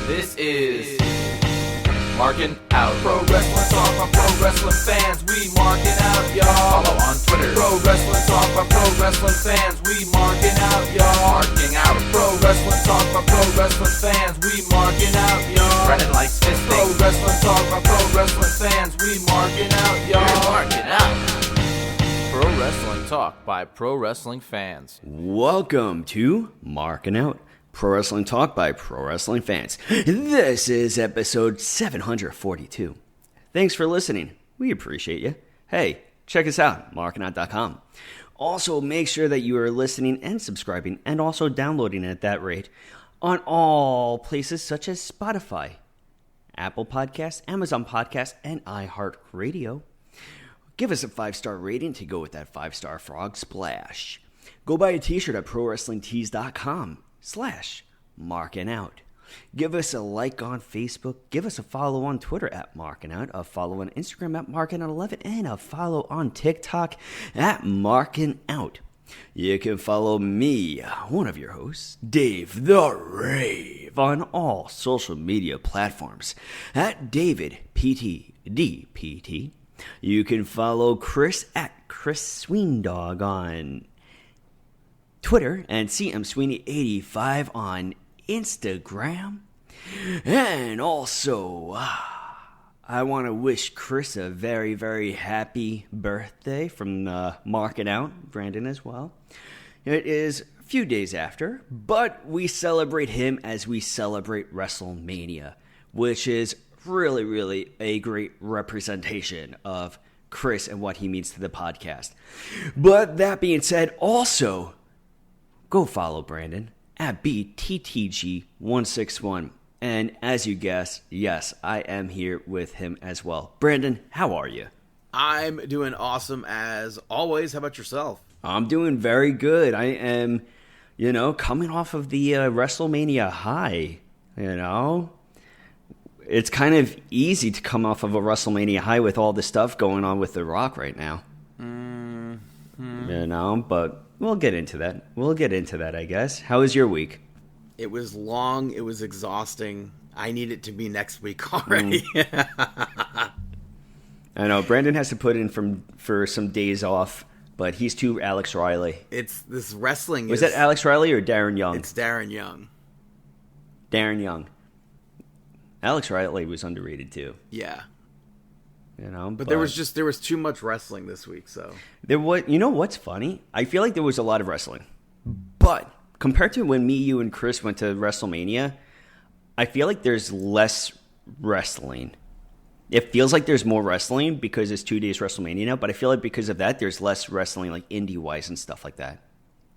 This is Markin Out. Pro Wrestling Talk by Pro Wrestling fans. We marking out, y'all. Follow on Twitter. Pro Wrestling Talk by Pro Wrestling fans. We marking out, y'all. Marking Out. Pro Wrestling Talk by Pro Wrestling fans. We marking out, y'all. Brennan likes fisting. Pro Wrestling Talk by Pro Wrestling fans. We marking out, y'all. We're marking out. Pro Wrestling Talk by Pro Wrestling fans. Welcome to Markin Out. Pro Wrestling Talk by Pro Wrestling fans. This is episode 742. Thanks for listening. We appreciate you. Hey, check us out, markinout.com. Also, make sure that you are listening and subscribing and also downloading at that rate on all places such as Spotify, Apple Podcasts, Amazon Podcasts, and iHeartRadio. Give us a 5-star rating to go with that 5-star frog splash. Go buy a t-shirt at prowrestlingtees.com/Markin Out. Give us a like on Facebook. Give us a follow on Twitter at Markin Out, a follow on Instagram at Markin11, and a follow on TikTok at Markin Out. You can follow me, one of your hosts, Dave the Rave, on all social media platforms at DavidPTDPT. You can follow Chris at Chris Sweendog on Twitter and CMSweeney85 on Instagram. And also, I want to wish Chris a very, very happy birthday from Markin Out, Brandon as well. It is a few days after, but we celebrate him as we celebrate WrestleMania, which is really, really a great representation of Chris and what he means to the podcast. But that being said, also, go follow Brandon at BTTG161. And as you guessed, yes, I am here with him as well. Brandon, how are you? I'm doing awesome as always. How about yourself? I'm doing very good. I am, coming off of the WrestleMania high, It's kind of easy to come off of a WrestleMania high with all the stuff going on with The Rock right now. But we'll get into that. I guess. How was your week? It was long. It was exhausting. I need it to be next week already. I know. Brandon has to put in for some days off, but he's too Alex Riley. It's this wrestling. Was that Alex Riley or Darren Young? It's Darren Young. Darren Young. Alex Riley was underrated too. Yeah. But there was too much wrestling this week, so. What's funny? I feel like there was a lot of wrestling. But compared to when me, you, and Chris went to WrestleMania, I feel like there's less wrestling. It feels like there's more wrestling because it's 2 days WrestleMania now, but I feel like because of that, there's less wrestling, like indie-wise and stuff like that.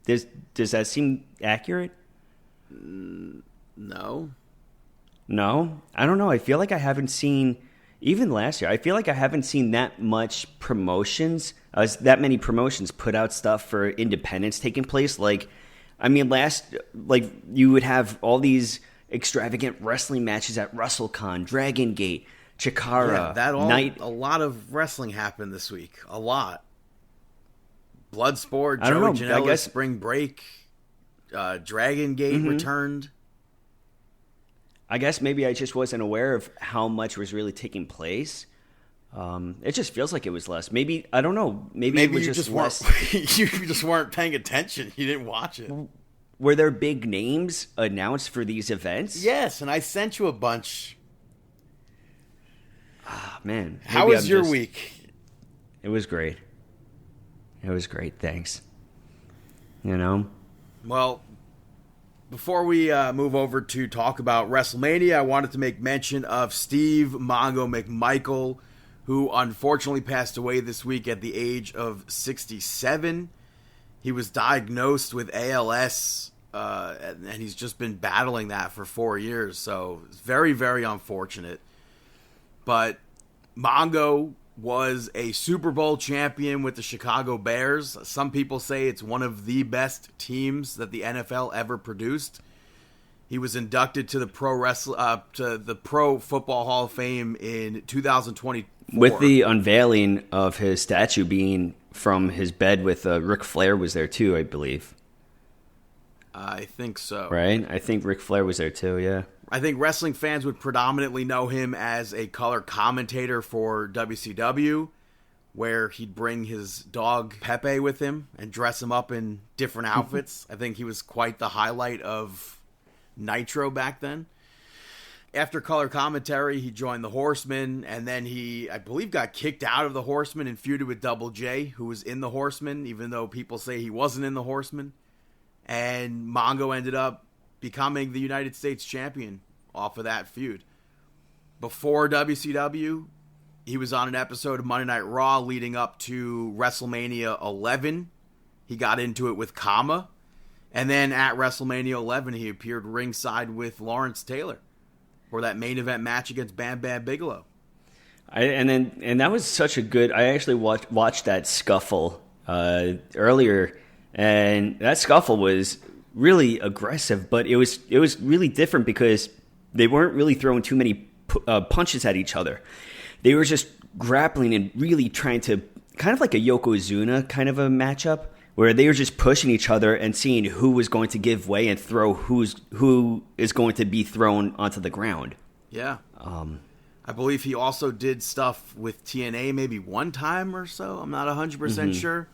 Does that seem accurate? No. No? I don't know. I feel like I haven't seen... Even last year, I feel like I haven't seen that many promotions put out stuff for independents taking place. You would have all these extravagant wrestling matches at WrestleCon, Dragon Gate, Chikara, a lot of wrestling happened this week. A lot. Bloodsport, Joey Janela, Spring Break, Dragon Gate returned. I guess maybe I just wasn't aware of how much was really taking place. It just feels like it was less. Maybe, I don't know. Maybe it was just less. You just weren't paying attention. You didn't watch it. Were there big names announced for these events? Yes, and I sent you a bunch. Man. How was your week? It was great. Thanks. Well, before we move over to talk about WrestleMania, I wanted to make mention of Steve Mongo McMichael, who unfortunately passed away this week at the age of 67. He was diagnosed with ALS, and he's just been battling that for 4 years, so it's very, very unfortunate. But Mongo was a Super Bowl champion with the Chicago Bears. Some people say it's one of the best teams that the NFL ever produced. He was inducted to the Pro Football Hall of Fame in 2024. With the unveiling of his statue being from his bed with Ric Flair was there too, I believe. I think so. Right? I think Ric Flair was there too, yeah. I think wrestling fans would predominantly know him as a color commentator for WCW, where he'd bring his dog Pepe with him and dress him up in different outfits. I think he was quite the highlight of Nitro back then. After color commentary, he joined the Horsemen, and then he, I believe, got kicked out of the Horsemen and feuded with Double J, who was in the Horsemen, even though people say he wasn't in the Horsemen. And Mongo ended up becoming the United States champion off of that feud. Before WCW, he was on an episode of Monday Night Raw leading up to WrestleMania 11. He got into it with Kama. And then at WrestleMania 11, he appeared ringside with Lawrence Taylor for that main event match against Bam Bam Bigelow. And that was such a good... I actually watched that scuffle earlier, and that scuffle was really aggressive, but it was really different because they weren't really throwing too many punches at each other. They were just grappling and really trying to... kind of like a Yokozuna kind of a matchup, where they were just pushing each other and seeing who was going to give way and throw who is going to be thrown onto the ground. Yeah. I believe he also did stuff with TNA maybe one time or so. I'm not 100% sure.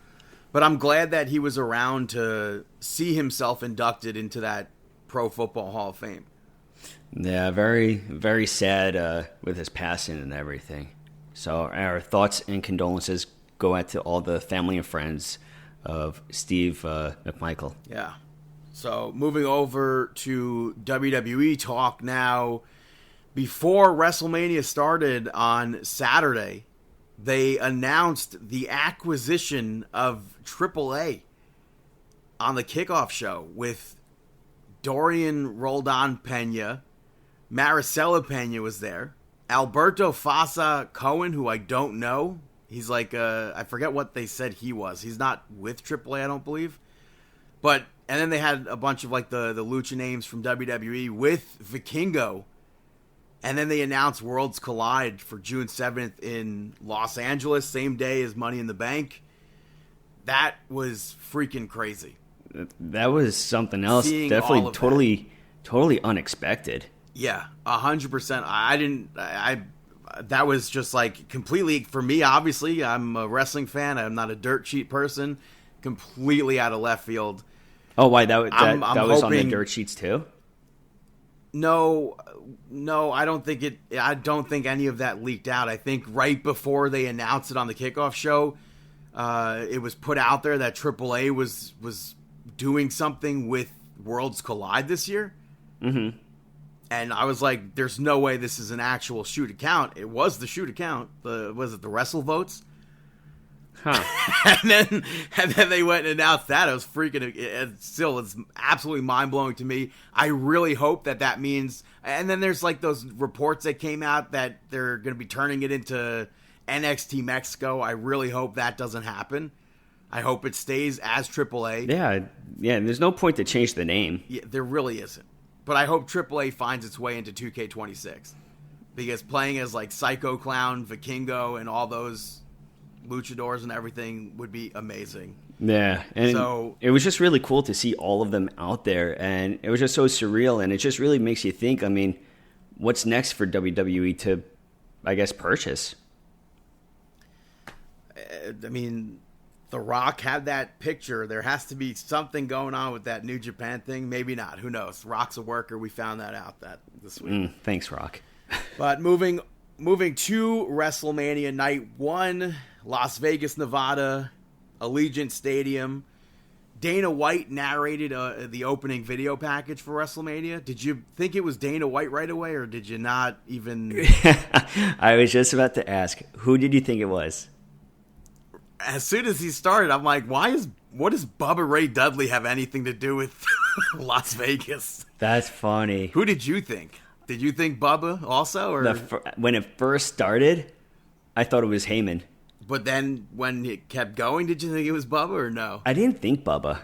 But I'm glad that he was around to see himself inducted into that Pro Football Hall of Fame. Yeah, very, very sad with his passing and everything. So our thoughts and condolences go out to all the family and friends of Steve McMichael. Yeah. So moving over to WWE talk now. Before WrestleMania started on Saturday, they announced the acquisition of AAA on the kickoff show with Dorian Roldan Pena. Maricela Pena was there. Alberto Fasa Cohen, who I don't know. He's like, I forget what they said he was. He's not with AAA, I don't believe. And then they had a bunch of like the lucha names from WWE with Vikingo. And then they announced Worlds Collide for June 7th in Los Angeles, same day as Money in the Bank. That was freaking crazy. That was something else. Seeing Definitely totally unexpected. Yeah, 100%. That was just like completely, for me, obviously, I'm a wrestling fan. I'm not a dirt sheet person. Completely out of left field. Oh, why? That was hoping, on the dirt sheets too? No, I don't think it. I don't think any of that leaked out. I think right before they announced it on the kickoff show, it was put out there that AAA was doing something with Worlds Collide this year. Mm-hmm. And I was like, "There's no way this is an actual shoot account." It was the shoot account. Was it the Wrestle Votes? Huh. and then they went and announced that. It was freaking. It's absolutely mind blowing to me. I really hope that means. And then there's like those reports that came out that they're going to be turning it into NXT Mexico. I really hope that doesn't happen. I hope it stays as AAA. Yeah. There's no point to change the name. Yeah, there really isn't. But I hope AAA finds its way into 2K26 because playing as like Psycho Clown, Vikingo, and all those luchadors and everything would be amazing. Yeah, and so it was just really cool to see all of them out there, and it was just so surreal, and it just really makes you think, I mean, what's next for WWE to, I guess, purchase? I mean, The Rock had that picture. There has to be something going on with that New Japan thing. Maybe not. Who knows? Rock's a worker. We found that out this week. Thanks, Rock. But moving to WrestleMania Night 1, Las Vegas, Nevada, Allegiant Stadium. Dana White narrated the opening video package for WrestleMania. Did you think it was Dana White right away, or did you not even... I was just about to ask, who did you think it was? As soon as he started, I'm like, what does Bubba Ray Dudley have anything to do with Las Vegas? That's funny. Who did you think? Did you think Bubba also? Or? When it first started, I thought it was Heyman. But then when it kept going, did you think it was Bubba or no? I didn't think Bubba.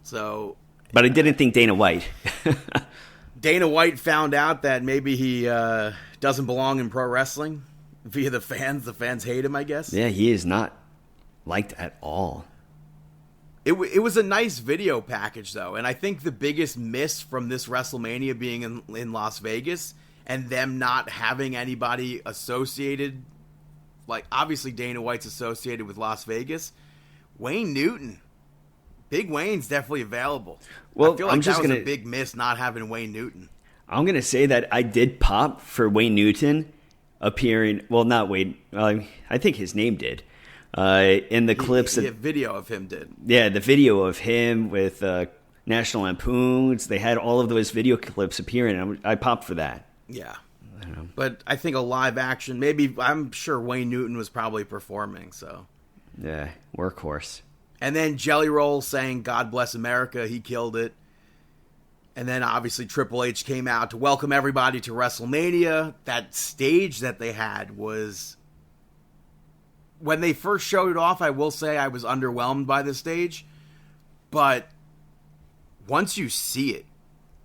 So, but I didn't think Dana White. Dana White found out that maybe he doesn't belong in pro wrestling via the fans. The fans hate him, I guess. Yeah, he is not liked at all. It was a nice video package, though, and I think the biggest miss from this WrestleMania being in Las Vegas and them not having anybody associated, like, obviously Dana White's associated with Las Vegas, Wayne Newton. Big Wayne's definitely available. Well, I feel like that was a big miss not having Wayne Newton. I'm going to say that I did pop for Wayne Newton appearing, well, not Wayne, I think his name did. In the clips the video of him did. Yeah, the video of him with National Lampoons. They had all of those video clips appearing, and I popped for that. Yeah. But I think a live action, maybe, I'm sure Wayne Newton was probably performing, so. Yeah, workhorse. And then Jelly Roll saying, God bless America, he killed it. And then obviously Triple H came out to welcome everybody to WrestleMania. That stage that they had was... When they first showed it off, I will say I was underwhelmed by the stage. But once you see it,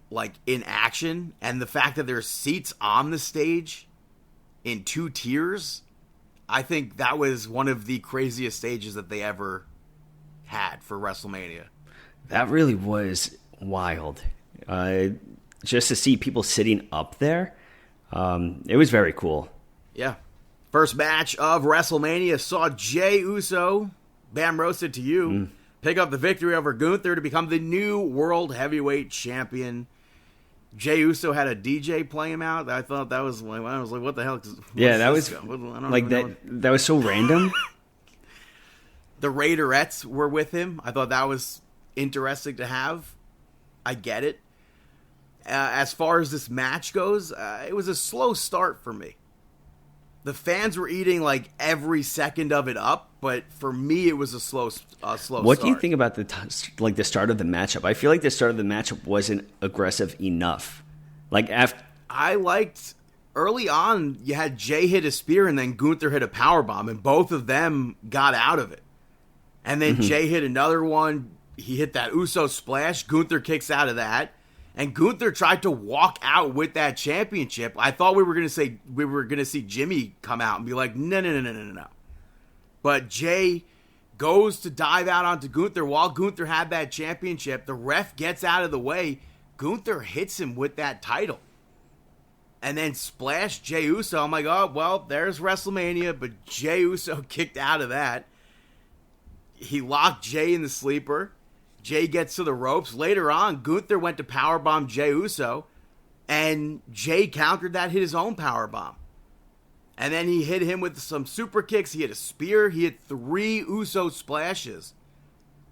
like, in action, and the fact that there's seats on the stage in 2 tiers, I think that was one of the craziest stages that they ever had for WrestleMania. That really was wild. Just to see people sitting up there, it was very cool. Yeah. First match of WrestleMania saw Jey Uso, Bam Roasted to you, pick up the victory over Gunther to become the new World Heavyweight Champion. Jey Uso had a DJ play him out. I thought that was like, I was like, what the hell? Yeah, that was like that. That was so random. The Raiderettes were with him. I thought that was interesting to have. I get it. As far as this match goes, it was a slow start for me. The fans were eating like every second of it up, but for me, it was a slow start. What do you think about the start of the matchup? I feel like the start of the matchup wasn't aggressive enough. Like I liked early on, you had Jey hit a spear and then Gunther hit a powerbomb, and both of them got out of it. And then Jey hit another one. He hit that Uso splash. Gunther kicks out of that. And Gunther tried to walk out with that championship. I thought we were going to see Jimmy come out and be like, no. But Jey goes to dive out onto Gunther while Gunther had that championship. The ref gets out of the way. Gunther hits him with that title. And then splash Jey Uso. I'm like, oh, well, there's WrestleMania. But Jey Uso kicked out of that. He locked Jey in the sleeper. Jey gets to the ropes. Later on, Gunther went to powerbomb Jey Uso, and Jey countered that, hit his own powerbomb. And then he hit him with some super kicks. He hit a spear. He hit 3 Uso splashes.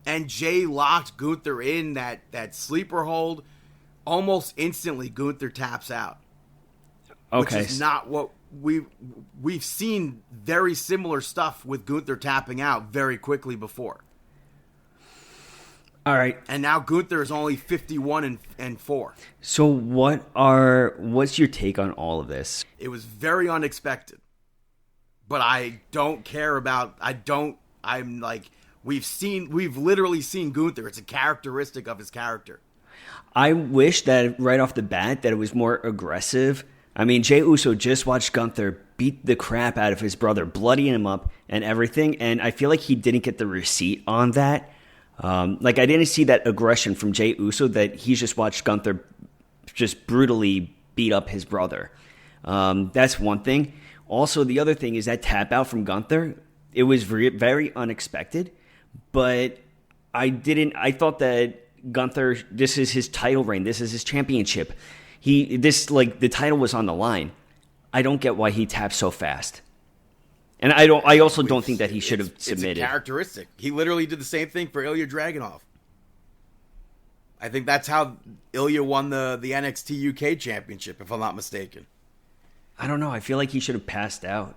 And Jey locked Gunther in that sleeper hold. Almost instantly, Gunther taps out. Okay. Which is not what we've seen very similar stuff with Gunther tapping out very quickly before. All right. And now Gunther is only 51-4. So what's your take on all of this? It was very unexpected. But I don't care about we've literally seen Gunther. It's a characteristic of his character. I wish that right off the bat that it was more aggressive. I mean, Jey Uso just watched Gunther beat the crap out of his brother, bloodying him up and everything, and I feel like he didn't get the receipt on that. I didn't see that aggression from Jey Uso that he's just watched Gunther just brutally beat up his brother. That's one thing. Also, the other thing is that tap out from Gunther. It was very unexpected, but I thought that Gunther, this is his title reign. This is his championship. The title was on the line. I don't get why he tapped so fast. And I also don't think that he should have submitted. It's a characteristic. He literally did the same thing for Ilya Dragunov. I think that's how Ilya won the NXT UK championship, if I'm not mistaken. I don't know. I feel like he should have passed out.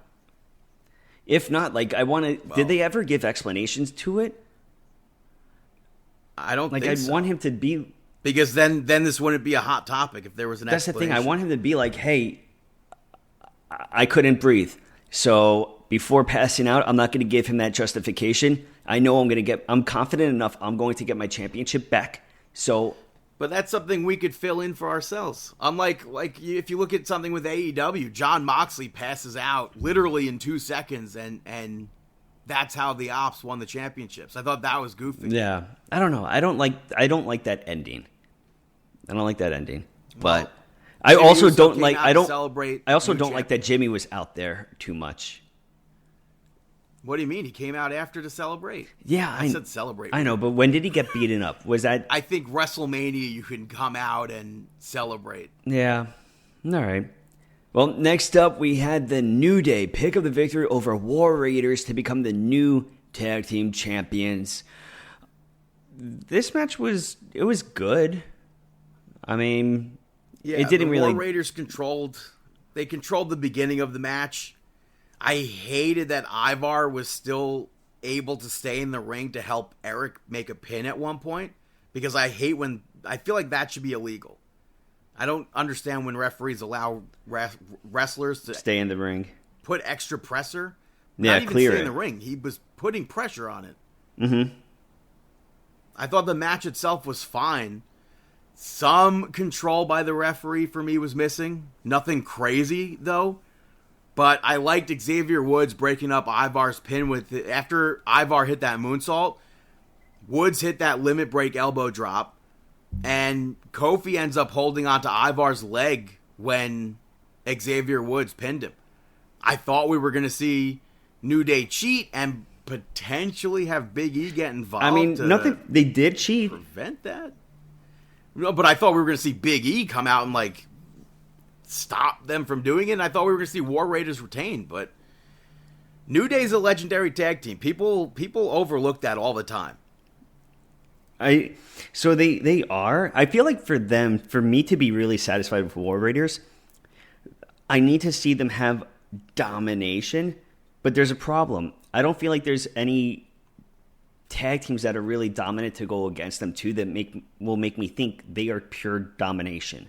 If not, did they ever give explanations to it? I don't think so. I'd want him to be... Because then this wouldn't be a hot topic if there was an explanation. That's the thing. I want him to be like, hey, I couldn't breathe. So before passing out, I'm not going to give him that justification. I know I'm confident enough I'm going to get my championship back. So... But that's something we could fill in for ourselves. Unlike if you look at something with AEW, Jon Moxley passes out literally in 2 seconds, and that's how the Ops won the championships. I thought that was goofy. Yeah, I don't know. I don't like that ending. I don't like that ending. But I Jimmy also Uso don't came like. out I to don't. celebrate I also new don't like champion. that Jimmy was out there too much. What do you mean? He came out after to celebrate. Yeah, I said celebrate. I know, but when did he get beaten up? Was that? I think WrestleMania you can come out and celebrate. Yeah. All right. Well, next up we had the New Day pick up the victory over War Raiders to become the new tag team champions. This match was good. I mean, Yeah, it didn't the really. War Raiders controlled the beginning of the match. I hated that Ivar was still able to stay in the ring to help Eric make a pin at one point, because I feel like that should be illegal. I don't understand when referees allow wrestlers to Stay in the ring. put extra pressure. Yeah, Not even clear stay it. in the ring. He was putting pressure on it. Mm-hmm. I thought the match itself was fine. Some control by the referee for me was missing. Nothing crazy, though. But I liked Xavier Woods breaking up Ivar's pin after Ivar hit that moonsault. Woods hit that limit break elbow drop. And Kofi ends up holding onto Ivar's leg when Xavier Woods pinned him. I thought we were going to see New Day cheat and potentially have Big E get involved. I mean, to nothing. They did cheat. prevent that. No, but I thought we were going to see Big E come out and stop them from doing it. And I thought we were going to see War Raiders retain, but New Day's a legendary tag team. People overlook that all the time. So they are. I feel like for me to be really satisfied with War Raiders, I need to see them have domination. But there's a problem. I don't feel like there's any tag teams that are really dominant to go against them too that will make me think they are pure domination.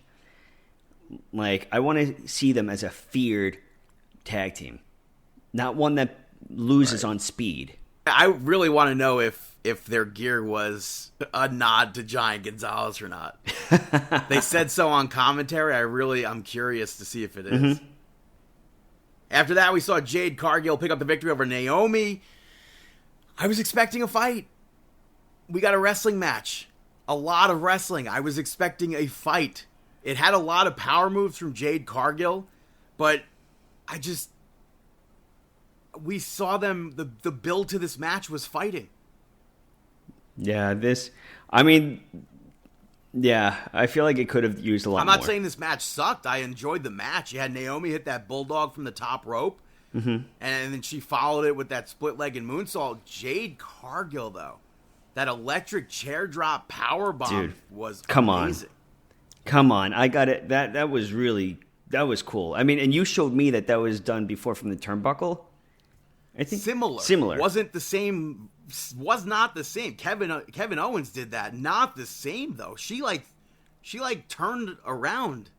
Like, I want to see them as a feared tag team, not one that loses on speed. I really want to know if their gear was a nod to Giant Gonzalez or not. They said so on commentary. I'm curious to see if it is. Mm-hmm. After that, we saw Jade Cargill pick up the victory over Naomi. I was expecting a fight. We got a wrestling match. A lot of wrestling. I was expecting a fight. It had a lot of power moves from Jade Cargill, but we saw them, the build to this match was fighting. Yeah, I feel like it could have used a lot more. I'm not saying this match sucked. I enjoyed the match. You had Naomi hit that bulldog from the top rope, and then she followed it with that split-legged moonsault. Jade Cargill, though, that electric chair drop power bomb was amazing. Come on, I got it. That was cool. I mean, and you showed me that was done before from the turnbuckle. I think similar. Wasn't the same. Was not the same. Kevin Owens did that. Not the same though. She turned around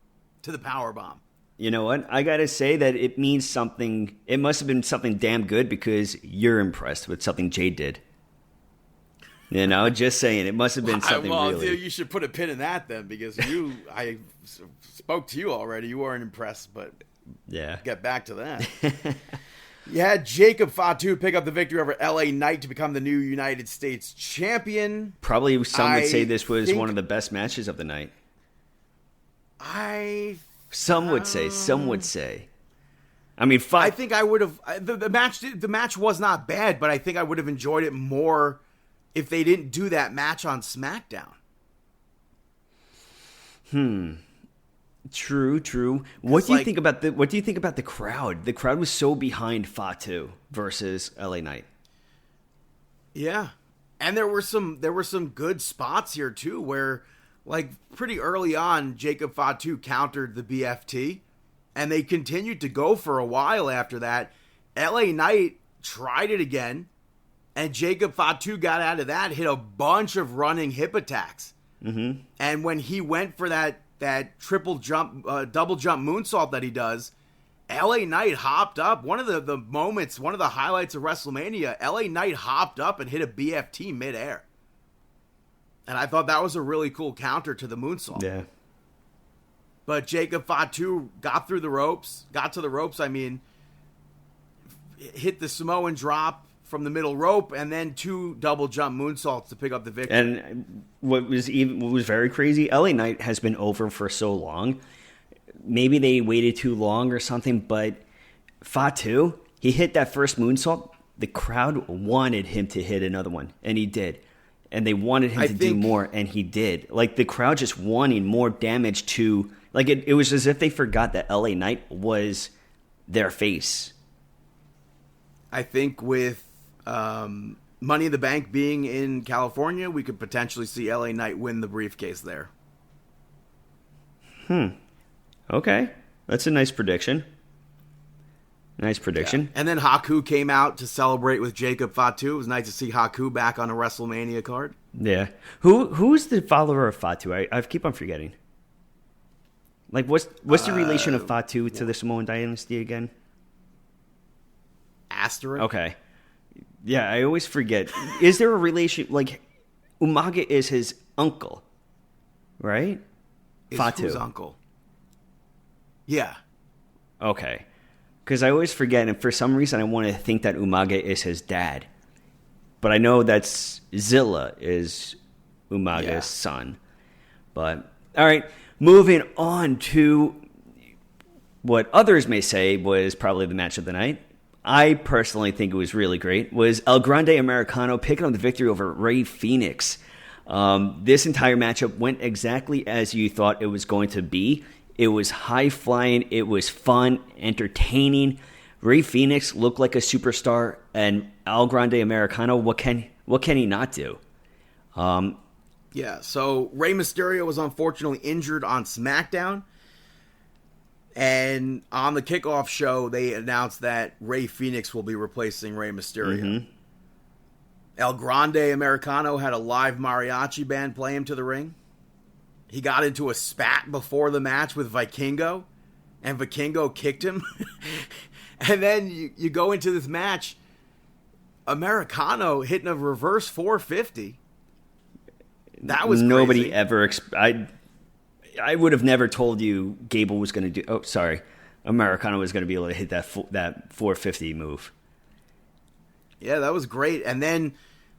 to the power bomb. You know what? I gotta say that it means something. It must have been something damn good because you're impressed with something Jade did. You know, just saying, it must have been something really. Dude, you should put a pin in that then, because I spoke to you already. You weren't impressed, but yeah, get back to that. You had Jacob Fatu pick up the victory over LA Knight to become the new United States champion. Probably some would say this was one of the best matches of the night. Some would say. I mean, I think I would have. The match was not bad, but I think I would have enjoyed it more if they didn't do that match on SmackDown. True. What do you think about the crowd? The crowd was so behind Fatu versus LA Knight. Yeah. And there were some good spots here too, where pretty early on Jacob Fatu countered the BFT, and they continued to go for a while after that. LA Knight tried it again, and Jacob Fatu got out of that, hit a bunch of running hip attacks. Mm-hmm. And when he went for that triple jump, double jump moonsault that he does, LA Knight hopped up. One of the moments, one of the highlights of WrestleMania, LA Knight hopped up and hit a BFT midair. And I thought that was a really cool counter to the moonsault. Yeah. But Jacob Fatu got to the ropes, hit the Samoan drop, from the middle rope, and then 2 double jump moonsaults to pick up the victory. And what was very crazy, LA Knight has been over for so long. Maybe they waited too long or something, but Fatu, he hit that first moonsault. The crowd wanted him to hit another one, and he did. And they wanted him to do more, and he did. Like, the crowd just wanting more damage to... Like, it was as if they forgot that LA Knight was their face. I think with Money in the Bank being in California, we could potentially see LA Knight win the briefcase there. Okay. That's a nice prediction. Nice prediction. Yeah. And then Haku came out to celebrate with Jacob Fatu. It was nice to see Haku back on a WrestleMania card. Yeah. Who's the follower of Fatu? I keep on forgetting. Like, what's the relation of Fatu to the Samoan dynasty again? Asterisk. Okay. Yeah, I always forget. Is there a relation? Like, Umaga is his uncle, right? Fatu. Whose uncle? Yeah. Okay. Because I always forget, and for some reason I want to think that Umaga is his dad. But I know that's Zilla is Umaga's son. But, all right, moving on to what others may say was probably the match of the night. I personally think it was really great, was El Grande Americano picking up the victory over Rey Fenix. This entire matchup went exactly as you thought it was going to be. It was high-flying. It was fun, entertaining. Rey Fenix looked like a superstar, and El Grande Americano, what can he not do? Yeah, so Rey Mysterio was unfortunately injured on SmackDown. And on the kickoff show, they announced that Rey Fenix will be replacing Rey Mysterio. Mm-hmm. El Grande Americano had a live mariachi band play him to the ring. He got into a spat before the match with Vikingo, and Vikingo kicked him. And then you go into this match, Americano hitting a reverse 450. That was nobody crazy. ever. I would have never told you Gable was going to do. Oh, sorry, Americano was going to be able to hit that 450 move. Yeah, that was great. And then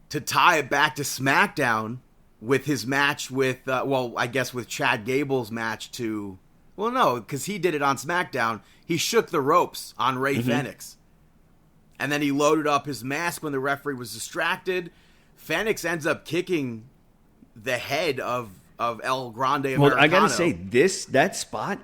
to tie it back to SmackDown with his match with, I guess with Chad Gable's match to, well, no, because he did it on SmackDown. He shook the ropes on Rey Fenix. And then he loaded up his mask when the referee was distracted. Fenix ends up kicking the head of El Grande Americano. Well, I gotta say, that spot,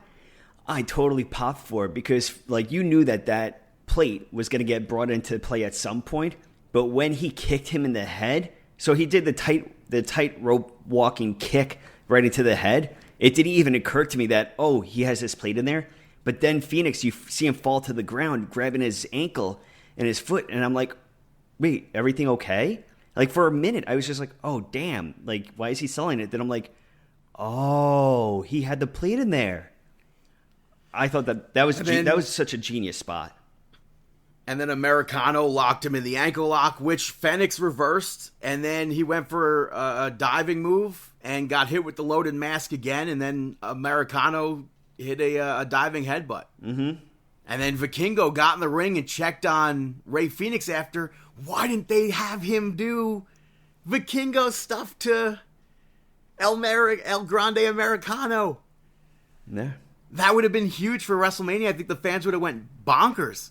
I totally popped for it because, like, you knew that plate was gonna get brought into play at some point. But when he kicked him in the head, so he did the tight rope walking kick right into the head. It didn't even occur to me that he has this plate in there. But then Phoenix, you see him fall to the ground, grabbing his ankle and his foot, and I'm like, wait, everything okay? Like, for a minute, I was just like, oh, damn. Like, why is he selling it? Then I'm like, oh, he had the plate in there. I thought that was such a genius spot. And then Americano locked him in the ankle lock, which Fenix reversed. And then he went for a diving move and got hit with the loaded mask again. And then Americano hit a diving headbutt. Mm-hmm. And then Vikingo got in the ring and checked on Rey Fenix after. Why didn't they have him do Vikingo stuff to El Grande Americano? Yeah. That would have been huge for WrestleMania. I think the fans would have went bonkers.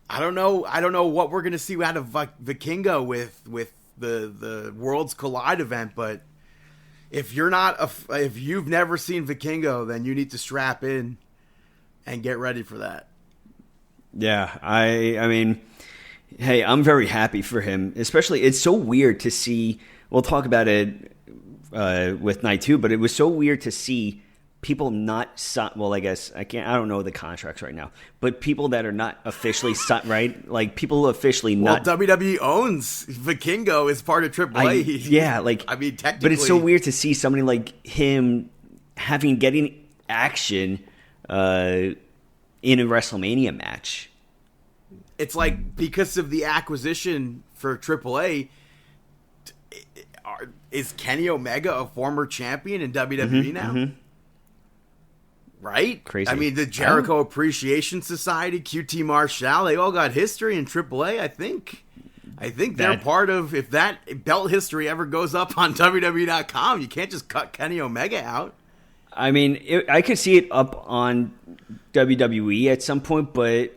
I don't know what we're going to see out of Vikingo with the Worlds Collide event, but if you've never seen Vikingo, then you need to strap in and get ready for that. Yeah, I mean, hey, I'm very happy for him. Especially, it's so weird to see. We'll talk about it with Night 2, but it was so weird to see people not sign. Well, I guess I don't know the contracts right now, but people that are not officially signed, right? Like people who officially not. Well, WWE owns Vikingo as part of AAA. Technically, but it's so weird to see somebody like him getting action in a WrestleMania match. It's like, because of the acquisition for AAA, is Kenny Omega a former champion in WWE now? Mm-hmm. Right? Crazy. I mean, the Jericho Appreciation Society, QT Marshall, they all got history in AAA, I think I think they're part of, if that belt history ever goes up on WWE.com, you can't just cut Kenny Omega out. I mean, I could see it up on WWE at some point, but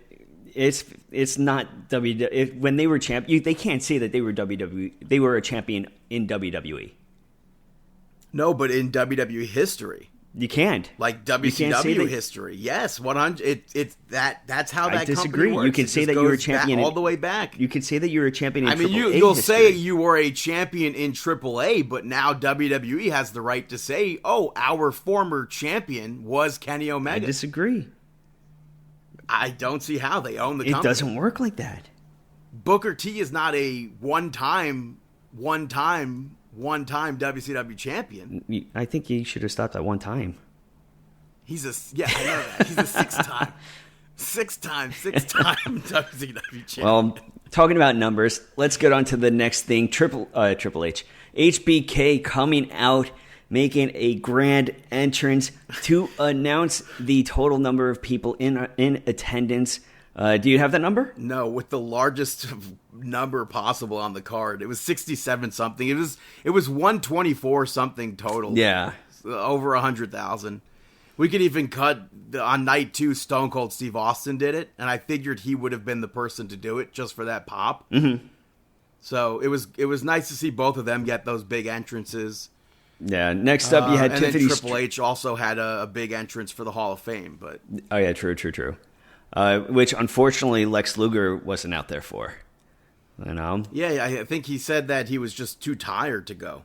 it's not WWE. When they were champion, they can't say that they were WWE. They were a champion in WWE. No, but in WWE history. You can't. Like WCW history. Yes, 100. That's how that disagree. company works. You can say that you were a champion all the way back. You can say that you were a champion in AAA you'll history. say you were a champion in AAA, but now WWE has the right to say, "Oh, our former champion was Kenny Omega." I disagree. I don't see how they own the company. It doesn't work like that. Booker T is not a one-time WCW champion. I think he should have stopped at one time. I know that. He's a six-time WCW champion. Well, talking about numbers, let's get on to the next thing. Triple H. HBK coming out, making a grand entrance to announce the total number of people in attendance. Do you have that number? No, with the largest number possible on the card. It was 67 something. It was 124 something total. Yeah. Over 100,000. We could even cut on night 2, Stone Cold Steve Austin did it, and I figured he would have been the person to do it just for that pop. Mm-hmm. So it was nice to see both of them get those big entrances. Yeah. Next up, you had and Tiffany. then Triple H also had a big entrance for the Hall of Fame, but oh yeah, true. Which unfortunately Lex Luger wasn't out there for. You know? Yeah, I think he said that he was just too tired to go.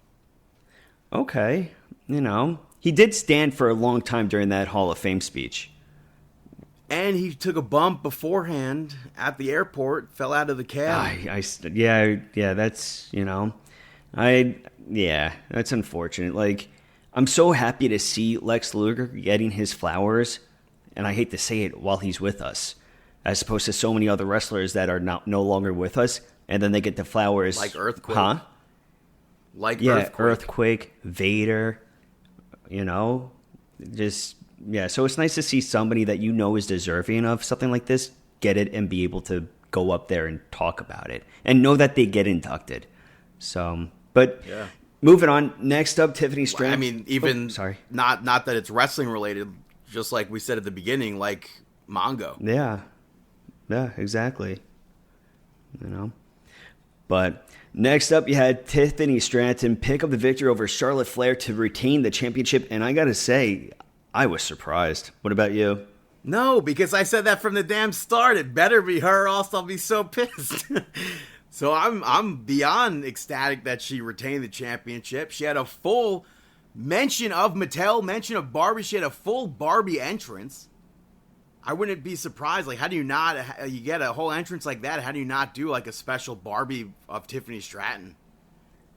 Okay. You know, he did stand for a long time during that Hall of Fame speech. And he took a bump beforehand at the airport, fell out of the cab. Yeah, that's, you know, that's unfortunate. Like, I'm so happy to see Lex Luger getting his flowers, and I hate to say it, while he's with us, as opposed to so many other wrestlers that are no longer with us, and then they get the flowers. Like Earthquake. Huh? Earthquake, Vader, you know, so it's nice to see somebody that you know is deserving of something like this get it and be able to go up there and talk about it and know that they get inducted. So, but yeah. Moving on, next up, Tiffany Stratton. I mean, even sorry, not that it's wrestling related, just like we said at the beginning, like Mongo. Yeah, exactly. You know, but next up, you had Tiffany Stratton pick up the victory over Charlotte Flair to retain the championship, and I gotta say, I was surprised. What about you? No, because I said that from the damn start. It better be her, or else I'll be so pissed. So I'm beyond ecstatic that she retained the championship. She had a full mention of Mattel, mention of Barbie. She had a full Barbie entrance. I wouldn't be surprised. Like, how do you not? You get a whole entrance like that. How do you not do like a special Barbie of Tiffany Stratton?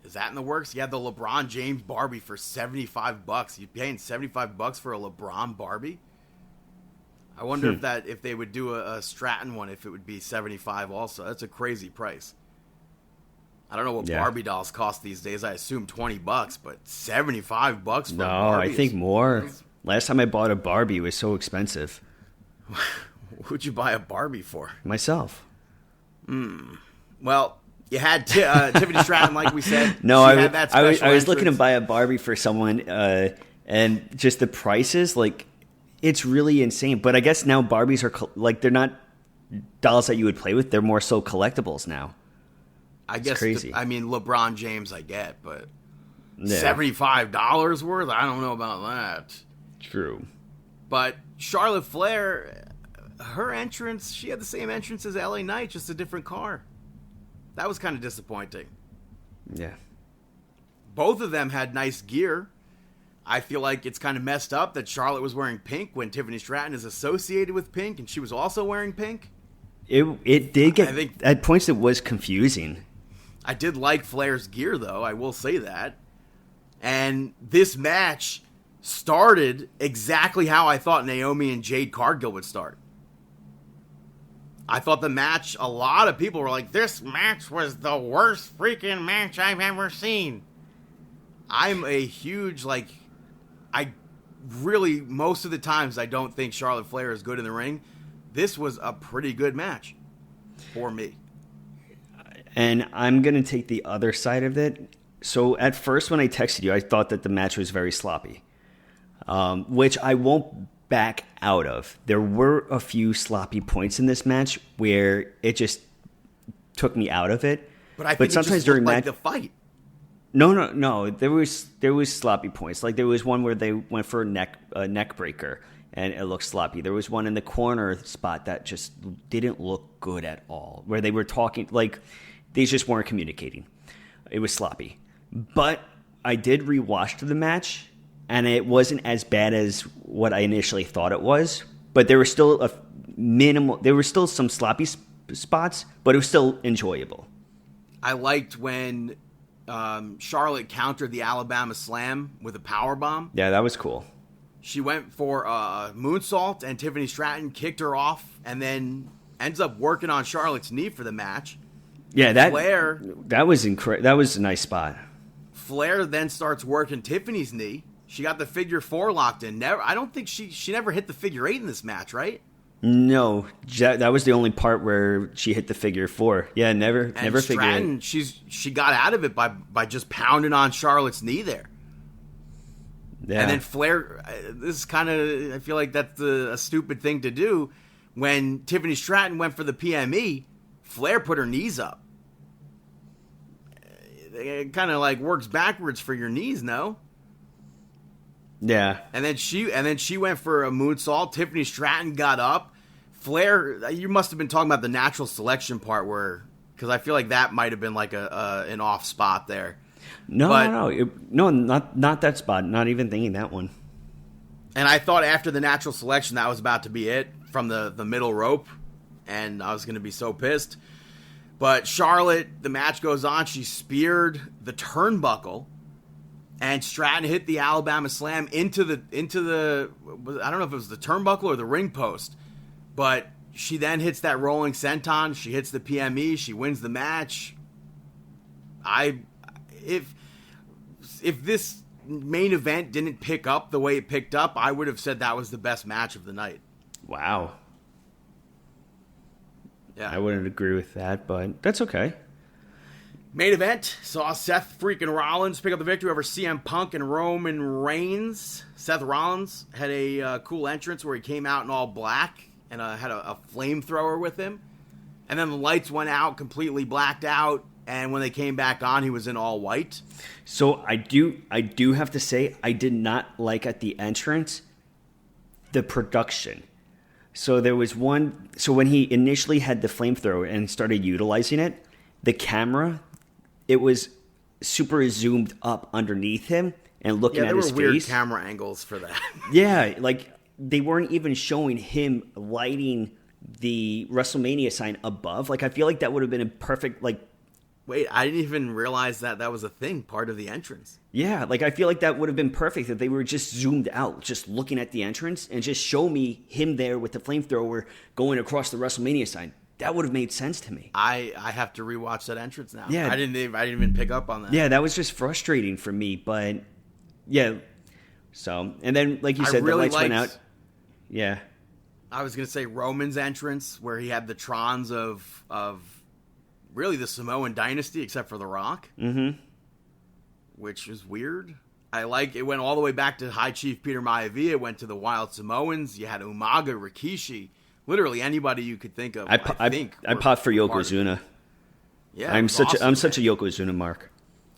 Is that in the works? You had the LeBron James Barbie for $75. You paying $75 for a LeBron Barbie? I wonder if they would do a Stratton one, if it would be $75 also. That's a crazy price. I don't know what Barbie dolls cost these days. I assume $20, but $75 for a Barbie. No, I think more. Last time I bought a Barbie, it was so expensive. Who'd you buy a Barbie for? Myself. Well, you had Tiffany Stratton, like we said. No, I was looking to buy a Barbie for someone, and just the prices, like, it's really insane. But I guess now Barbies are, like, they're not dolls that you would play with. They're more so collectibles now. I guess crazy. I mean, LeBron James I get, but $75 worth? I don't know about that. True. But Charlotte Flair, her entrance, she had the same entrance as LA Knight, just a different car. That was kind of disappointing. Yeah. Both of them had nice gear. I feel like it's kind of messed up that Charlotte was wearing pink when Tiffany Stratton is associated with pink, and she was also wearing pink. It did get, at points it was confusing. I did like Flair's gear, though. I will say that. And this match started exactly how I thought Naomi and Jade Cargill would start. I thought the match, a lot of people were like, this match was the worst freaking match I've ever seen. I'm a huge, most of the times I don't think Charlotte Flair is good in the ring. This was a pretty good match for me. And I'm going to take the other side of it. So at first when I texted you, I thought that the match was very sloppy, which I won't back out of. There were a few sloppy points in this match where it just took me out of it. But I think sometimes it just during like the fight. No. There was sloppy points. Like there was one where they went for a neck breaker and it looked sloppy. There was one in the corner spot that just didn't look good at all, where they were talking like they just weren't communicating. It was sloppy. But I did rewatch the match, and it wasn't as bad as what I initially thought it was. But there was still there were still some sloppy spots, but it was still enjoyable. I liked when Charlotte countered the Alabama Slam with a powerbomb. Yeah, that was cool. She went for a moonsault, and Tiffany Stratton kicked her off, and then ends up working on Charlotte's knee for the match. Yeah, that was incredible. That was a nice spot. Flair then starts working Tiffany's knee. She got the figure 4 locked in. I don't think she never hit the figure 8 in this match, right? No, that was the only part where she hit the figure 4. Yeah, never Stratton, figure 8. She got out of it by just pounding on Charlotte's knee there. Yeah. And then Flair, this is kind of, I feel like that's a stupid thing to do. When Tiffany Stratton went for the PME, Flair put her knees up. It kind of like works backwards for your knees, no? Yeah. And then she went for a moonsault. Tiffany Stratton got up. Flair, you must have been talking about the natural selection part because I feel like that might have been like an off spot there. No, not that spot. Not even thinking that one. And I thought after the natural selection that was about to be it from the middle rope, and I was going to be so pissed. But Charlotte, the match goes on. She speared the turnbuckle, and Stratton hit the Alabama Slam into the I don't know if it was the turnbuckle or the ring post, but she then hits that rolling senton. She hits the PME. She wins the match. If this main event didn't pick up the way it picked up, I would have said that was the best match of the night. Wow. Yeah. I wouldn't agree with that, but that's okay. Main event saw Seth freaking Rollins pick up the victory over CM Punk and Roman Reigns. Seth Rollins had a cool entrance where he came out in all black and had a flamethrower with him. And then the lights went out, completely blacked out. And when they came back on, he was in all white. So I do have to say, I did not like at the entrance the production. So there was one. So when he initially had the flamethrower and started utilizing it, the camera, it was super zoomed up underneath him and looking at his face. There were weird camera angles for that. Yeah, like they weren't even showing him lighting the WrestleMania sign above. Like I feel like that would have been a perfect like. Wait, I didn't even realize that was a thing, part of the entrance. Yeah, like I feel like that would have been perfect if they were just zoomed out, just looking at the entrance and just show me him there with the flamethrower going across the WrestleMania sign. That would have made sense to me. I have to rewatch that entrance now. Yeah, I didn't even pick up on that. Yeah, that was just frustrating for me, but yeah. So, and then like you said, the lights went out. Yeah. I was going to say Roman's entrance where he had the Trons of really the Samoan dynasty except for The Rock. Mm-hmm. Which is weird. It went all the way back to High Chief Peter Maivia. It went to the Wild Samoans. You had Umaga, Rikishi. Literally anybody you could think of. I popped for Yokozuna. Yeah, I'm such a Yokozuna mark.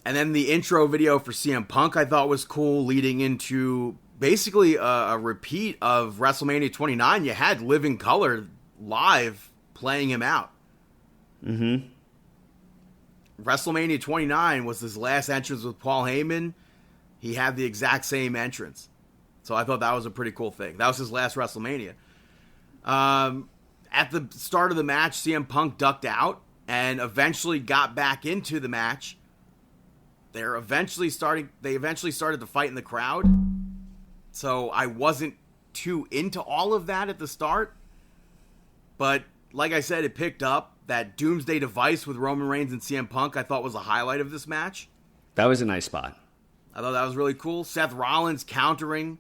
And then the intro video for CM Punk I thought was cool, leading into basically a repeat of WrestleMania 29. You had Living Color live playing him out. Mm-hmm. WrestleMania 29 was his last entrance with Paul Heyman. He had the exact same entrance. So I thought that was a pretty cool thing. That was his last WrestleMania. At the start of the match, CM Punk ducked out and eventually got back into the match. They eventually started to fight in the crowd. So I wasn't too into all of that at the start. But like I said, it picked up. That Doomsday Device with Roman Reigns and CM Punk I thought was a highlight of this match. That was a nice spot. I thought that was really cool. Seth Rollins countering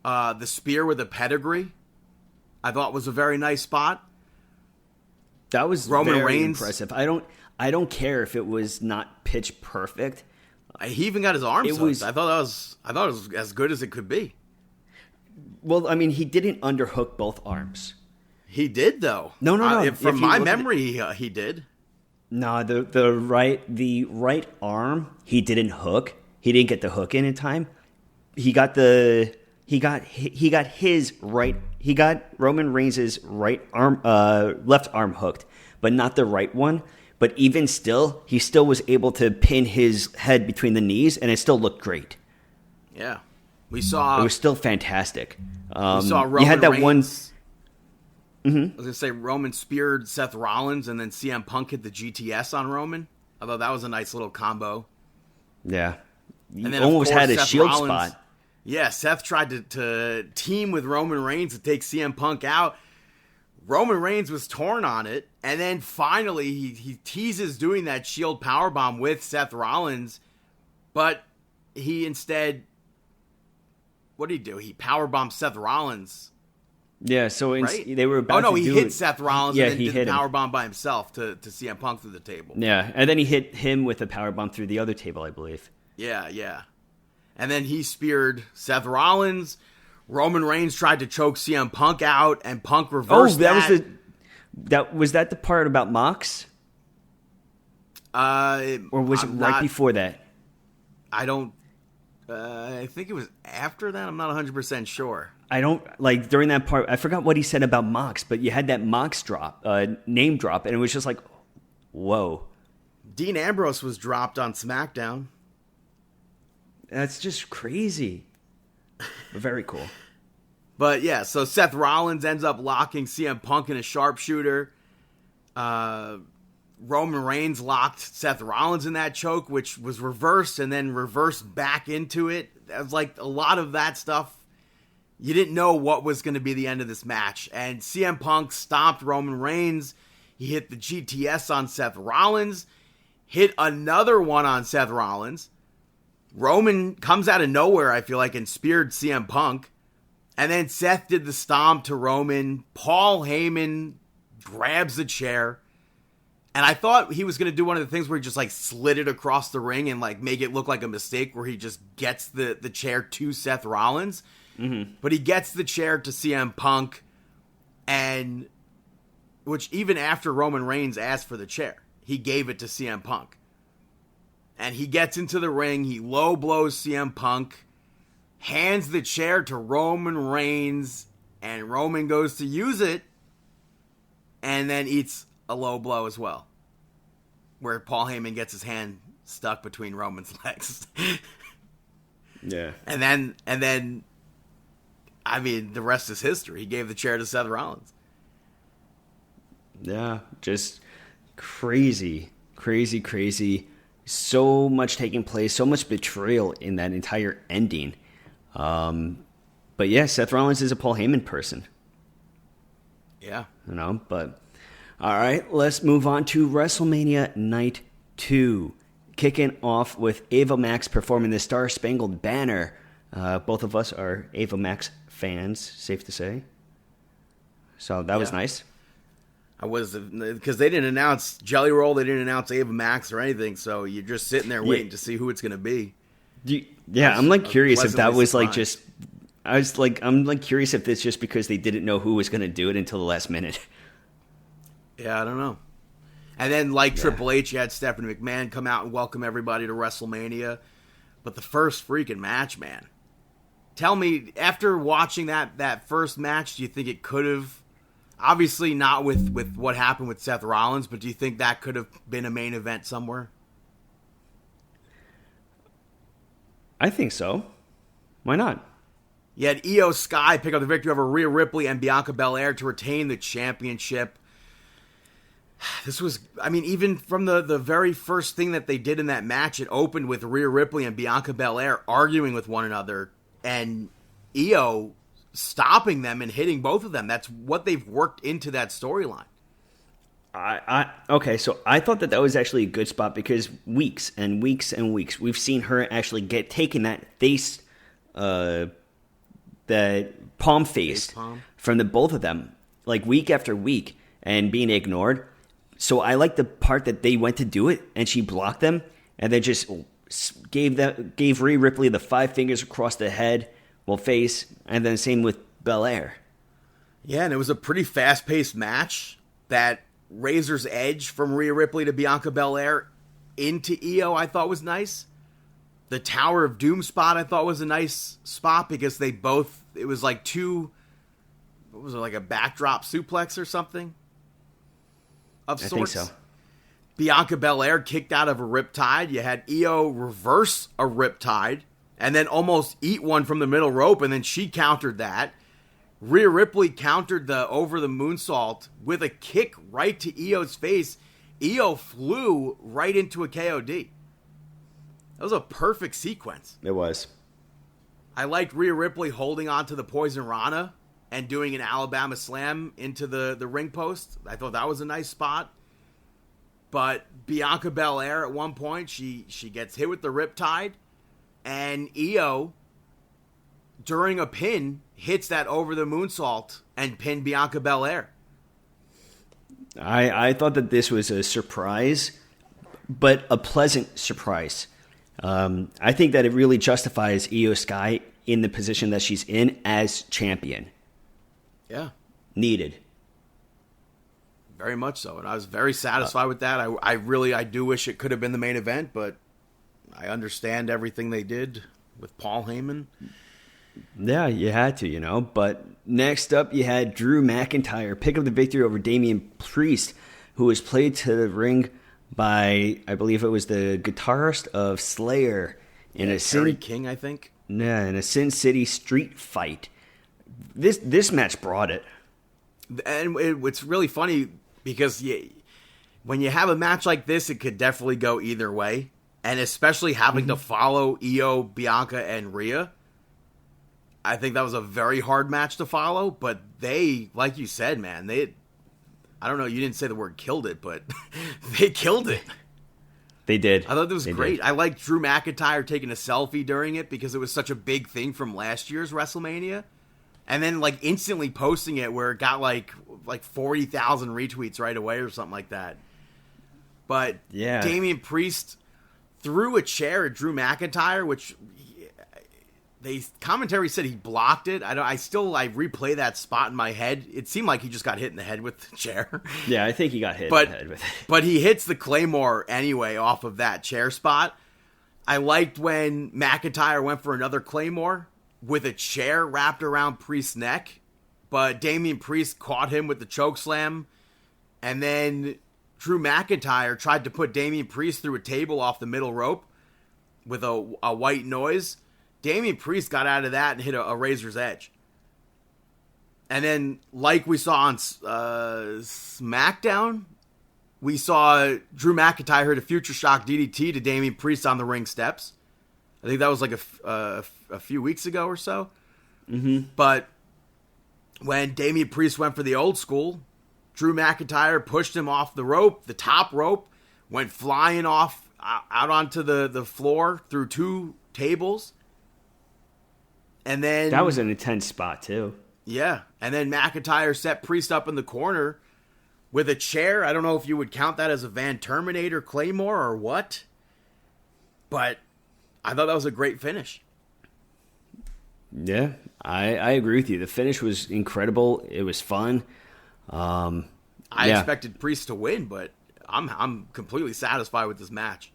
the spear with a pedigree I thought was a very nice spot. That was Roman Reigns impressive. I I don't care if it was not pitch perfect. He even got his arms It hooked. was- I thought it was as good as it could be. Well, I mean, he didn't underhook both arms. He did though. No. From If you my look at memory, he did. No, the right arm he didn't hook. He didn't get the hook in time. He got Roman Reigns' right arm, left arm hooked, but not the right one. But even still, he still was able to pin his head between the knees, and it still looked great. Yeah, we saw. It was still fantastic. We saw Roman you had that Reigns. one. I was gonna say Roman speared Seth Rollins, and then CM Punk hit the GTS on Roman. I thought that was a nice little combo. Yeah, he And then almost of course, had a Seth shield Rollins, spot. Yeah, Seth tried to team with Roman Reigns to take CM Punk out. Roman Reigns was torn on it, and then finally he teases doing that shield powerbomb with Seth Rollins, but he instead, what did he do? He powerbombed Seth Rollins. Yeah, so Right? they were about to he do hit it. Seth Rollins Yeah, and then he did hit the him. powerbomb by himself to CM Punk through the table. Yeah, and then he hit him with a powerbomb through the other table, I believe. Yeah. And then he speared Seth Rollins. Roman Reigns tried to choke CM Punk out, and Punk reversed was that the part about Mox, or was it right before that? I don't. I think it was after that. I'm not 100% sure. I don't like during that part. I forgot what he said about Mox, but you had that Mox drop, name drop, and it was just like, whoa, Dean Ambrose was dropped on SmackDown. that's just crazy. But very cool. But yeah, so Seth Rollins ends up locking CM Punk in a sharpshooter. Roman Reigns locked Seth Rollins in that choke, which was reversed and then reversed back into it. That was like a lot of that stuff. You didn't know what was going to be the end of this match. And CM Punk stopped Roman Reigns. He hit the GTS on Seth Rollins. Hit another one on Seth Rollins. Roman comes out of nowhere, I feel like, and speared CM Punk. And then Seth did the stomp to Roman. Paul Heyman grabs the chair. And I thought he was going to do one of the things where he just like slid it across the ring and like make it look like a mistake where he just gets the chair to Seth Rollins. Mm-hmm. But he gets the chair to CM Punk. And which even after Roman Reigns asked for the chair, he gave it to CM Punk. And he gets into the ring. He low blows CM Punk. Hands the chair to Roman Reigns, and Roman goes to use it, and then eats a low blow as well, where Paul Heyman gets his hand stuck between Roman's legs. Yeah. And then, I mean, the rest is history. He gave the chair to Seth Rollins. Yeah, just crazy. So much taking place, so much betrayal in that entire ending. But yeah, Seth Rollins is a Paul Heyman person. Yeah. But all right, let's move on to WrestleMania Night 2. Kicking off with Ava Max performing the Star Spangled Banner. Both of us are Ava Max fans, safe to say. So that was nice. I was, because they didn't announce Jelly Roll, they didn't announce Ava Max or anything, so you're just sitting there waiting to see who it's going to be. I'm like curious if that was pleasantly like I'm like curious if it's just because they didn't know who was going to do it until the last minute. Yeah, I don't know. And then, like Triple H, you had Stephanie McMahon come out and welcome everybody to WrestleMania. But the first freaking match, man. Tell me, after watching that first match, do you think it could have, obviously not with what happened with Seth Rollins, but do you think that could have been a main event somewhere? I think so. Why not? You had Io Sky pick up the victory over Rhea Ripley and Bianca Belair to retain the championship. This was, I mean, even from the very first thing that they did in that match, it opened with Rhea Ripley and Bianca Belair arguing with one another, and Io stopping them and hitting both of them. That's what they've worked into that storyline. Okay, so I thought that was actually a good spot because weeks and weeks and weeks we've seen her actually get taken that face, that palm face from the both of them, like week after week, and being ignored. So I like the part that they went to do it, and she blocked them, and then just gave Rhea Ripley the 5 fingers across the head, face, and then same with Belair. Yeah, and it was a pretty fast-paced match. That razor's edge from Rhea Ripley to Bianca Belair into Io I thought was nice. The Tower of Doom spot I thought was a nice spot because it was like what was it, like a backdrop suplex or something? Of sorts. I think so. Bianca Belair kicked out of a Riptide. You had Io reverse a Riptide and then almost eat one from the middle rope, and then she countered that. Rhea Ripley countered the over the moonsault with a kick right to Io's face. Io flew right into a KOD. That was a perfect sequence. It was. I liked Rhea Ripley holding on to the Poison Rana and doing an Alabama slam into the ring post. I thought that was a nice spot. But Bianca Belair at one point, she gets hit with the Riptide, and Io, during a pin, hits that over the moonsault and pinned Bianca Belair. I thought that this was a surprise, but a pleasant surprise. I think that it really justifies Io Sky in the position that she's in as champion. Yeah. Needed. Very much so. And I was very satisfied with that. I do wish it could have been the main event, but I understand everything they did with Paul Heyman. Yeah, you had to, But next up, you had Drew McIntyre pick up the victory over Damian Priest, who was played to the ring by, I believe it was the guitarist of Slayer in a Terry King, I think. Yeah, in a Sin City street fight. This match brought it. And it's really funny because when you have a match like this, it could definitely go either way. And especially having to follow Io, Bianca, and Rhea. I think that was a very hard match to follow, but they, like you said, man, I don't know, you didn't say the word killed it, but they killed it. They did. I thought that was great. I liked Drew McIntyre taking a selfie during it because it was such a big thing from last year's WrestleMania. And then, instantly posting it where it got, like 40,000 retweets right away or something like that. But yeah, Damian Priest threw a chair at Drew McIntyre, which commentary said he blocked it. I replay that spot in my head. It seemed like he just got hit in the head with the chair. Yeah, I think he got hit in the head with it. But he hits the Claymore anyway off of that chair spot. I liked when McIntyre went for another Claymore with a chair wrapped around Priest's neck, but Damian Priest caught him with the chokeslam, and then Drew McIntyre tried to put Damian Priest through a table off the middle rope with a white noise. Damian Priest got out of that and hit a razor's edge. And then, like we saw on SmackDown, we saw Drew McIntyre hit a Future Shock DDT to Damian Priest on the ring steps. I think that was like a few weeks ago or so. Mm-hmm. But when Damian Priest went for the old school, Drew McIntyre pushed him off the rope, the top rope, went flying off out onto the floor through 2 tables. And then that was an intense spot too. Yeah. And then McIntyre set Priest up in the corner with a chair. I don't know if you would count that as a Van Terminator Claymore or what. But I thought that was a great finish. Yeah, I agree with you. The finish was incredible. It was fun. I expected Priest to win, but I'm completely satisfied with this match.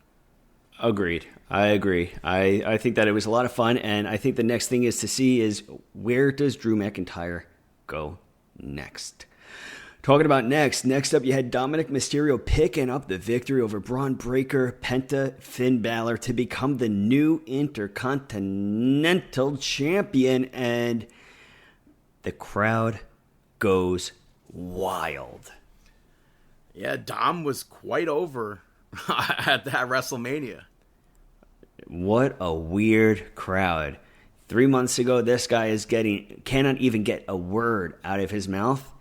Agreed. I agree. I think that it was a lot of fun, and I think the next thing is to see is where does Drew McIntyre go next? Talking about next up you had Dominic Mysterio picking up the victory over Braun Breaker, Penta, Finn Balor to become the new Intercontinental Champion, and the crowd goes wild. Yeah, Dom was quite over at that WrestleMania. What a weird crowd. 3 months ago, this guy cannot even get a word out of his mouth.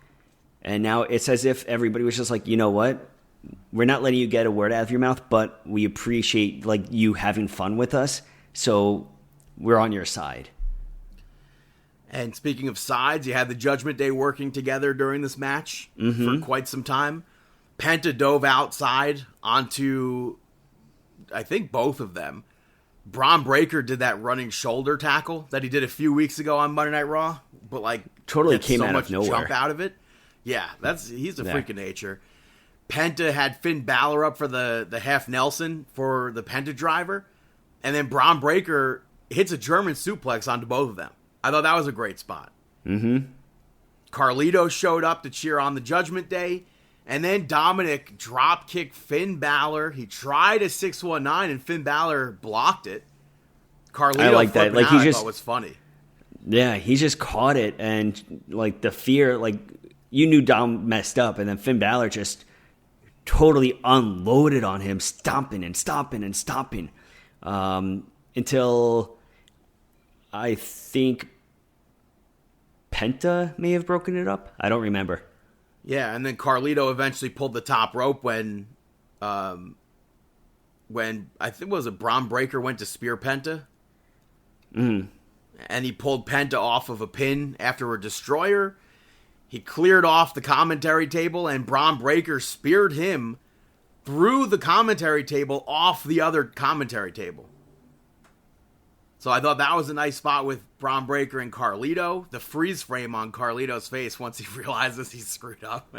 And now it's as if everybody was just like, you know what? We're not letting you get a word out of your mouth, but we appreciate you having fun with us. So we're on your side. And speaking of sides, you had the Judgment Day working together during this match for quite some time. Penta dove outside onto, I think, both of them. Braun Breaker did that running shoulder tackle that he did a few weeks ago on Monday Night Raw, but like totally came out of nowhere. Jump out of it. Yeah, he's a freak of nature. Penta had Finn Balor up for the half Nelson for the Penta driver, and then Braun Breaker hits a German suplex onto both of them. I thought that was a great spot. Mm-hmm. Carlito showed up to cheer on the Judgment Day, and then Dominic drop kicked Finn Balor. He tried a 619, and Finn Balor blocked it. Carlito, I like that. Like, I thought was funny. Yeah, he just caught it, and like the fear, like you knew Dom messed up, and then Finn Balor just totally unloaded on him, stomping and stomping and stomping, until I think Penta may have broken it up. I don't remember. Yeah, and then Carlito eventually pulled the top rope when I think it was a Braun Breaker went to spear Penta. Mm. And he pulled Penta off of a pin after a destroyer. He cleared off the commentary table, and Braun Breaker speared him through the commentary table off the other commentary table. So I thought that was a nice spot with Braun Breaker and Carlito. The freeze frame on Carlito's face once he realizes he's screwed up.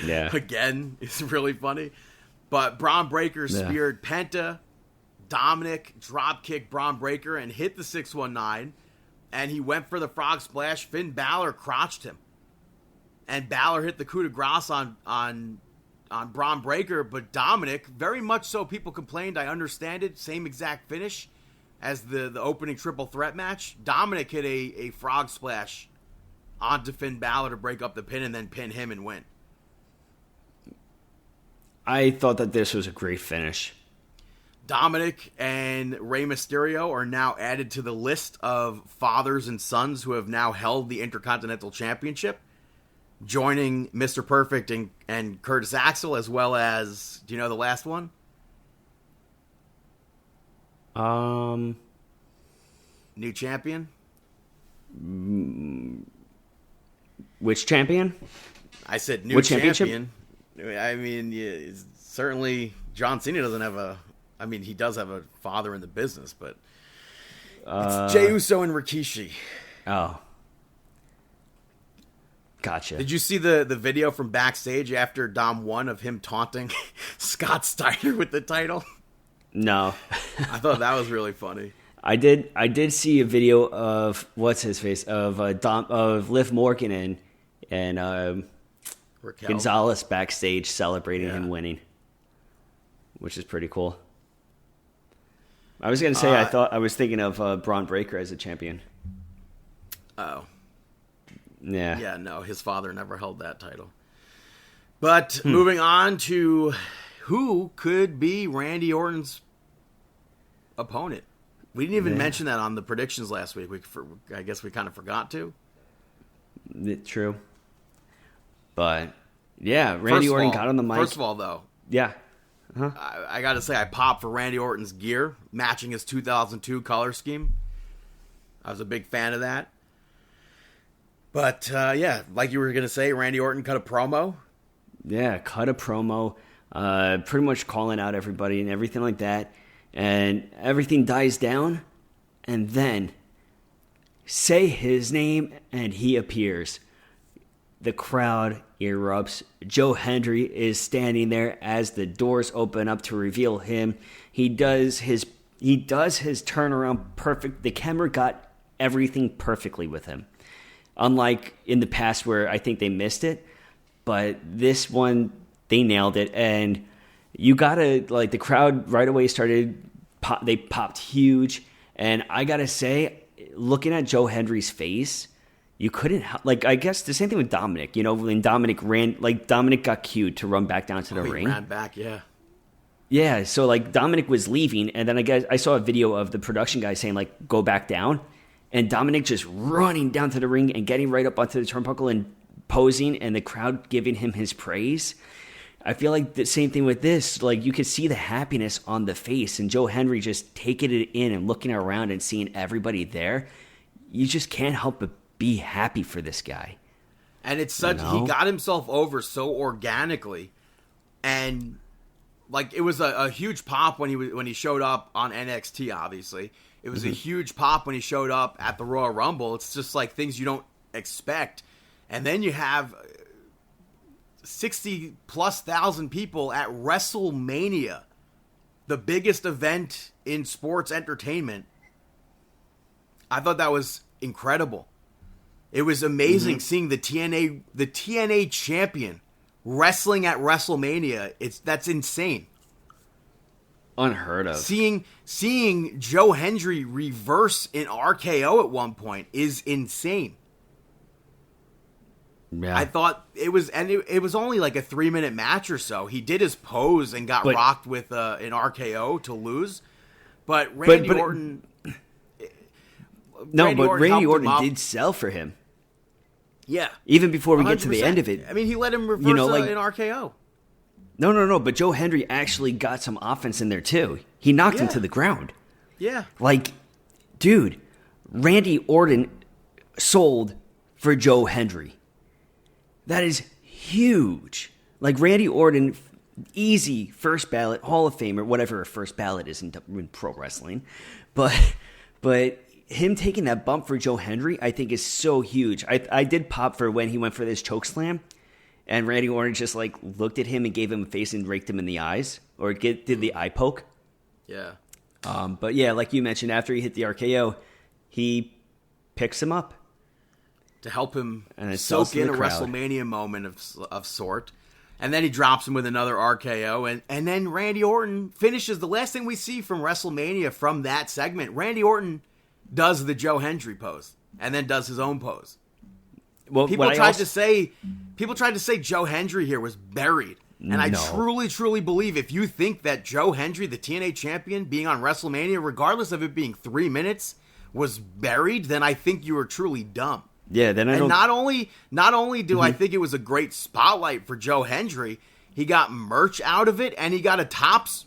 Yeah. Again, is really funny. But Braun Breaker speared Penta. Dominic drop kicked Braun Breaker and hit the 619. And he went for the frog splash. Finn Balor crotched him. And Balor hit the coup de grace on Braun Breaker. But Dominic, very much so, people complained. I understand it. Same exact finish as the opening triple threat match. Dominic hit a frog splash onto Finn Balor to break up the pin and then pin him and win. I thought that this was a great finish. Dominic and Rey Mysterio are now added to the list of fathers and sons who have now held the Intercontinental Championship, joining Mr. Perfect and Curtis Axel, as well as, do you know the last one? New champion? Which champion? I said new Which champion. I mean, certainly John Cena doesn't have he does have a father in the business, but it's Jey Uso and Rikishi. Oh. Gotcha. Did you see the video from backstage after Dom won of him taunting Scott Steiner with the title? No. I thought that was really funny. I did see a video of what's his face of Liv Morgan and Gonzalez backstage celebrating him winning, which is pretty cool. I was gonna say I was thinking of Braun Breaker as a champion. Oh, yeah, no, his father never held that title. But moving on to who could be Randy Orton's opponent. We didn't even mention that on the predictions last week. I guess we kind of forgot to. True. But, yeah, Randy Orton got on the mic. First of all, though. Yeah. Uh-huh. I got to say, I popped for Randy Orton's gear, matching his 2002 color scheme. I was a big fan of that. But, like you were going to say, Randy Orton cut a promo. Yeah, cut a promo, pretty much calling out everybody and everything like that. And everything dies down, and then say his name, and he appears. The crowd erupts. Joe Hendry is standing there as the doors open up to reveal him. He does his turnaround perfect. The camera got everything perfectly with him. Unlike in the past where I think they missed it, but this one they nailed it. And you gotta, like, the crowd right away they popped huge. And I gotta say, looking at Joe Hendry's face, you couldn't, like, I guess the same thing with Dominic. You know, when Dominic got cued to run back down to the ring. He ran back, yeah. Yeah, so, like, Dominic was leaving, and then I saw a video of the production guy saying, like, go back down. And Dominic just running down to the ring and getting right up onto the turnbuckle and posing, and the crowd giving him his praise. I feel like the same thing with this. Like, you could see the happiness on the face, and Joe Hendry just taking it in and looking around and seeing everybody there. You just can't help but be happy for this guy. And it's such, he got himself over so organically and like it was a huge pop when he showed up on NXT. Obviously, it was a huge pop when he showed up at the Royal Rumble. It's just like things you don't expect, and then you have 60,000+ people at WrestleMania, the biggest event in sports entertainment. I thought that was incredible. It was amazing seeing the TNA champion wrestling at WrestleMania. That's insane. Unheard of. Seeing Joe Hendry reverse an RKO at one point is insane. Yeah. I thought it was, and it was only like a 3-minute match or so. He did his pose and got rocked with an RKO to lose. But Randy Orton. Randy Orton did sell for him. Yeah. Even before we get to 100%. the end of it. I mean, he let him reverse an RKO. No. But Joe Hendry actually got some offense in there, too. He knocked him to the ground. Yeah. Like, dude, Randy Orton sold for Joe Hendry. That is huge. Randy Orton, easy first ballot, Hall of Famer, whatever a first ballot is in pro wrestling. But him taking that bump for Joe Hendry, I think is so huge. I did pop for when he went for this choke slam, and Randy Orton just looked at him and gave him a face and raked him in the eyes, or did the eye poke. Yeah. But yeah, like you mentioned, after he hit the RKO, he picks him up to help him and soak in a WrestleMania moment of sort. And then he drops him with another RKO. And then Randy Orton finishes. The last thing we see from WrestleMania from that segment, Randy Orton does the Joe Hendry pose and then does his own pose. Well, people tried to say Joe Hendry here was buried. And I truly believe if you think that Joe Hendry, the TNA champion, being on WrestleMania, regardless of it being 3 minutes, was buried, then I think you are truly dumb. Yeah, then I don't. Not only do I think it was a great spotlight for Joe Hendry, he got merch out of it, and he got a Topps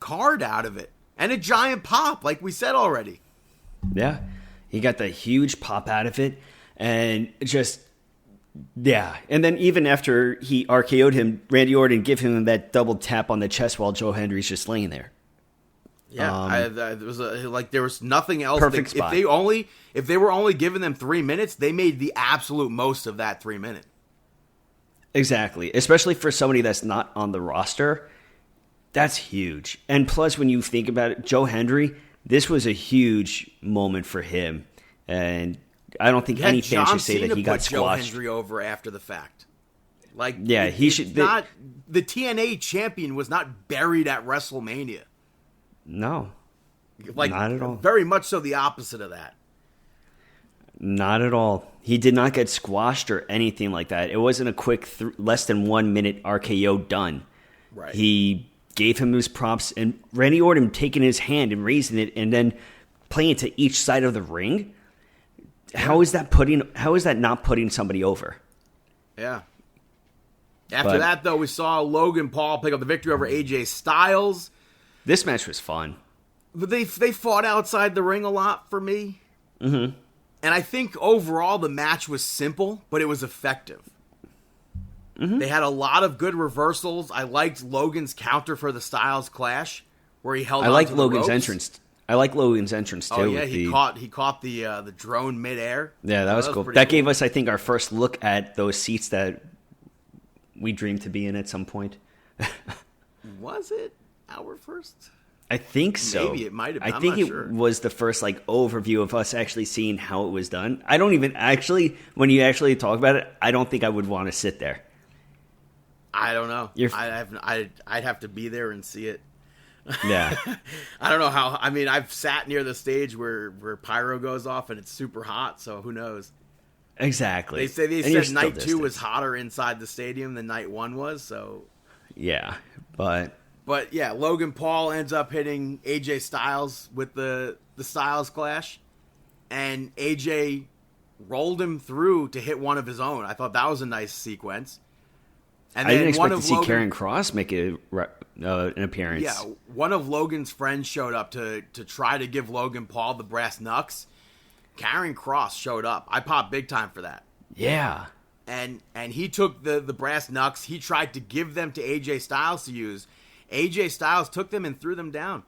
card out of it, and a giant pop, like we said already. Yeah, he got the huge pop out of it, and just and then even after he RKO'd him, Randy Orton gave him that double tap on the chest while Joe Hendry's just laying there. Yeah, there was nothing else. Perfect spot. If they were only giving them 3 minutes, they made the absolute most of that 3 minute. Exactly, especially for somebody that's not on the roster. That's huge. And plus, when you think about it, Joe Hendry, this was a huge moment for him, and I don't think any fan should say that he got squashed. Joe Hendry over after the fact. He should. The TNA champion was not buried at WrestleMania. No, not at all. Very much so the opposite of that. Not at all. He did not get squashed or anything like that. It wasn't a quick less than 1 minute RKO done. Right. He gave him his props, and Randy Orton taking his hand and raising it and then playing it to each side of the ring. How is that not putting somebody over? Yeah. After that, though, we saw Logan Paul pick up the victory over AJ Styles. This match was fun. But they fought outside the ring a lot for me. Mm-hmm. And I think overall the match was simple, but it was effective. Mm-hmm. They had a lot of good reversals. I liked Logan's counter for the Styles Clash, where he held. I like Logan's entrance. I like Logan's entrance too. Oh yeah, he caught the drone midair. Yeah, that was cool. That gave us, I think, our first look at those seats that we dreamed to be in at some point. Was it our first? I think so. Maybe it might have been. I think it was the first overview of us actually seeing how it was done. I don't even when you actually talk about it, I don't think I would want to sit there. I don't know. I'd have to be there and see it. Yeah. I don't know how. I mean, I've sat near the stage where pyro goes off and it's super hot, so who knows? Exactly. They said night 2 was hotter inside the stadium than night 1 was, so. Yeah, But yeah, Logan Paul ends up hitting AJ Styles with the Styles Clash, and AJ rolled him through to hit one of his own. I thought that was a nice sequence. And I didn't expect to see Karrion Kross make an appearance. Yeah, one of Logan's friends showed up to try to give Logan Paul the brass knucks. Karrion Kross showed up. I popped big time for that. Yeah. and he took the brass knucks. He tried to give them to AJ Styles to use. AJ Styles took them and threw them down.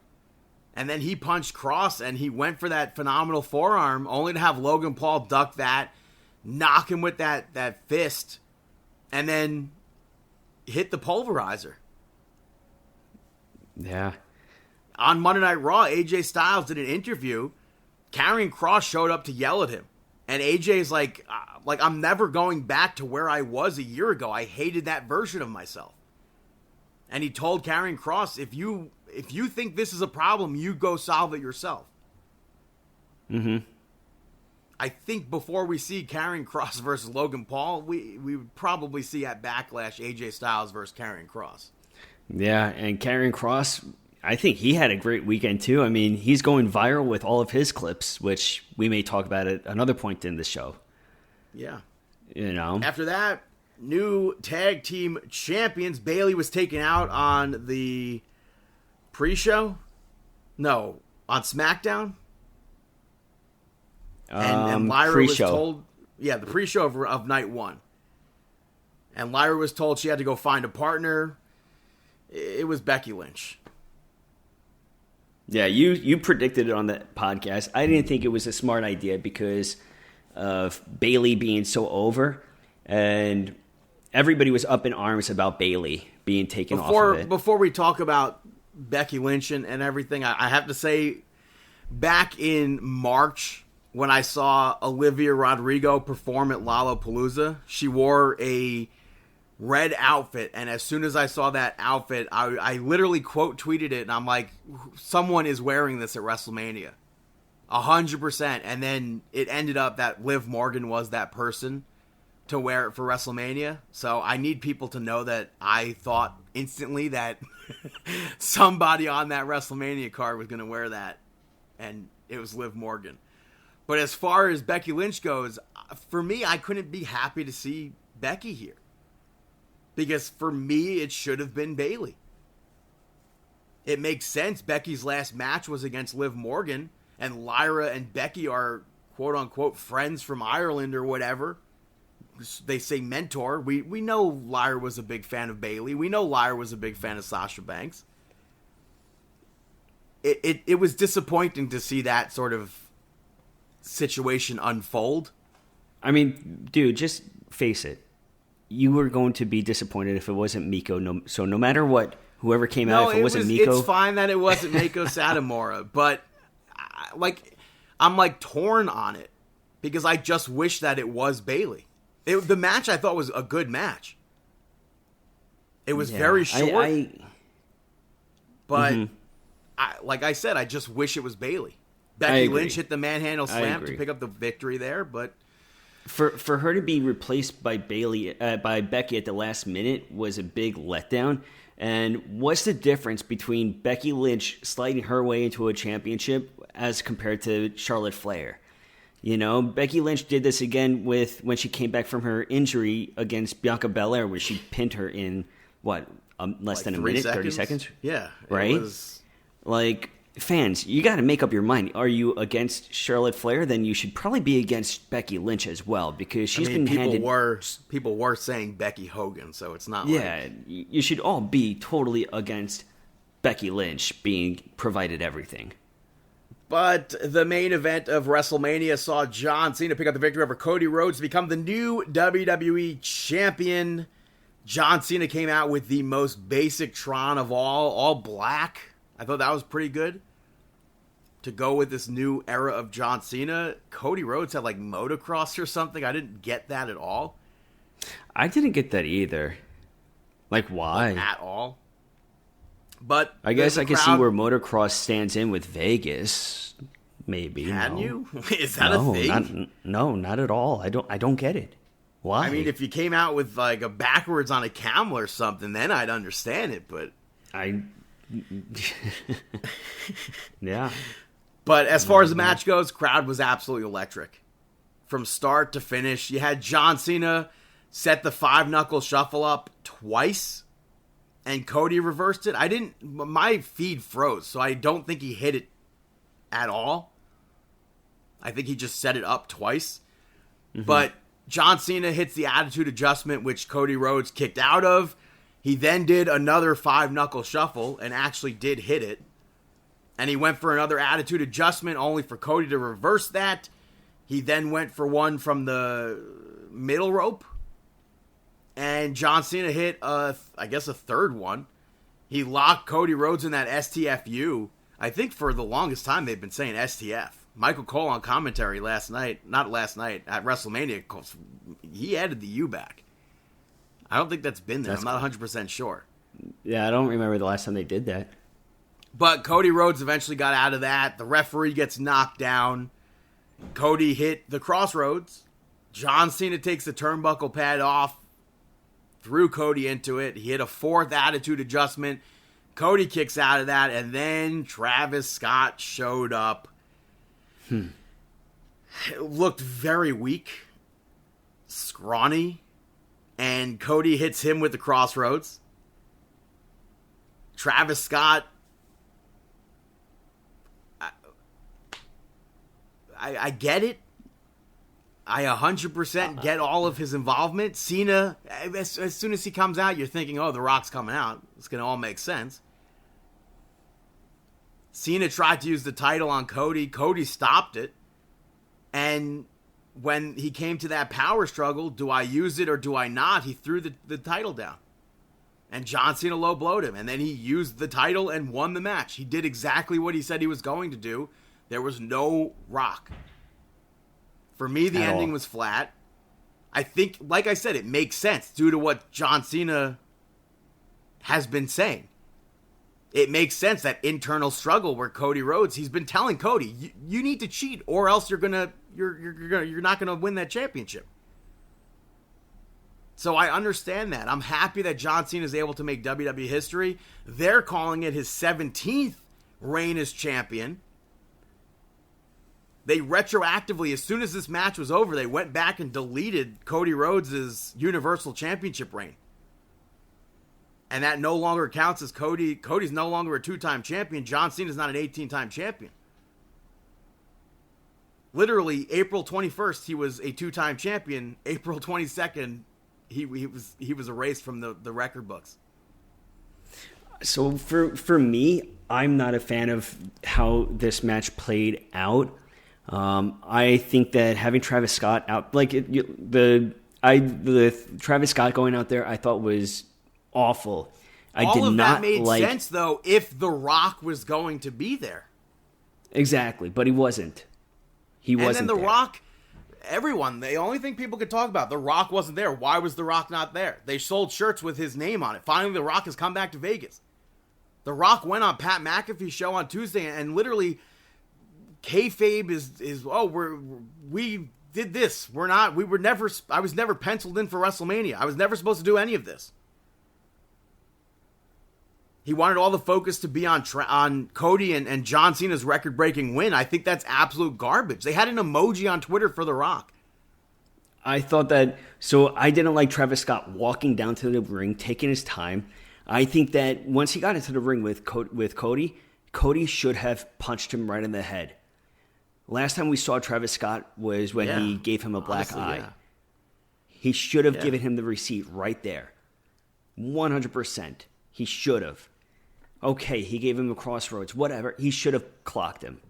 And then he punched Cross, and he went for that phenomenal forearm, only to have Logan Paul duck that, knock him with that fist, and then hit the pulverizer. Yeah. On Monday Night Raw, AJ Styles did an interview. Karrion Kross showed up to yell at him. And AJ's like, I'm never going back to where I was a year ago. I hated that version of myself. And he told Karrion Kross, if you think this is a problem, you go solve it yourself. Mm-hmm. I think before we see Karrion Kross versus Logan Paul, we would probably see at Backlash AJ Styles versus Karrion Kross. Yeah, and Karrion Kross, I think he had a great weekend too. I mean, he's going viral with all of his clips, which we may talk about at another point in the show. Yeah. You know. After that, new tag team champions. Bayley was taken out on the pre-show? No, on SmackDown. And Lyra pre-show. was told, the pre-show of night one. And Lyra was told she had to go find a partner. It was Becky Lynch. Yeah, you predicted it on the podcast. I didn't think it was a smart idea because of Bayley being so over, and everybody was up in arms about Bayley being taken off of it. Before we talk about Becky Lynch and everything, I have to say, back in March, when I saw Olivia Rodrigo perform at Lollapalooza, she wore a red outfit, and as soon as I saw that outfit, I literally quote tweeted it, and I'm like, someone is wearing this at WrestleMania. 100%. And then it ended up that Liv Morgan was that person to wear it for WrestleMania. So I need people to know that I thought instantly that somebody on that WrestleMania card was going to wear that, and it was Liv Morgan. But as far as Becky Lynch goes, for me, I couldn't be happy to see Becky here. Because for me, it should have been Bayley. It makes sense. Becky's last match was against Liv Morgan, and Lyra and Becky are quote-unquote friends from Ireland or whatever. They say mentor. We know Lyra was a big fan of Bayley. We know Lyra was a big fan of Sasha Banks. It was disappointing to see that sort of situation unfold. I mean, dude, just face it. You were going to be disappointed if it wasn't Miko. So no matter what, whoever came out, if it wasn't Miko... It's fine that it wasn't Miko Satomura, but I'm torn on it because I just wish that it was Bayley. The match I thought was a good match. It was very short, but like I said, I just wish it was Bayley. Becky Lynch hit the manhandle slam to pick up the victory there, but for her to be replaced by by Becky at the last minute was a big letdown. And what's the difference between Becky Lynch sliding her way into a championship as compared to Charlotte Flair? You know, Becky Lynch did this again when she came back from her injury against Bianca Belair, where she pinned her in less than a minute, 30 seconds. Yeah, right. Fans, you got to make up your mind. Are you against Charlotte Flair? Then you should probably be against Becky Lynch as well, because she's been handed. People were saying Becky Hogan, so it's not. Yeah, you should all be totally against Becky Lynch being provided everything. But the main event of WrestleMania saw John Cena pick up the victory over Cody Rhodes to become the new WWE champion. John Cena came out with the most basic Tron of all black. I thought that was pretty good to go with this new era of John Cena. Cody Rhodes had motocross or something. I didn't get that at all. I didn't get that either. Why? At all. But I guess I can see where motocross stands in with Vegas. Maybe. Can you? Is that a thing? Not at all. I don't get it. Why? I mean, if you came out with a backwards on a camel or something, then I'd understand it. But yeah. But as far as the match goes, crowd was absolutely electric. From start to finish, you had John Cena set the 5-knuckle shuffle up twice, and Cody reversed it. My feed froze, so I don't think he hit it at all. I think he just set it up twice. Mm-hmm. But John Cena hits the attitude adjustment, which Cody Rhodes kicked out of. He then did another 5-knuckle shuffle and actually did hit it. And he went for another attitude adjustment only for Cody to reverse that. He then went for one from the middle rope. And John Cena hit, a third one. He locked Cody Rhodes in that STFU. I think for the longest time they've been saying STF. Michael Cole on commentary at WrestleMania, he added the U back. I don't think that's been there. I'm not 100% sure. Yeah, I don't remember the last time they did that. But Cody Rhodes eventually got out of that. The referee gets knocked down. Cody hit the crossroads. John Cena takes the turnbuckle pad off, threw Cody into it. He hit a 4th attitude adjustment. Cody kicks out of that, and then Travis Scott showed up. It looked very weak, scrawny, and Cody hits him with the crossroads. Travis Scott, I get it. I 100% get all of his involvement. Cena, as soon as he comes out, you're thinking, oh, The Rock's coming out. It's going to all make sense. Cena tried to use the title on Cody. Cody stopped it. And when he came to that power struggle, do I use it or do I not? He threw the title down. And John Cena low blowed him. And then he used the title and won the match. He did exactly what he said he was going to do. There was no Rock. For me, the ending was flat. I think, like I said, it makes sense due to what John Cena has been saying. It makes sense, that internal struggle where Cody Rhodes, he's been telling Cody, you need to cheat or else you're not gonna win that championship. So I understand that. I'm happy that John Cena is able to make WWE history. They're calling it his 17th reign as champion. They retroactively, as soon as this match was over, they went back and deleted Cody Rhodes' Universal Championship reign. And that no longer counts as Cody. Cody's no longer a 2-time champion. John Cena's not an 18-time champion. Literally, April 21st, he was a 2-time champion. April 22nd, he was erased from the record books. So for me, I'm not a fan of how this match played out. I think that having Travis Scott out, the Travis Scott going out there, I thought was awful. All of that made sense, though, if The Rock was going to be there. Exactly, but he wasn't. And then The Rock, the only thing people could talk about, The Rock wasn't there. Why was The Rock not there? They sold shirts with his name on it. Finally, The Rock has come back to Vegas. The Rock went on Pat McAfee's show on Tuesday, and literally, kayfabe is we did this. I was never penciled in for WrestleMania. I was never supposed to do any of this. He wanted all the focus to be on Cody and John Cena's record-breaking win. I think that's absolute garbage. They had an emoji on Twitter for The Rock. I thought that, so I didn't like Travis Scott walking down to the ring, taking his time. I think that once he got into the ring with Cody, Cody should have punched him right in the head. Last time we saw Travis Scott was when he gave him a black eye. Yeah. He should have given him the receipt right there. 100%. He should have. Okay, he gave him a crossroads, whatever. He should have clocked him.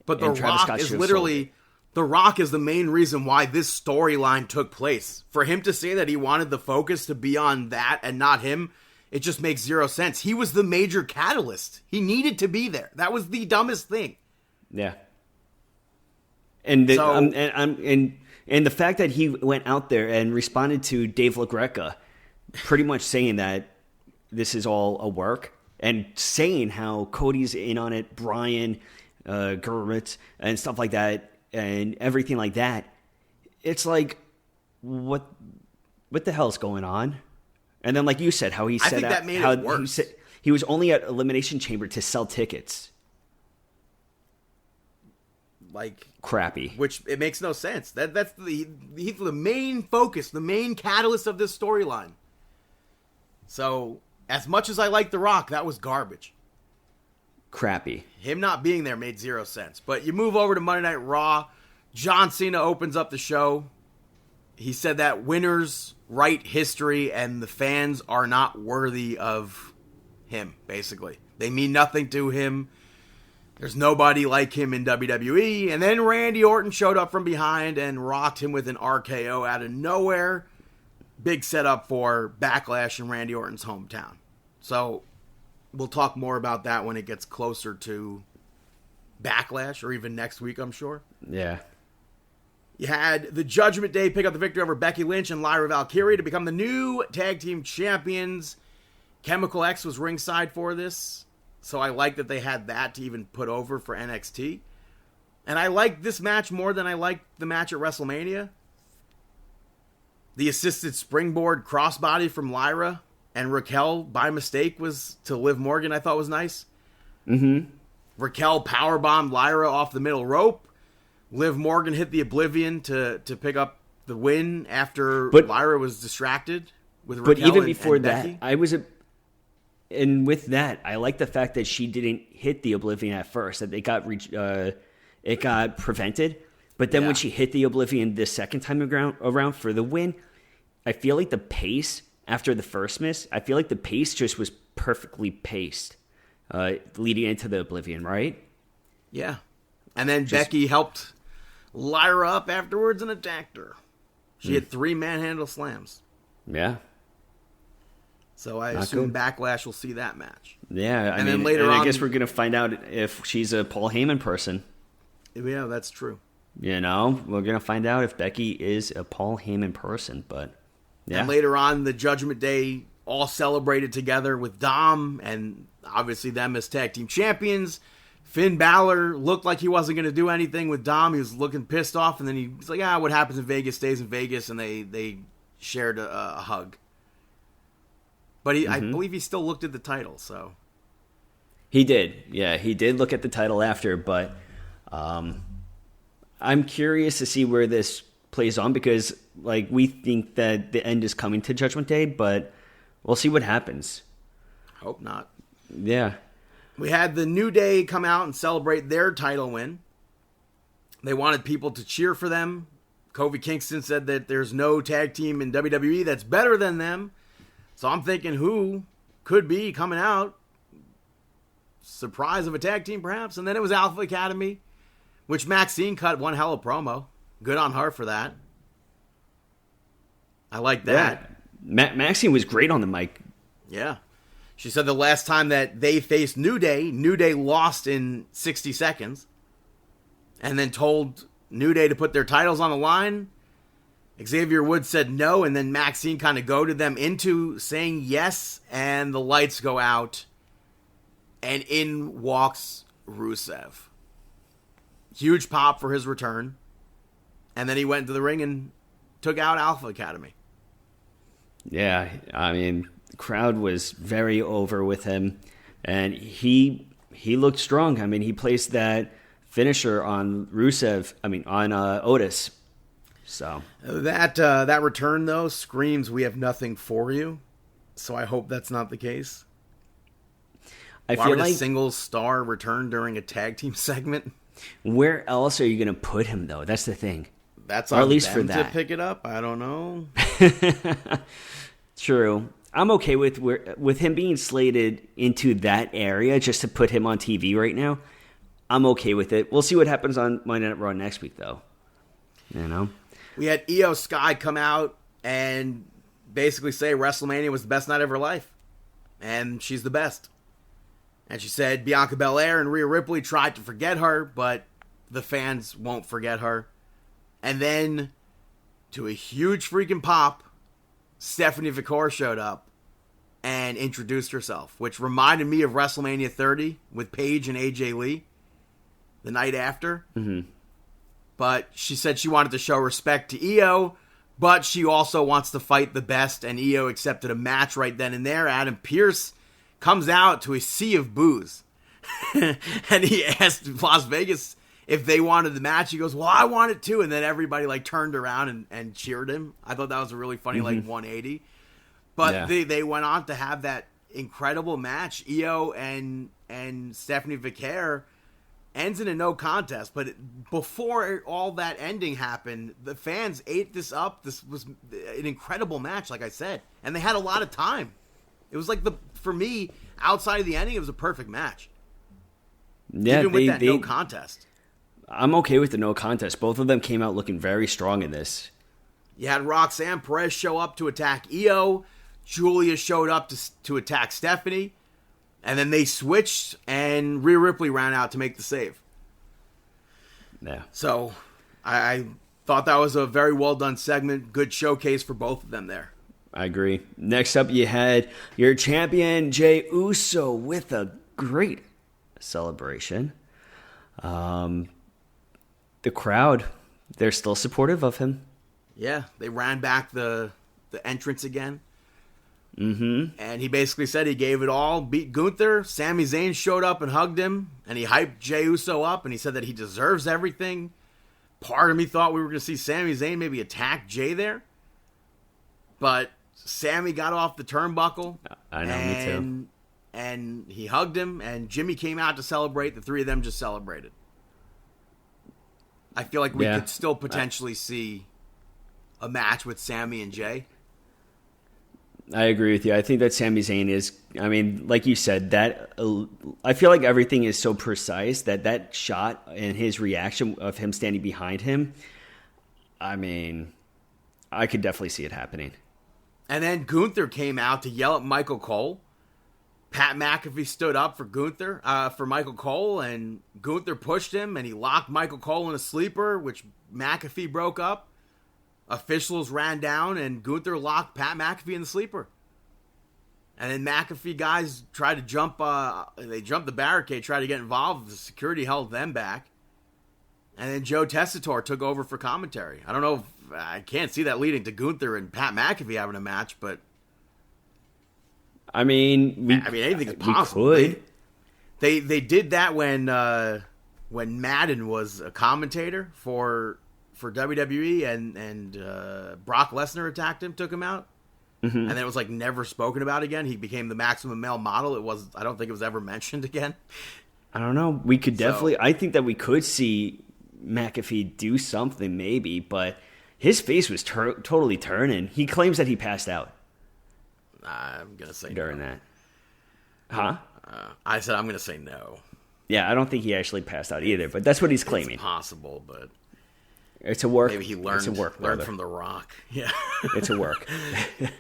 But The Rock is literally, The Rock is the main reason why this storyline took place. For him to say that he wanted the focus to be on that and not him, it just makes zero sense. He was the major catalyst. He needed to be there. That was the dumbest thing. Yeah. And the fact that he went out there and responded to Dave LaGreca, pretty much saying that this is all a work, and saying how Cody's in on it, Brian, Gerwitz, and stuff like that, and everything like that. It's like, what the hell's going on? And then, like you said, how he said that made it worse. He was only at Elimination Chamber to sell tickets. Like crappy, which it makes no sense. That's he's the main focus, the main catalyst of this storyline. So, as much as I like The Rock, that was garbage. Crappy. Him not being there made zero sense. But you move over to Monday Night Raw. John Cena opens up the show. he said that winners write history and the fans are not worthy of him, basically. They mean nothing to him. There's nobody like him in WWE. And then Randy Orton showed up from behind and rocked him with an RKO out of nowhere. Big setup for Backlash in Randy Orton's hometown. So we'll talk more about that when it gets closer to Backlash, or even next week, I'm sure. Yeah. You had the Judgment Day pick up the victory over Becky Lynch and Lyra Valkyrie to become the new tag team champions. Chemical X was ringside for this, so I like that they had that to even put over for NXT. And I like this match more than I liked the match at WrestleMania. The assisted springboard crossbody from Lyra and Raquel by mistake was to Liv Morgan, I thought was nice. Mm-hmm. Raquel powerbombed Lyra off the middle rope. Liv Morgan hit the Oblivion to pick up the win after Lyra was distracted with Raquel. But even before and that, Becky. And with that, I like the fact that she didn't hit the Oblivion at first, that it got prevented. But then when she hit the Oblivion the second time around for the win, I feel like the pace after the first miss, I feel like the pace just was perfectly paced leading into the Oblivion, right? Yeah. And then Becky helped Lyra up afterwards and attacked her. She had 3 manhandle slams. Yeah. So I assume Backlash will see that match. Yeah, then later on, I guess we're going to find out if she's a Paul Heyman person. Yeah, that's true. You know, we're going to find out if Becky is a Paul Heyman person, but yeah. And later on, the Judgment Day all celebrated together with Dom, and obviously them as tag team champions. Finn Balor looked like he wasn't going to do anything with Dom. He was looking pissed off, and then he's like, what happens in Vegas stays in Vegas, and they shared a hug. But I believe he still looked at the title, so. He did. Yeah, he did look at the title after, but I'm curious to see where this plays on because, like, we think that the end is coming to Judgment Day, but we'll see what happens. Hope not. Yeah. We had the New Day come out and celebrate their title win. They wanted people to cheer for them. Kofi Kingston said that there's no tag team in WWE that's better than them. So I'm thinking who could be coming out. Surprise of a tag team, perhaps. And then it was Alpha Academy, which Maxine cut one hell of a promo. Good on her for that. I like that. Yeah. Maxine was great on the mic. Yeah. She said the last time that they faced New Day lost in 60 seconds. And then told New Day to put their titles on the line. Xavier Woods said no, and then Maxine kind of goaded them into saying yes, and the lights go out, and in walks Rusev. Huge pop for his return, and then he went into the ring and took out Alpha Academy. Yeah, I mean, the crowd was very over with him, and he looked strong. I mean, he placed that finisher on on Otis. So that return though screams we have nothing for you. So I hope that's not the case. Why feel would like a single star return during a tag team segment? Where else are you going to put him though? That's the thing. That's on, or at least them for that to pick it up. I don't know. True. I'm okay with him being slated into that area just to put him on TV right now. I'm okay with it. We'll see what happens on Monday Night Raw next week though. You know. We had Io Sky come out and basically say WrestleMania was the best night of her life. And she's the best. And she said Bianca Belair and Rhea Ripley tried to forget her, but the fans won't forget her. And then, to a huge freaking pop, Stephanie Vicor showed up and introduced herself, which reminded me of WrestleMania 30 with Paige and AJ Lee the night after. Mm-hmm. But she said she wanted to show respect to Io, but she also wants to fight the best, and Io accepted a match right then and there. Adam Pearce comes out to a sea of boos, and he asked Las Vegas if they wanted the match. He goes, well, I want it too, and then everybody turned around and cheered him. I thought that was a really funny 180. But they went on to have that incredible match. Io and Stephanie Vicor ends in a no contest. But before all that ending happened, the fans ate this up. This was an incredible match, like I said. And they had a lot of time. It was like, for me, outside of the ending, it was a perfect match. Yeah, even with that no contest. I'm okay with the no contest. Both of them came out looking very strong in this. You had Roxanne Perez show up to attack Io. Julia showed up to attack Stephanie. And then they switched, and Rhea Ripley ran out to make the save. Yeah. So, I thought that was a very well done segment. Good showcase for both of them there. I agree. Next up, you had your champion, Jey Uso, with a great celebration. The crowd, they're still supportive of him. Yeah, they ran back the entrance again. Mm-hmm. And he basically said he gave it all, beat Gunther. Sami Zayn showed up and hugged him, and he hyped Jey Uso up, and he said that he deserves everything. Part of me thought we were going to see Sami Zayn maybe attack Jey there. But Sami got off the turnbuckle. I know, me too. And he hugged him, and Jimmy came out to celebrate. The three of them just celebrated. I feel like we could still potentially see a match with Sami and Jey. I agree with you. I think that Sami Zayn is, I mean, like you said, that I feel like everything is so precise that shot and his reaction of him standing behind him, I mean, I could definitely see it happening. And then Gunther came out to yell at Michael Cole. Pat McAfee stood up for Gunther, for Michael Cole, and Gunther pushed him, and he locked Michael Cole in a sleeper, which McAfee broke up. Officials ran down, and Gunther locked Pat McAfee in the sleeper. And then McAfee guys tried to jump, they jumped the barricade, tried to get involved. The security held them back. And then Joe Tessitore took over for commentary. I don't know, I can't see that leading to Gunther and Pat McAfee having a match, but... I mean, anything's possible. We could. They did that when Madden was a commentator for WWE, and Brock Lesnar attacked him, took him out, and then it was like never spoken about again. He became the maximum male model. I don't think it was ever mentioned again. I don't know. We could definitely. I think that we could see McAfee do something, maybe, but his face was totally turning. He claims that he passed out. I'm gonna say during no. that. Huh? I said I'm gonna say no. Yeah, I don't think he actually passed out either, but that's what he's claiming. It's possible, but it's a work. Maybe he learned from The Rock. Yeah, it's a work.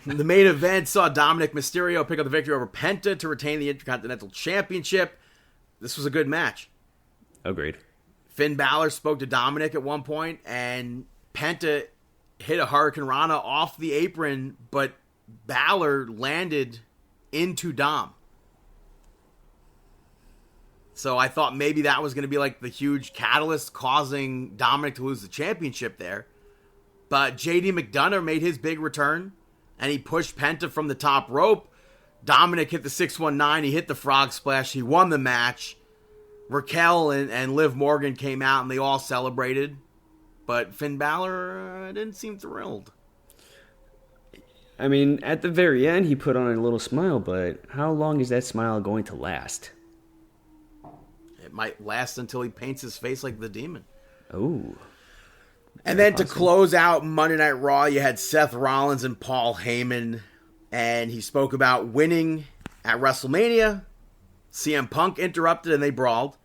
The main event saw Dominic Mysterio pick up the victory over Penta to retain the Intercontinental Championship. This was a good match. Agreed. Finn Balor spoke to Dominic at one point, and Penta hit a Hurricane Rana off the apron, but Balor landed into Dom. So I thought maybe that was going to be like the huge catalyst causing Dominic to lose the championship there. But JD McDonough made his big return, and he pushed Penta from the top rope. Dominic hit the 619. He hit the frog splash. He won the match. Raquel and Liv Morgan came out, and they all celebrated. But Finn Balor didn't seem thrilled. I mean, at the very end, he put on a little smile, but how long is that smile going to last? It might last until he paints his face like the Demon. Oh. And then to close out Monday Night Raw, you had Seth Rollins and Paul Heyman, and he spoke about winning at WrestleMania. CM Punk interrupted, and they brawled.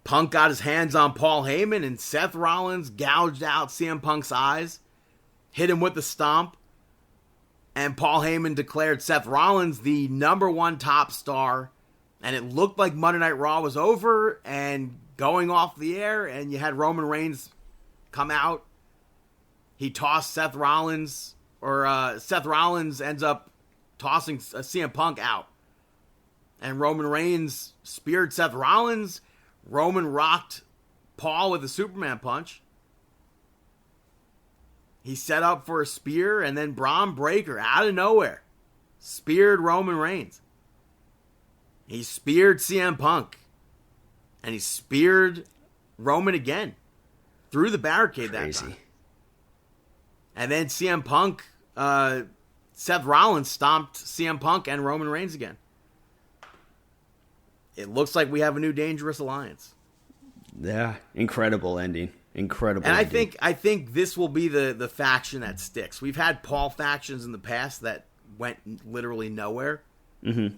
Punk got his hands on Paul Heyman, and Seth Rollins gouged out CM Punk's eyes, hit him with the stomp. And Paul Heyman declared Seth Rollins the #1 top star. And it looked like Monday Night Raw was over and going off the air. And you had Roman Reigns come out. He tossed Seth Rollins. Seth Rollins ends up tossing CM Punk out. And Roman Reigns speared Seth Rollins. Roman rocked Paul with a Superman punch. He set up for a spear, and then Braun Breaker, out of nowhere, speared Roman Reigns. He speared CM Punk. And he speared Roman again. Through the barricade that time. And then CM Punk, Seth Rollins stomped CM Punk and Roman Reigns again. It looks like we have a new dangerous alliance. Yeah, incredible ending. Incredible. And ending. I think this will be the faction that sticks. We've had Paul factions in the past that went literally nowhere. Mm-hmm.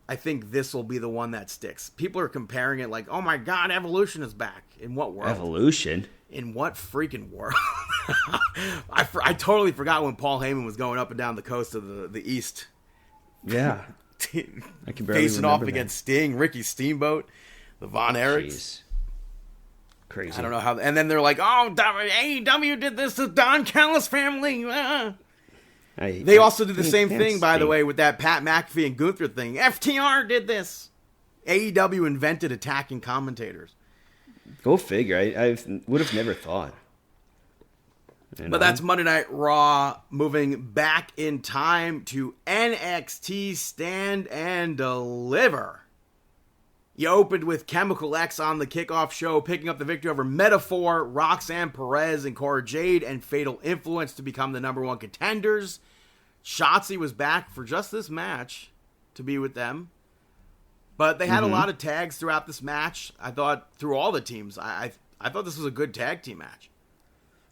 I think this will be the one that sticks. People are comparing it like, oh my God, Evolution is back. In what world? Evolution? In what freaking world? I totally forgot when Paul Heyman was going up and down the coast of the East. Yeah. I can barely facing off remember against Sting, Ricky Steamboat, the Von Erichs. Jeez. Crazy. I don't know how. And then they're like, oh, AEW did this to Don Callis family. They also did the same thing, by the way, with that Pat McAfee and Gunther thing. FTR did this. AEW invented attacking commentators. Go figure. I would have never thought. But that's Monday Night Raw, moving back in time to NXT Stand and Deliver. You opened with Chemical X on the kickoff show, picking up the victory over Metaphor, Roxanne Perez, and Cora Jade, and Fatal Influence to become the number one contenders. Shotzi was back for just this match to be with them. But they had a lot of tags throughout this match. I thought through all the teams, I thought this was a good tag team match.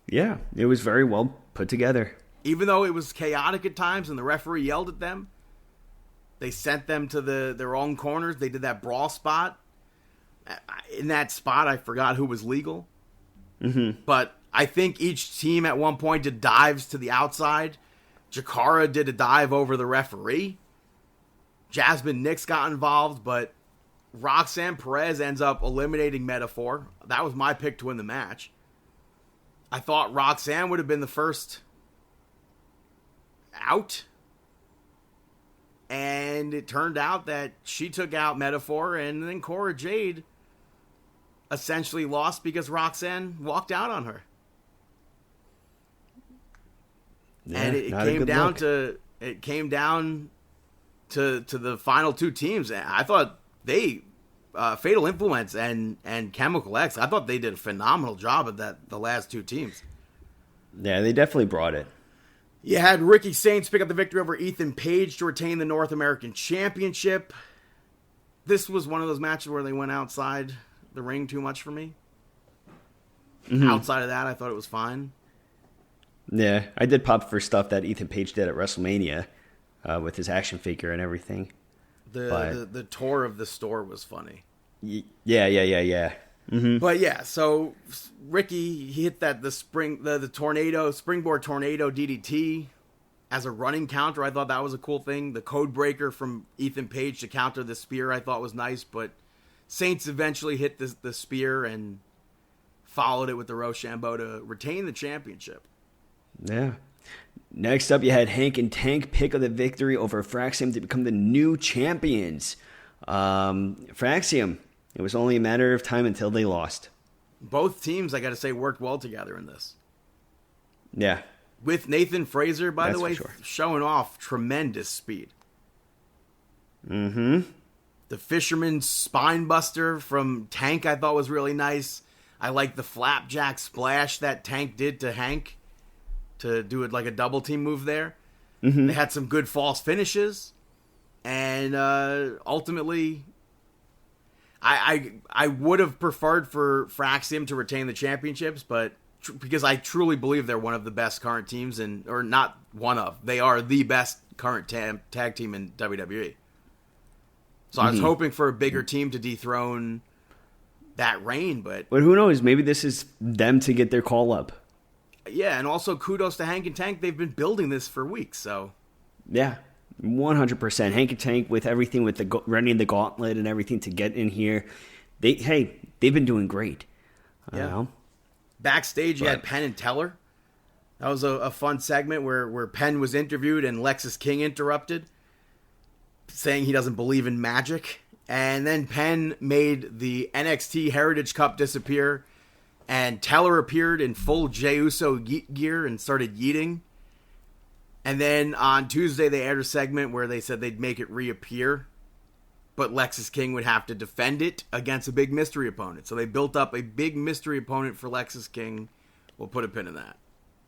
Yeah, it was very well put together. Even though it was chaotic at times and the referee yelled at them, they sent them to their own corners. They did that brawl spot. In that spot, I forgot who was legal. Mm-hmm. But I think each team at one point did dives to the outside. Jakara did a dive over the referee. Jasmine Nix got involved, but Roxanne Perez ends up eliminating Metaphor. That was my pick to win the match. I thought Roxanne would have been the first out. And it turned out that she took out Metaphor, and then Cora Jade essentially lost because Roxanne walked out on her. Yeah, and it came down to the final two teams. I thought Fatal Influence and Chemical X, I thought they did a phenomenal job at the last two teams. Yeah, they definitely brought it. You had Ricky Saints pick up the victory over Ethan Page to retain the North American Championship. This was one of those matches where they went outside the ring too much for me. Mm-hmm. Outside of that, I thought it was fine. Yeah, I did pop for stuff that Ethan Page did at WrestleMania with his action figure and everything. The tour of the store was funny. Yeah. Mm-hmm. But yeah, so Ricky, he hit the springboard tornado DDT as a running counter. I thought that was a cool thing. The code breaker from Ethan Page to counter the spear I thought was nice, but Saints eventually hit the spear and followed it with the Rochambeau to retain the championship. Yeah. Next up, you had Hank and Tank pick up the victory over Fraxium to become the new champions. Fraxium, it was only a matter of time until they lost. Both teams, I got to say, worked well together in this. Yeah. With Nathan Fraser, by That's the way, for sure. showing off tremendous speed. Mm-hmm. The Fisherman's Spinebuster from Tank I thought was really nice. I like the Flapjack Splash that Tank did to Hank to do it like a double team move there. Mm-hmm. They had some good false finishes. And ultimately, I would have preferred for Fraxium to retain the championships, but because I truly believe they're one of the best current teams, or not one of, they are the best current tag team in WWE. So I was hoping for a bigger team to dethrone that reign, but who knows? Maybe this is them to get their call up. Yeah, and also kudos to Hank and Tank. They've been building this for weeks, so yeah, 100%. Hank and Tank with everything, with the running the gauntlet and everything to get in here. They've been doing great. Yeah. Backstage, you had Penn and Teller. That was a fun segment where Penn was interviewed and Lexus King interrupted, saying he doesn't believe in magic. And then Penn made the NXT Heritage Cup disappear, and Teller appeared in full Jey Uso yeet gear and started yeeting. And then on Tuesday, they aired a segment where they said they'd make it reappear, but Lexus King would have to defend it against a big mystery opponent. So they built up a big mystery opponent for Lexus King. We'll put a pin in that.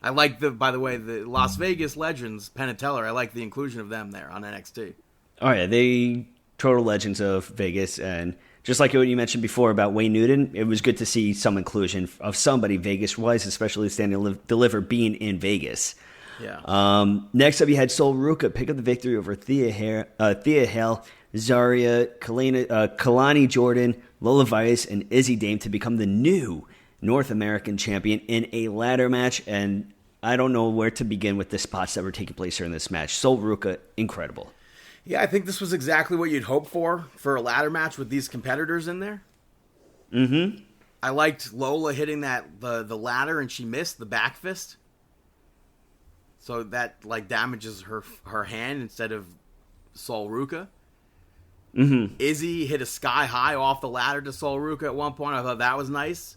I like by the way, the Las Vegas legends, Penn and Teller, I like the inclusion of them there on NXT. Oh, yeah, they total legends of Vegas, and Just like what you mentioned before about Wayne Newton, it was good to see some inclusion of somebody Vegas-wise, especially Stand and Deliver being in Vegas. Yeah. Next up, you had Sol Ruca pick up the victory over Thea Hale, Zarya, Kalani Jordan, Lola Vice, and Izzy Dame to become the new North American champion in a ladder match. And I don't know where to begin with the spots that were taking place during this match. Sol Ruca, incredible. Yeah, I think this was exactly what you'd hope for a ladder match with these competitors in there. Mm-hmm. I liked Lola hitting the ladder and she missed the back fist. So that like damages her hand instead of Sol Ruca. Mm-hmm. Izzy hit a sky high off the ladder to Sol Ruca at one point. I thought that was nice.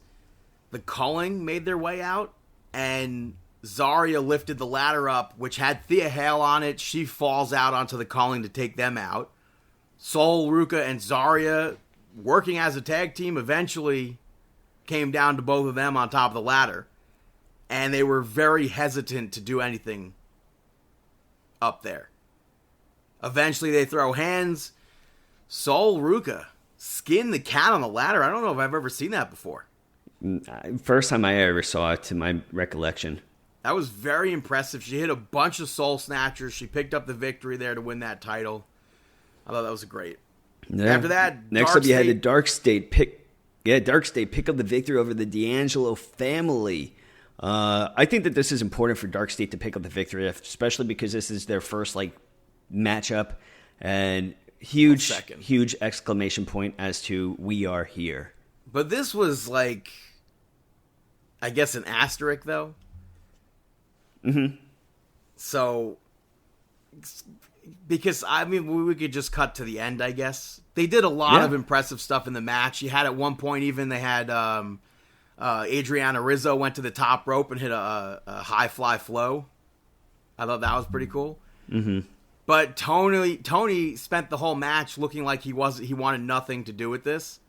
The Culling made their way out, and Zarya lifted the ladder up, which had Thea Hale on it. She falls out onto the Culling to take them out. Sol Ruca and Zarya, working as a tag team, eventually came down to both of them on top of the ladder. And they were very hesitant to do anything up there. Eventually they throw hands. Sol Ruca skinned the cat on the ladder. I don't know if I've ever seen that before. First time I ever saw it, to my recollection. That was very impressive. She hit a bunch of soul snatchers. She picked up the victory there to win that title. I thought that was great. Yeah. After that, next up you had the Dark State pick up the victory over the D'Angelo family. I think that this is important for Dark State to pick up the victory, especially because this is their first matchup, and huge exclamation point as to we are here. But this was I guess an asterisk though. Mm-hmm. So, because, we could just cut to the end, I guess. They did a lot of impressive stuff in the match. You had at one point even, they had Adriana Rizzo went to the top rope and hit a high fly flow. I thought that was pretty cool. Mm-hmm. But Tony spent the whole match looking like he wanted nothing to do with this.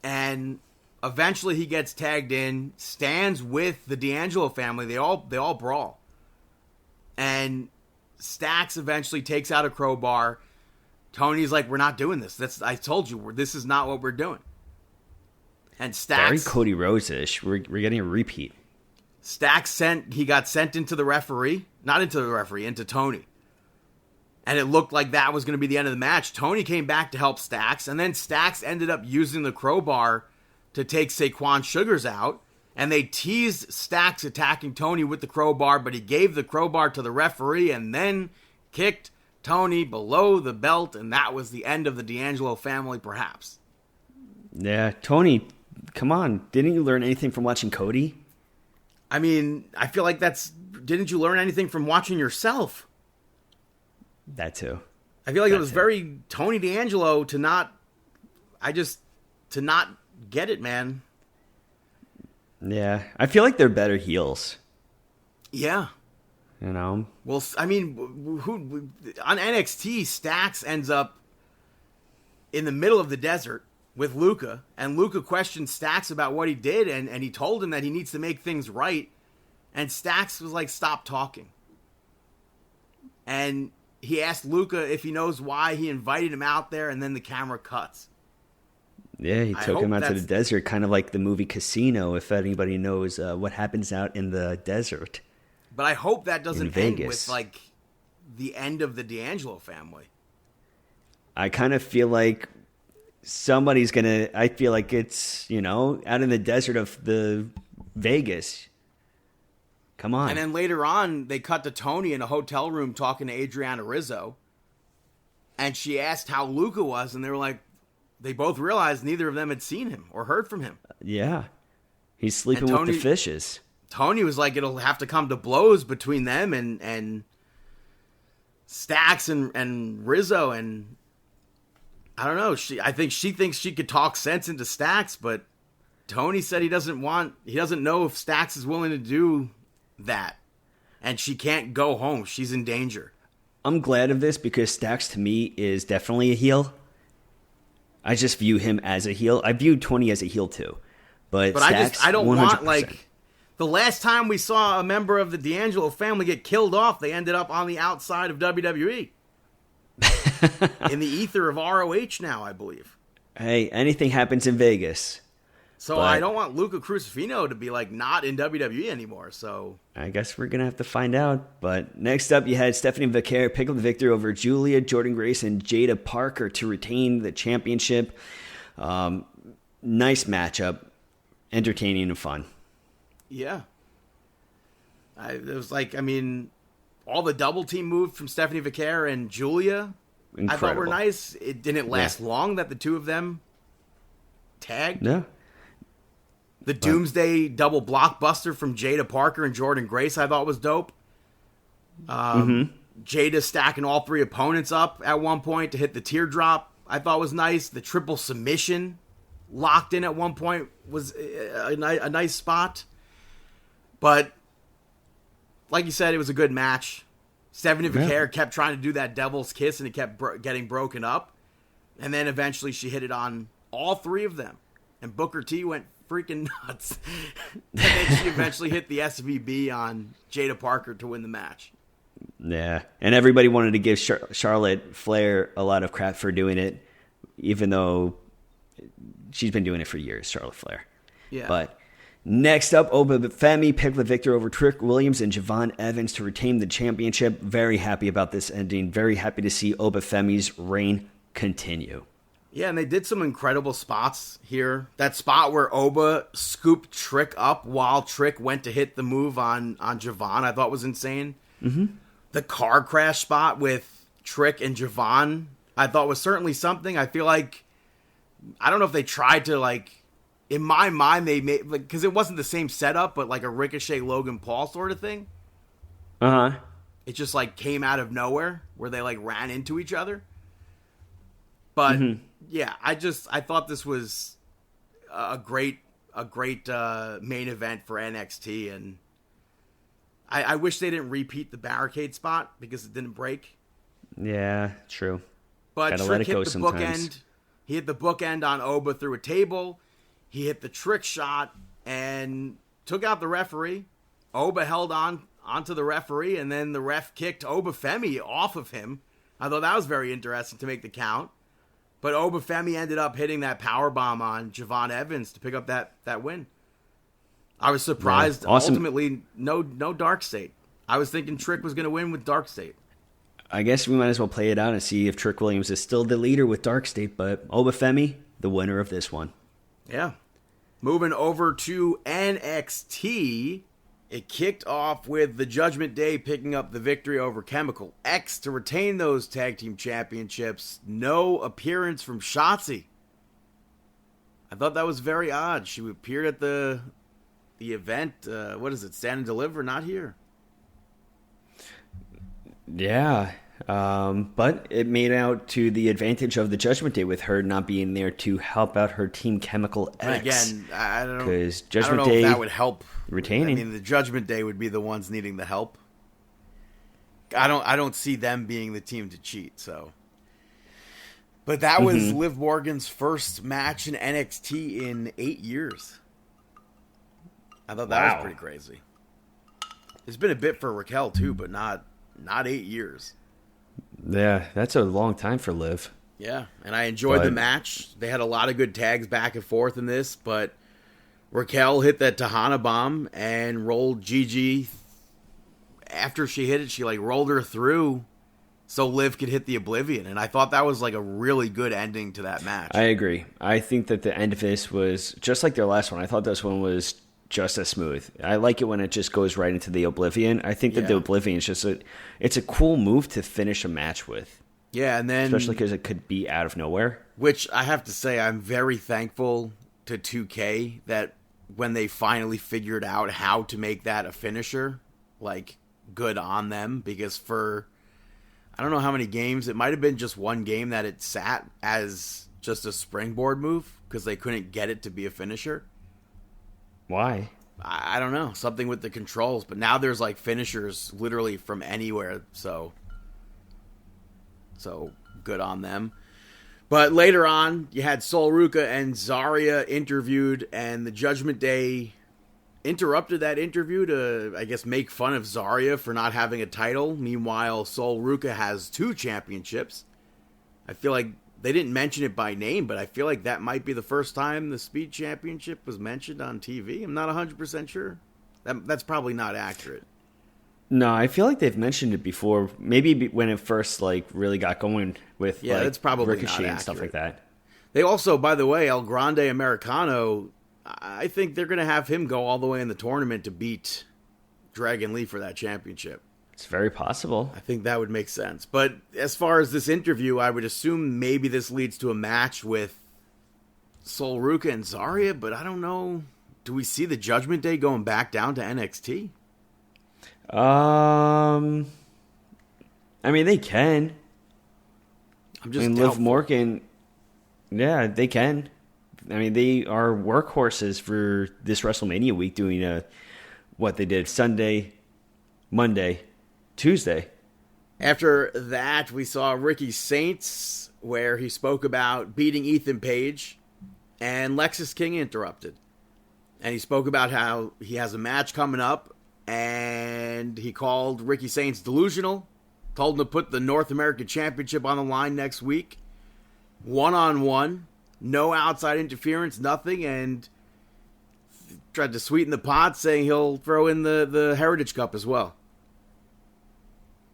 And eventually he gets tagged in, stands with the D'Angelo family. They all brawl. And Stax eventually takes out a crowbar. Tony's like, we're not doing this. I told you, this is not what we're doing. And Stax... Very Cody Rose-ish. We're getting a repeat. Stax got sent into the referee. Not into the referee, into Tony. And it looked like that was going to be the end of the match. Tony came back to help Stax. And then Stax ended up using the crowbar to take Saquon Sugars out, and they teased Stax attacking Tony with the crowbar, but he gave the crowbar to the referee and then kicked Tony below the belt, and that was the end of the D'Angelo family, perhaps. Yeah, Tony, come on. Didn't you learn anything from watching Cody? I feel like didn't you learn anything from watching yourself? That too. I feel like it was very Tony D'Angelo to not get it, man. Yeah, I feel like they're better heels. Yeah. You know? Well, who on NXT, Stax ends up in the middle of the desert with Luca, and Luca questioned Stax about what he did, and he told him that he needs to make things right, and Stax was like, stop talking. And he asked Luca if he knows why he invited him out there, and then the camera cuts. Yeah, he took him out to the desert, kind of like the movie Casino, if anybody knows what happens out in the desert. But I hope that doesn't end with, the end of the D'Angelo family. I kind of feel like somebody's going to... I feel like it's, out in the desert of the Vegas. Come on. And then later on, they cut to Tony in a hotel room talking to Adriana Rizzo. And she asked how Luca was, and they were like, they both realized neither of them had seen him or heard from him. Yeah. He's sleeping with the fishes. Tony was like, it'll have to come to blows between them and Stax and Rizzo. And I don't know. I think she thinks she could talk sense into Stax, but Tony said he doesn't know if Stax is willing to do that. And she can't go home. She's in danger. I'm glad of this because Stax to me is definitely a heel. I just view him as a heel. I view Tony as a heel too. But Stax, I don't 100%. want the last time we saw a member of the D'Angelo family get killed off, they ended up on the outside of WWE. In the ether of ROH now, I believe. Hey, anything happens in Vegas. So I don't want Luca Crucifino to be like not in WWE anymore. So I guess we're going to have to find out. But next up, you had Stephanie Vaquer pick up the victory over Julia, Jordan Grace, and Jada Parker to retain the championship. Nice matchup. Entertaining and fun. Yeah. It was like, I mean, all the double team moved from Stephanie Vaquer and Julia, Incredible. I thought were nice. It didn't last long that the two of them tagged. No. The Doomsday double blockbuster from Jada Parker and Jordan Grace I thought was dope. Jada stacking all three opponents up at one point to hit the teardrop I thought was nice. The triple submission locked in at one point was a nice spot. But like you said, it was a good match. Stephanie Vaquer kept trying to do that devil's kiss and it kept getting broken up. And then eventually she hit it on all three of them. And Booker T went freaking nuts. And then she eventually hit the SVB on Jada Parker to win the match. Yeah, and everybody wanted to give Charlotte Flair a lot of crap for doing it, even though she's been doing it for years, Charlotte Flair. Yeah. But next up, Oba Femi picked the victor over Trick Williams and Javon Evans to retain the championship. Very happy about this ending. Very happy to see Oba Femi's reign continue. Yeah, and they did some incredible spots here. That spot where Oba scooped Trick up while Trick went to hit the move on Javon, I thought was insane. Mm-hmm. The car crash spot with Trick and Javon, I thought was certainly something. I feel like, I don't know if they tried to, like, in my mind, they made, like, because it wasn't the same setup, but like a Ricochet Logan Paul sort of thing. Uh-huh. It just, like, came out of nowhere where they, like, ran into each other. But, yeah, I thought this was a great main event for NXT, and I wish they didn't repeat the barricade spot because it didn't break. Yeah, true. But Gotta Trick let it hit go the sometimes. bookend. He hit the bookend on Oba through a table. He hit the Trick shot and took out the referee. Oba held onto the referee, and then the ref kicked Oba Femi off of him. I thought that was very interesting to make the count. But Oba Femi ended up hitting that powerbomb on Javon Evans to pick up that win. I was surprised. Yeah, awesome. Ultimately, no Dark State. I was thinking Trick was going to win with Dark State. I guess we might as well play it out and see if Trick Williams is still the leader with Dark State, but Oba Femi, the winner of this one. Yeah. Moving over to NXT, it kicked off with the Judgment Day picking up the victory over Chemical X to retain those tag team championships. No appearance from Shotzi. I thought that was very odd. She appeared at the event. What is it? Stand and Deliver, not here. Yeah, but it made out to the advantage of the Judgment Day with her not being there to help out her team Chemical X. But again, I don't know. Because I Judgment don't know Day if that would help retaining. I mean, the Judgment Day would be the ones needing the help. I don't see them being the team to cheat. So, but that was Liv Morgan's first match in NXT in 8 years. I thought that was pretty crazy. It's been a bit for Raquel too, but not 8 years. Yeah, that's a long time for Liv. Yeah, and I enjoyed the match. They had a lot of good tags back and forth in this, but Raquel hit that Tahana bomb and rolled Gigi. After she hit it, she like rolled her through so Liv could hit the Oblivion, and I thought that was like a really good ending to that match. I agree. I think that the end of this was just like their last one. I thought this one was just as smooth. I like it when it just goes right into the Oblivion. I think that the Oblivion is just it's a cool move to finish a match with. Yeah, and then especially because it could be out of nowhere. Which I have to say, I'm very thankful to 2K that when they finally figured out how to make that a finisher, like, good on them. Because for, I don't know how many games, it might have been just one game that it sat as just a springboard move because they couldn't get it to be a finisher. Why? I don't know. Something with the controls. But now there's, like, finishers literally from anywhere, so good on them. But later on, you had Sol Ruca and Zarya interviewed, and the Judgment Day interrupted that interview to, I guess, make fun of Zarya for not having a title. Meanwhile, Sol Ruca has 2 championships. I feel like they didn't mention it by name, but I feel like that might be the first time the Speed Championship was mentioned on TV. I'm not 100% sure. That's probably not accurate. No, I feel like they've mentioned it before. Maybe when it first like really got going with that's probably Ricochet not and stuff like that. They also, by the way, El Grande Americano, I think they're going to have him go all the way in the tournament to beat Dragon Lee for that championship. It's very possible. I think that would make sense. But as far as this interview, I would assume maybe this leads to a match with Sol Ruca and Zarya, but I don't know. Do we see the Judgment Day going back down to NXT? I mean, they can. I'm just Liv Morgan, yeah, they can. I mean, they are workhorses for this WrestleMania week, doing what they did Sunday, Monday, Tuesday. After that, we saw Ricky Saints, where he spoke about beating Ethan Page, and Lexis King interrupted. And he spoke about how he has a match coming up, and he called Ricky Saints delusional, told him to put the North American Championship on the line next week, one-on-one, no outside interference, nothing, and tried to sweeten the pot, saying he'll throw in the Heritage Cup as well,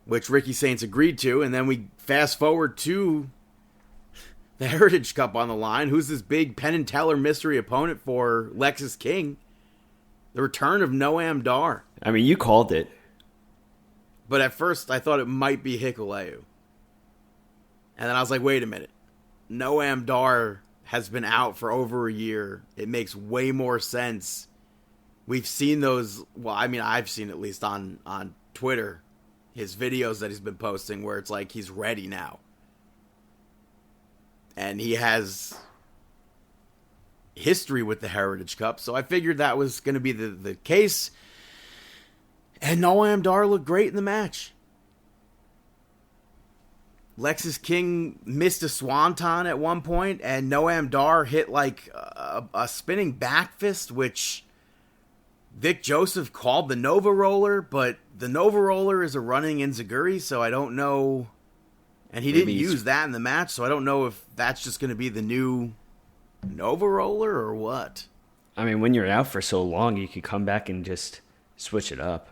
which Ricky Saints agreed to. And then we fast forward to the Heritage Cup on the line. Who's this big Penn and Teller mystery opponent for Lexis King? The return of Noam Dar. I mean, you called it. But at first, I thought it might be Hikuleu. And then I was like, wait a minute. Noam Dar has been out for over a year. It makes way more sense. We've seen those. Well, I mean, I've seen at least on Twitter, his videos that he's been posting where it's like he's ready now. And he has history with the Heritage Cup. So I figured that was going to be the case. And Noam Dar looked great in the match. Lexis King missed a swanton at one point, and Noam Dar hit like a spinning back fist, which Vic Joseph called the Nova Roller, but the Nova Roller is a running enziguri, so I don't know. And he didn't use that in the match, so I don't know if that's just going to be the new Nova Roller or what. I mean, when you're out for so long, you could come back and just switch it up.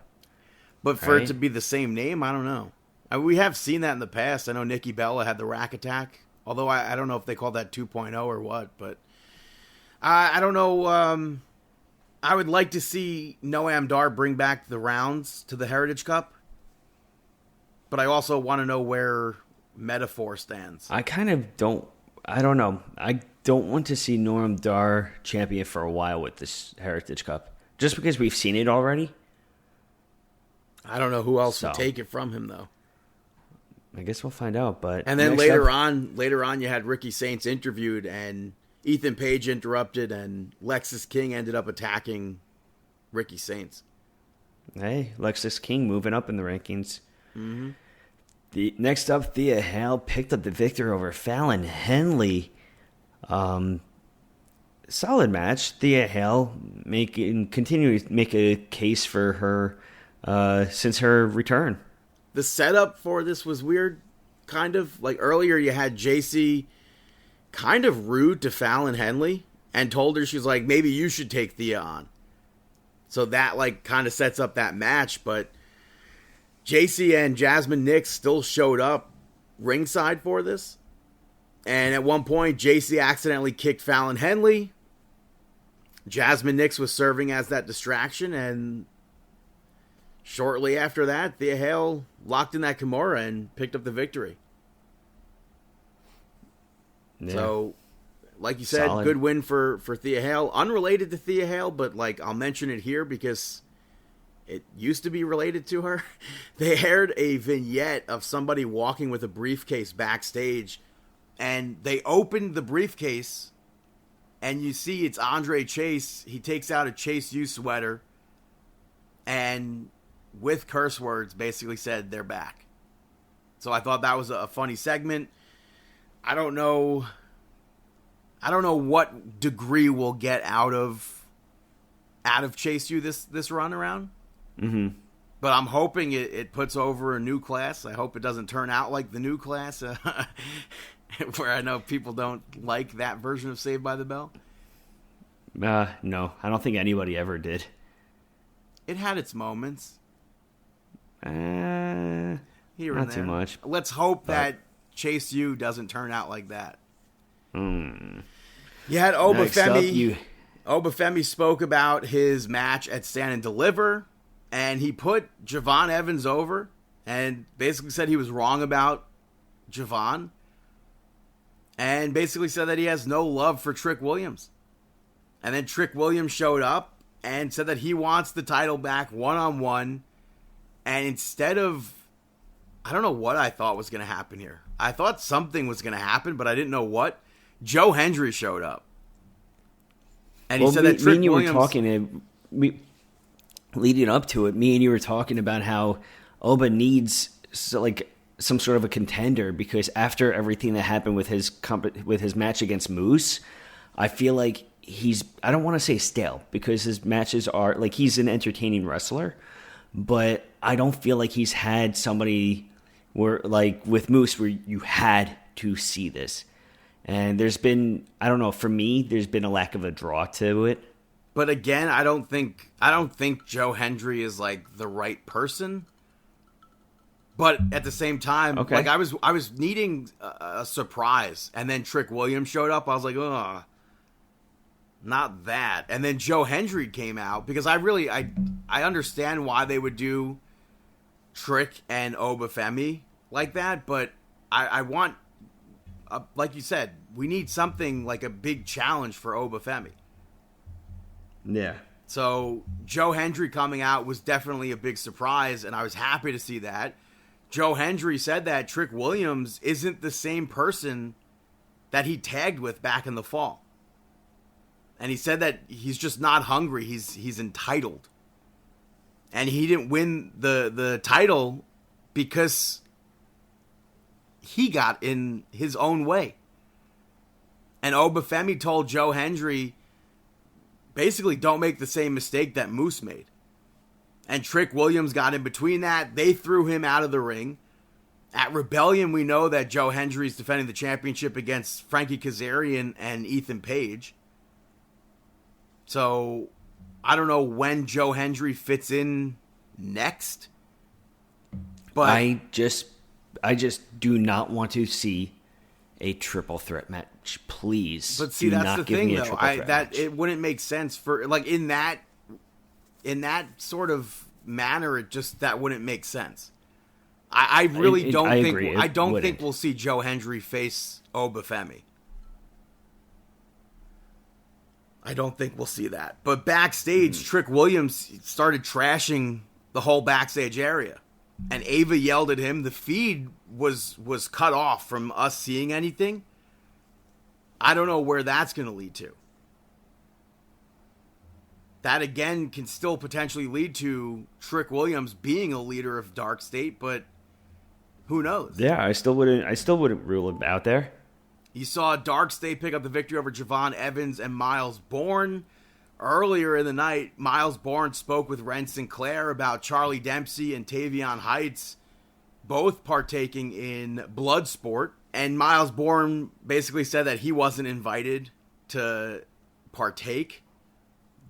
But for it to be the same name, I don't know. We have seen that in the past. I know Nikki Bella had the Rack Attack, although I don't know if they called that 2.0 or what. But I don't know. I would like to see Noam Dar bring back the rounds to the Heritage Cup. But I also want to know where Metaphor stands. I kind of don't. I don't know. I don't want to see Noam Dar champion for a while with this Heritage Cup. Just because we've seen it already. I don't know who else would take it from him, though. I guess we'll find out. But and then later on, you had Ricky Saints interviewed, and Ethan Page interrupted, and Lexis King ended up attacking Ricky Saints. Hey, Lexis King moving up in the rankings. Mm-hmm. Next up, Thea Hale picked up the victory over Fallon Henley. Solid match. Thea Hale continuing to make a case for her since her return. The setup for this was weird, kind of. Like earlier you had JC kind of rude to Fallon Henley and told her, she's like, maybe you should take Thea on. So that like kind of sets up that match, but JC and Jasmine Nix still showed up ringside for this. And at one point, JC accidentally kicked Fallon Henley. Jasmine Nix was serving as that distraction, and shortly after that, Thea Hale locked in that Kimura and picked up the victory. Yeah. So, like you said, solid. Good win for Thea Hale. Unrelated to Thea Hale, but like I'll mention it here because it used to be related to her. They aired a vignette of somebody walking with a briefcase backstage, and they opened the briefcase, and you see it's Andre Chase. He takes out a Chase U sweater, and with curse words, basically said they're back. So I thought that was a funny segment. I don't know what degree we'll get out of Chase U this run around. Mm-hmm. But I'm hoping it puts over a new class. I hope it doesn't turn out like the new class. where I know people don't like that version of Saved by the Bell. No, I don't think anybody ever did. It had its moments. Here Here and not there. too much. Let's hope that Chase U doesn't turn out like that. You had Obafemi. Obafemi spoke about his match at Stand and Deliver, and he put Javon Evans over and basically said he was wrong about Javon, and basically said that he has no love for Trick Williams. And then Trick Williams showed up and said that he wants the title back one-on-one, and instead of, I don't know what I thought was going to happen here. I thought something was going to happen, but I didn't know what. Joe Hendry showed up. And he said that Trick Williams... leading up to it, me and you were talking about how Oba needs some sort of a contender, because after everything that happened with his match against Moose, I feel like I don't want to say stale, because his matches are, like, he's an entertaining wrestler, but I don't feel like he's had somebody where, like with Moose, where you had to see this. And there's been, I don't know, for me, there's been a lack of a draw to it. But again, I don't think Joe Hendry is like the right person. But at the same time, like I was needing a surprise, and then Trick Williams showed up. I was like, ugh, not that. And then Joe Hendry came out, because I understand why they would do Trick and Obafemi like that, but I want, like you said, we need something like a big challenge for Obafemi. Yeah. So Joe Hendry coming out was definitely a big surprise, and I was happy to see that. Joe Hendry said that Trick Williams isn't the same person that he tagged with back in the fall. And he said that he's just not hungry. He's entitled. And he didn't win the title because he got in his own way. And Obafemi told Joe Hendry, basically, don't make the same mistake that Moose made. And Trick Williams got in between that. They threw him out of the ring. At Rebellion, we know that Joe Hendry's defending the championship against Frankie Kazarian and Ethan Page. So, I don't know when Joe Hendry fits in next. But I just do not want to see a triple threat match, please. But see, that's the thing, though. It wouldn't make sense for, like, in that sort of manner. That wouldn't make sense. I really don't think. Agree. I don't think we'll see Joe Hendry face Obafemi. I don't think we'll see that. But backstage, Trick Williams started trashing the whole backstage area. And Ava yelled at him. The feed was cut off from us seeing anything. I don't know where that's going to lead to. That, again, can still potentially lead to Trick Williams being a leader of Dark State, but who knows? Yeah, I still wouldn't rule him out there. You saw Dark State pick up the victory over Javon Evans and Miles Bourne. Earlier in the night, Miles Bourne spoke with Ren Sinclair about Charlie Dempsey and Tavion Heights both partaking in Bloodsport. And Miles Bourne basically said that he wasn't invited to partake.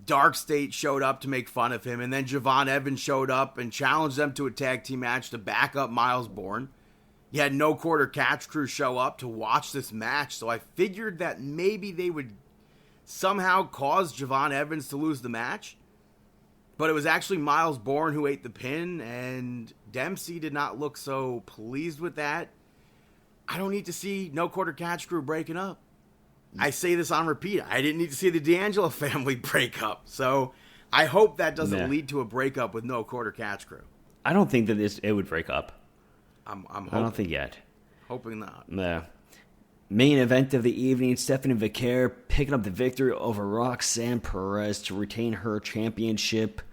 Dark State showed up to make fun of him. And then Javon Evans showed up and challenged them to a tag team match to back up Miles Bourne. You had No Quarter Catch Crew show up to watch this match. So I figured that maybe they would somehow caused Javon Evans to lose the match. But it was actually Miles Bourne who ate the pin, and Dempsey did not look so pleased with that. I don't need to see No Quarter Catch Crew breaking up. I say this on repeat. I didn't need to see the D'Angelo family break up. So I hope that doesn't lead to a breakup with No Quarter Catch Crew. I don't think that it would break up. I'm hoping. I don't think yet. Hoping not. Yeah. Main event of the evening, Stephanie Vaquer picking up the victory over Roxanne Perez to retain her championship.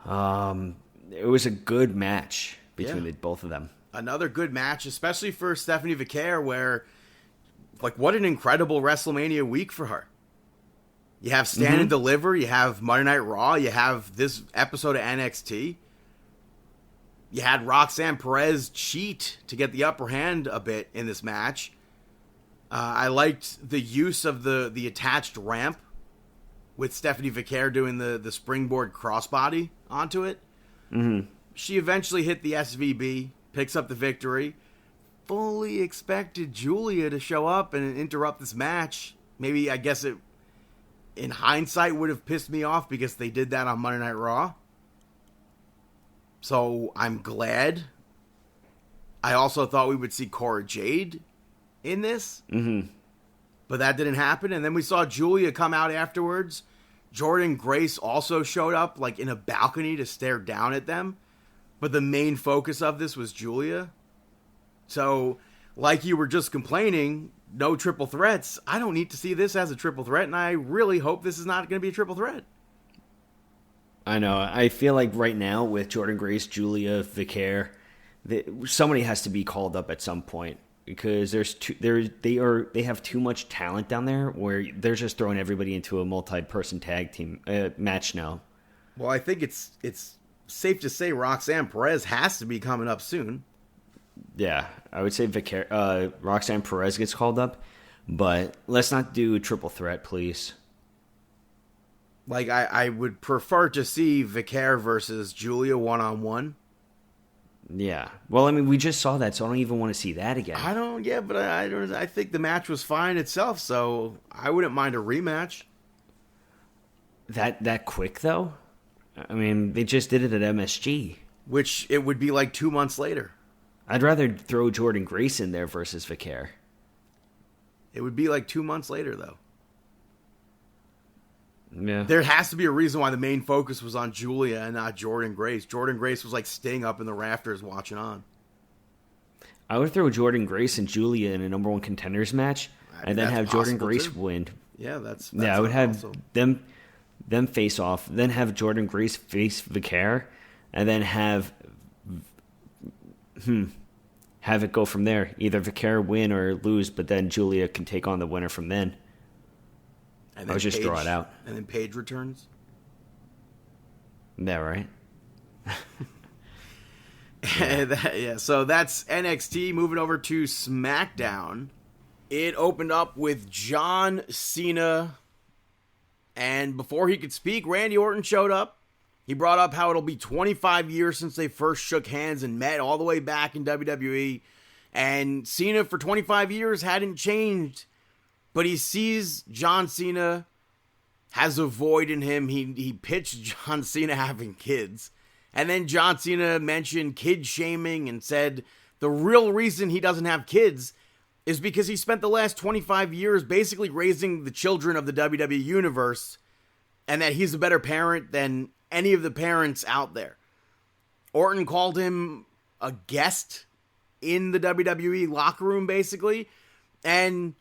It was a good match between the both of them. Another good match, especially for Stephanie Vaquer, where, like, what an incredible WrestleMania week for her. You have Stand and Deliver, you have Monday Night Raw, you have this episode of NXT. You had Roxanne Perez cheat to get the upper hand a bit in this match. I liked the use of the attached ramp with Stephanie Vicaire doing the springboard crossbody onto it. Mm-hmm. She eventually hit the SVB, picks up the victory. Fully expected Julia to show up and interrupt this match. Maybe, I guess it, in hindsight, would have pissed me off because they did that on Monday Night Raw. So I'm glad. I also thought we would see Cora Jade in this. Mm-hmm. But that didn't happen. And then we saw Julia come out afterwards. Jordynne Grace also showed up like in a balcony to stare down at them. But the main focus of this was Julia. So, like you were just complaining, no triple threats. I don't need to see this as a triple threat, and I really hope this is not going to be a triple threat. I know. I feel like right now with Jordynne Grace, Julia, Vicaire, somebody has to be called up at some point because they have too much talent down there where they're just throwing everybody into a multi-person tag team match now. Well, I think it's safe to say Roxanne Perez has to be coming up soon. Yeah, I would say Roxanne Perez gets called up, but let's not do a triple threat, please. Like, I would prefer to see Vicaire versus Julia one-on-one. Yeah. Well, I mean, we just saw that, so I don't even want to see that again. I think the match was fine itself, so I wouldn't mind a rematch. That quick, though? I mean, they just did it at MSG. Which it would be like 2 months later. I'd rather throw Jordynne Grace in there versus Vicaire. It would be like 2 months later, though. Yeah. There has to be a reason why the main focus was on Julia and not Jordynne Grace. Jordynne Grace was like staying up in the rafters watching on. I would throw Jordynne Grace and Julia in a number one contenders match, and then have Jordynne Grace win. Yeah, that's I would have also them face off, then have Jordynne Grace face Vicaire, and then have it go from there. Either Vicaire win or lose, but then Julia can take on the winner from then. And I would just draw it out. And then Paige returns. Yeah, right? Yeah, so that's NXT. Moving over to SmackDown. It opened up with John Cena. And before he could speak, Randy Orton showed up. He brought up how it'll be 25 years since they first shook hands and met all the way back in WWE. And Cena for 25 years hadn't changed. But he sees John Cena has a void in him. He pitched John Cena having kids. And then John Cena mentioned kid shaming and said the real reason he doesn't have kids is because he spent the last 25 years basically raising the children of the WWE Universe, and that he's a better parent than any of the parents out there. Orton called him a guest in the WWE locker room, basically, and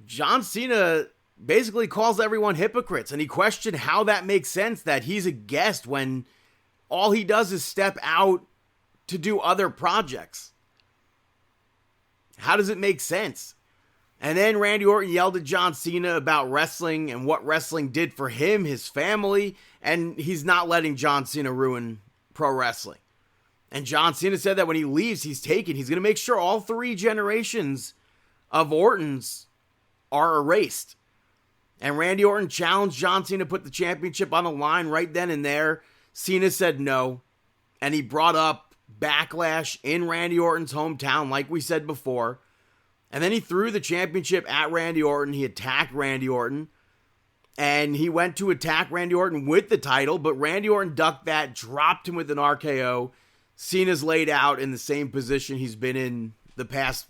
John Cena basically calls everyone hypocrites, and he questioned how that makes sense that he's a guest when all he does is step out to do other projects. How does it make sense? And then Randy Orton yelled at John Cena about wrestling and what wrestling did for him, his family, and he's not letting John Cena ruin pro wrestling. And John Cena said that when he leaves, he's going to make sure all 3 generations of Ortons are erased. And Randy Orton challenged John Cena to put the championship on the line right then and there. Cena said no. And he brought up Backlash in Randy Orton's hometown, like we said before. And then he threw the championship at Randy Orton. He attacked Randy Orton. And he went to attack Randy Orton with the title, but Randy Orton ducked that, dropped him with an RKO. Cena's laid out in the same position he's been in the past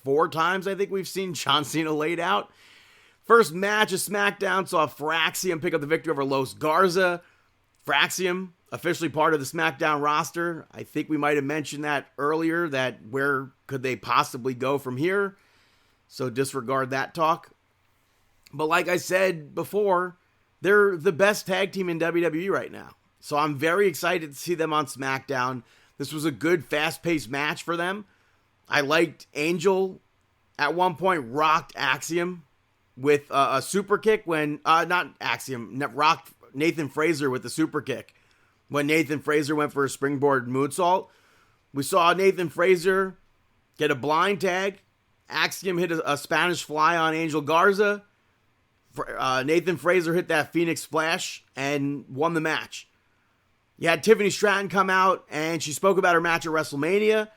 4 times, I think we've seen John Cena laid out. First match of SmackDown saw Fraxium pick up the victory over Los Garza. Fraxium, officially part of the SmackDown roster. I think we might have mentioned that earlier, that where could they possibly go from here? So disregard that talk. But like I said before, they're the best tag team in WWE right now. So I'm very excited to see them on SmackDown. This was a good, fast-paced match for them. I liked Angel at one point rocked Axiom with a super kick when, not Axiom, rocked Nathan Fraser with the super kick when Nathan Fraser went for a springboard moonsault. We saw Nathan Fraser get a blind tag, Axiom hit a Spanish fly on Angel Garza. Nathan Fraser hit that Phoenix Splash and won the match. You had Tiffany Stratton come out, and she spoke about her match at WrestleMania.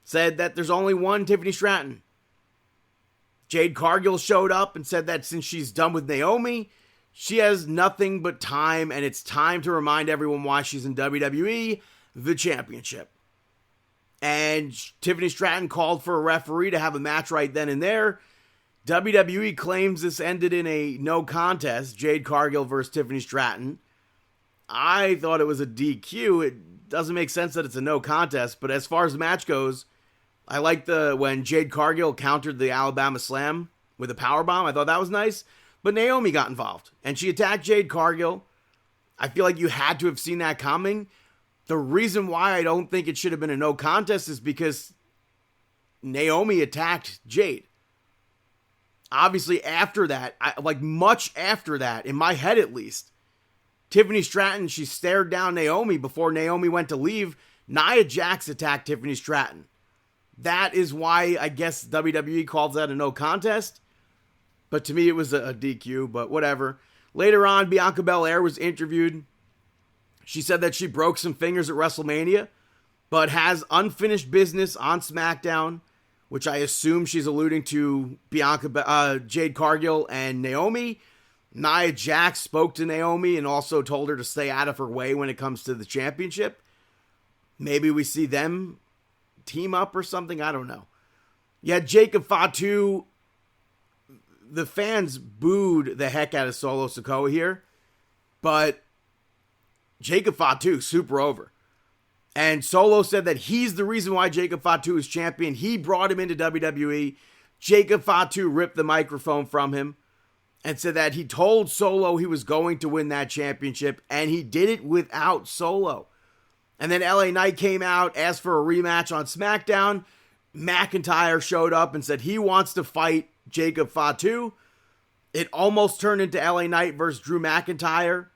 Said that there's only one Tiffany Stratton. Jade Cargill showed up and said that since she's done with Naomi, she has nothing but time, and it's time to remind everyone why she's in WWE, the championship. And Tiffany Stratton called for a referee to have a match right then and there. WWE claims this ended in a no contest, Jade Cargill versus Tiffany Stratton. I thought it was a DQ. It doesn't make sense that it's a no contest, but as far as the match goes, I liked when Jade Cargill countered the Alabama Slam with a powerbomb. I thought that was nice, but Naomi got involved, and she attacked Jade Cargill. I feel like you had to have seen that coming. The reason why I don't think it should have been a no contest is because Naomi attacked Jade. Obviously, after that, much after that, in my head at least, Tiffany Stratton, she stared down Naomi before Naomi went to leave. Nia Jax attacked Tiffany Stratton. That is why I guess WWE calls that a no contest. But to me, it was a DQ, but whatever. Later on, Bianca Belair was interviewed. She said that she broke some fingers at WrestleMania, but has unfinished business on SmackDown, which I assume she's alluding to Jade Cargill and Naomi. Nia Jax spoke to Naomi and also told her to stay out of her way when it comes to the championship. Maybe we see them team up or something. I don't know. Yeah, Jacob Fatu. The fans booed the heck out of Solo Sikoa here, but Jacob Fatu, super over. And Solo said that he's the reason why Jacob Fatu is champion. He brought him into WWE. Jacob Fatu ripped the microphone from him and said that he told Solo he was going to win that championship, and he did it without Solo. And then LA Knight came out, asked for a rematch on SmackDown. McIntyre showed up and said he wants to fight Jacob Fatu. It almost turned into LA Knight versus Drew McIntyre.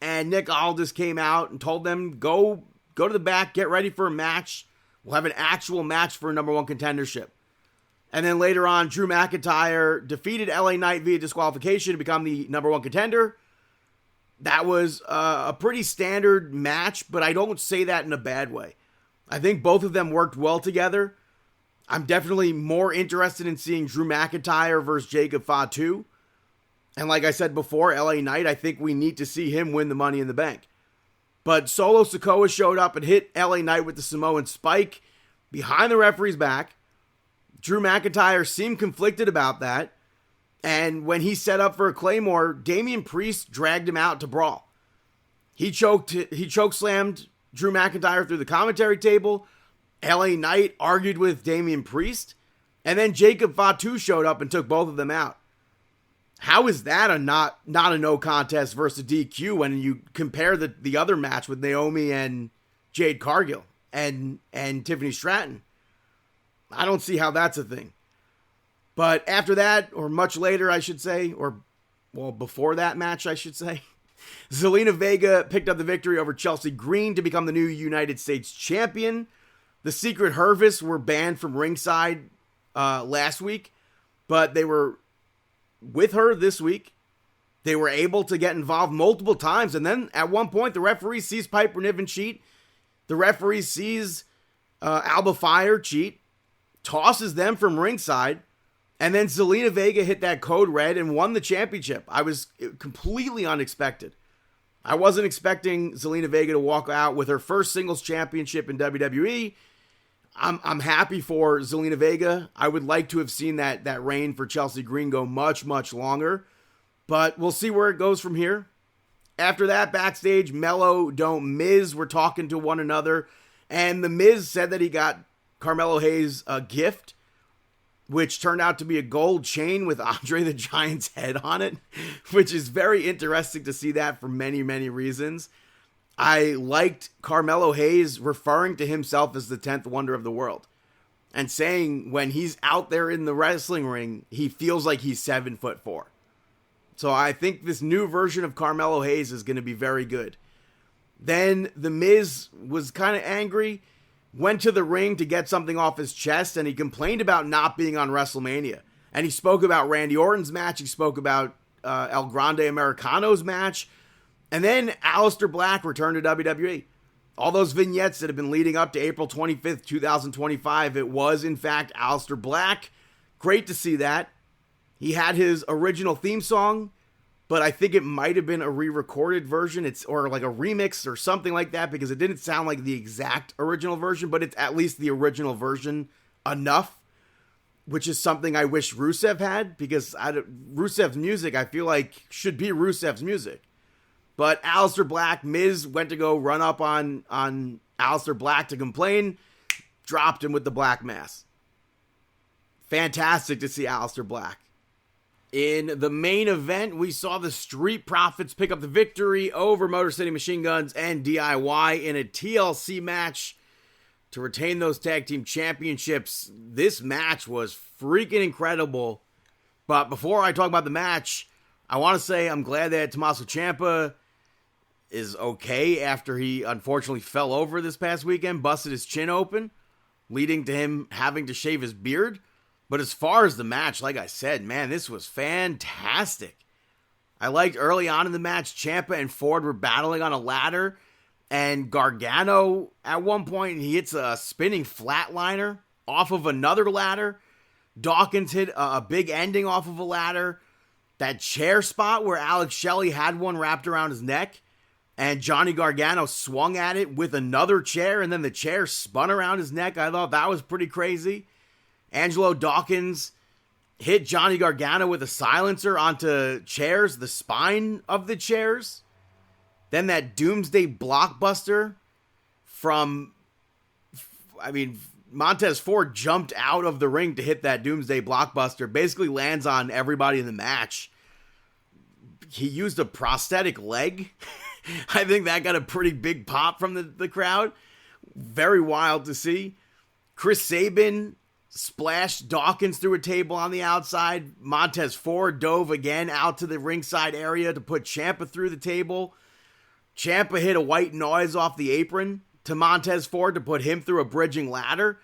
And Nick Aldis came out and told them, go to the back, get ready for a match. We'll have an actual match for a number one contendership. And then later on, Drew McIntyre defeated LA Knight via disqualification to become the number one contender. That was a pretty standard match, but I don't say that in a bad way. I think both of them worked well together. I'm definitely more interested in seeing Drew McIntyre versus Jacob Fatu. And like I said before, LA Knight, I think we need to see him win the Money in the Bank. But Solo Sikoa showed up and hit LA Knight with the Samoan Spike behind the referee's back. Drew McIntyre seemed conflicted about that. And when he set up for a Claymore, Damian Priest dragged him out to brawl. He chokeslammed Drew McIntyre through the commentary table. LA Knight argued with Damian Priest. And then Jacob Fatu showed up and took both of them out. How is that not a no contest versus a DQ when you compare the other match with Naomi and Jade Cargill and Tiffany Stratton? I don't see how that's a thing. But after that, or much later, I should say, before that match, I should say, Zelina Vega picked up the victory over Chelsea Green to become the new United States champion. The Secret Hervis were banned from ringside last week, but they were with her this week. They were able to get involved multiple times, and then at one point, the referee sees Piper Niven cheat. The referee sees Alba Fire cheat, tosses them from ringside, and then Zelina Vega hit that code red and won the championship. I was completely unexpected. I wasn't expecting Zelina Vega to walk out with her first singles championship in WWE. I'm happy for Zelina Vega. I would like to have seen that reign for Chelsea Green go much, much longer. But we'll see where it goes from here. After that, backstage, Mello, Miz were talking to one another. And the Miz said that he got Carmelo Hayes a gift, which turned out to be a gold chain with Andre the Giant's head on it, which is very interesting to see that for many, many reasons. I liked Carmelo Hayes referring to himself as the 10th wonder of the world and saying when he's out there in the wrestling ring, he feels like he's 7'4". So I think this new version of Carmelo Hayes is going to be very good. Then The Miz was kind of angry. went to the ring to get something off his chest, and he complained about not being on WrestleMania. And he spoke about Randy Orton's match. He spoke about El Grande Americano's match. And then Aleister Black returned to WWE. All those vignettes that have been leading up to April 25th, 2025, it was, in fact, Aleister Black. Great to see that. He had his original theme song, but I think it might have been a re-recorded version. Or like a remix or something like that, because it didn't sound like the exact original version, but it's at least the original version enough, which is something I wish Rusev had, because Rusev's music, I feel like, should be Rusev's music. But Aleister Black, Miz went to go run up on Aleister Black to complain, dropped him with the Black Mass. Fantastic to see Aleister Black. In the main event, we saw the Street Profits pick up the victory over Motor City Machine Guns and DIY in a TLC match to retain those tag team championships. This match was freaking incredible. But before I talk about the match, I want to say I'm glad that Tommaso Ciampa is okay after he unfortunately fell over this past weekend, busted his chin open, leading to him having to shave his beard. But as far as the match, like I said, man, this was fantastic. I liked early on in the match, Ciampa and Ford were battling on a ladder, and Gargano, at one point, he hits a spinning flatliner off of another ladder. Dawkins hit a big ending off of a ladder. That chair spot where Alex Shelley had one wrapped around his neck, and Johnny Gargano swung at it with another chair, and then the chair spun around his neck. I thought that was pretty crazy. Angelo Dawkins hit Johnny Gargano with a silencer onto chairs, the spine of the chairs. Then that Doomsday Blockbuster Montez Ford jumped out of the ring to hit that Doomsday Blockbuster. Basically lands on everybody in the match. He used a prosthetic leg. I think that got a pretty big pop from the crowd. Very wild to see. Chris Sabin splashed Dawkins through a table on the outside. Montez Ford dove again out to the ringside area to put Ciampa through the table. Ciampa hit a white noise off the apron to Montez Ford to put him through a bridging ladder.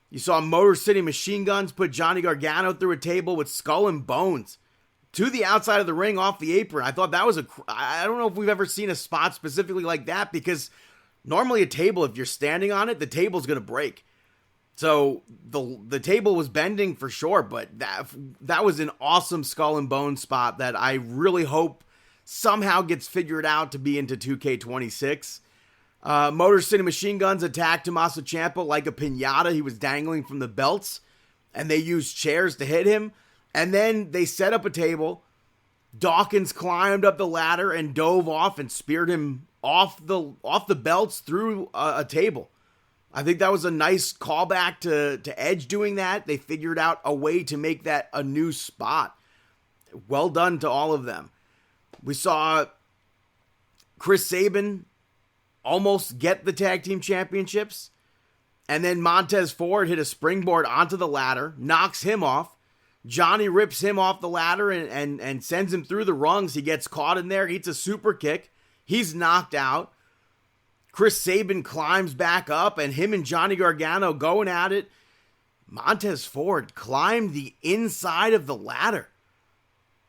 You saw Motor City Machine Guns put Johnny Gargano through a table with Skull and Bones to the outside of the ring off the apron. I thought that was I don't know if we've ever seen a spot specifically like that, because normally a table, if you're standing on it, the table's going to break. So the table was bending for sure, but that was an awesome Skull and Bones spot that I really hope somehow gets figured out to be into 2K26. Motor City Machine Guns attacked Tommaso Ciampa like a piñata. He was dangling from the belts, and they used chairs to hit him. And then they set up a table. Dawkins climbed up the ladder and dove off and speared him off the belts through a table. I think that was a nice callback to Edge doing that. They figured out a way to make that a new spot. Well done to all of them. We saw Chris Sabin almost get the tag team championships. And then Montez Ford hit a springboard onto the ladder, knocks him off. Johnny rips him off the ladder and sends him through the rungs. He gets caught in there, eats a super kick. He's knocked out. Chris Sabin climbs back up, and him and Johnny Gargano going at it. Montez Ford climbed the inside of the ladder.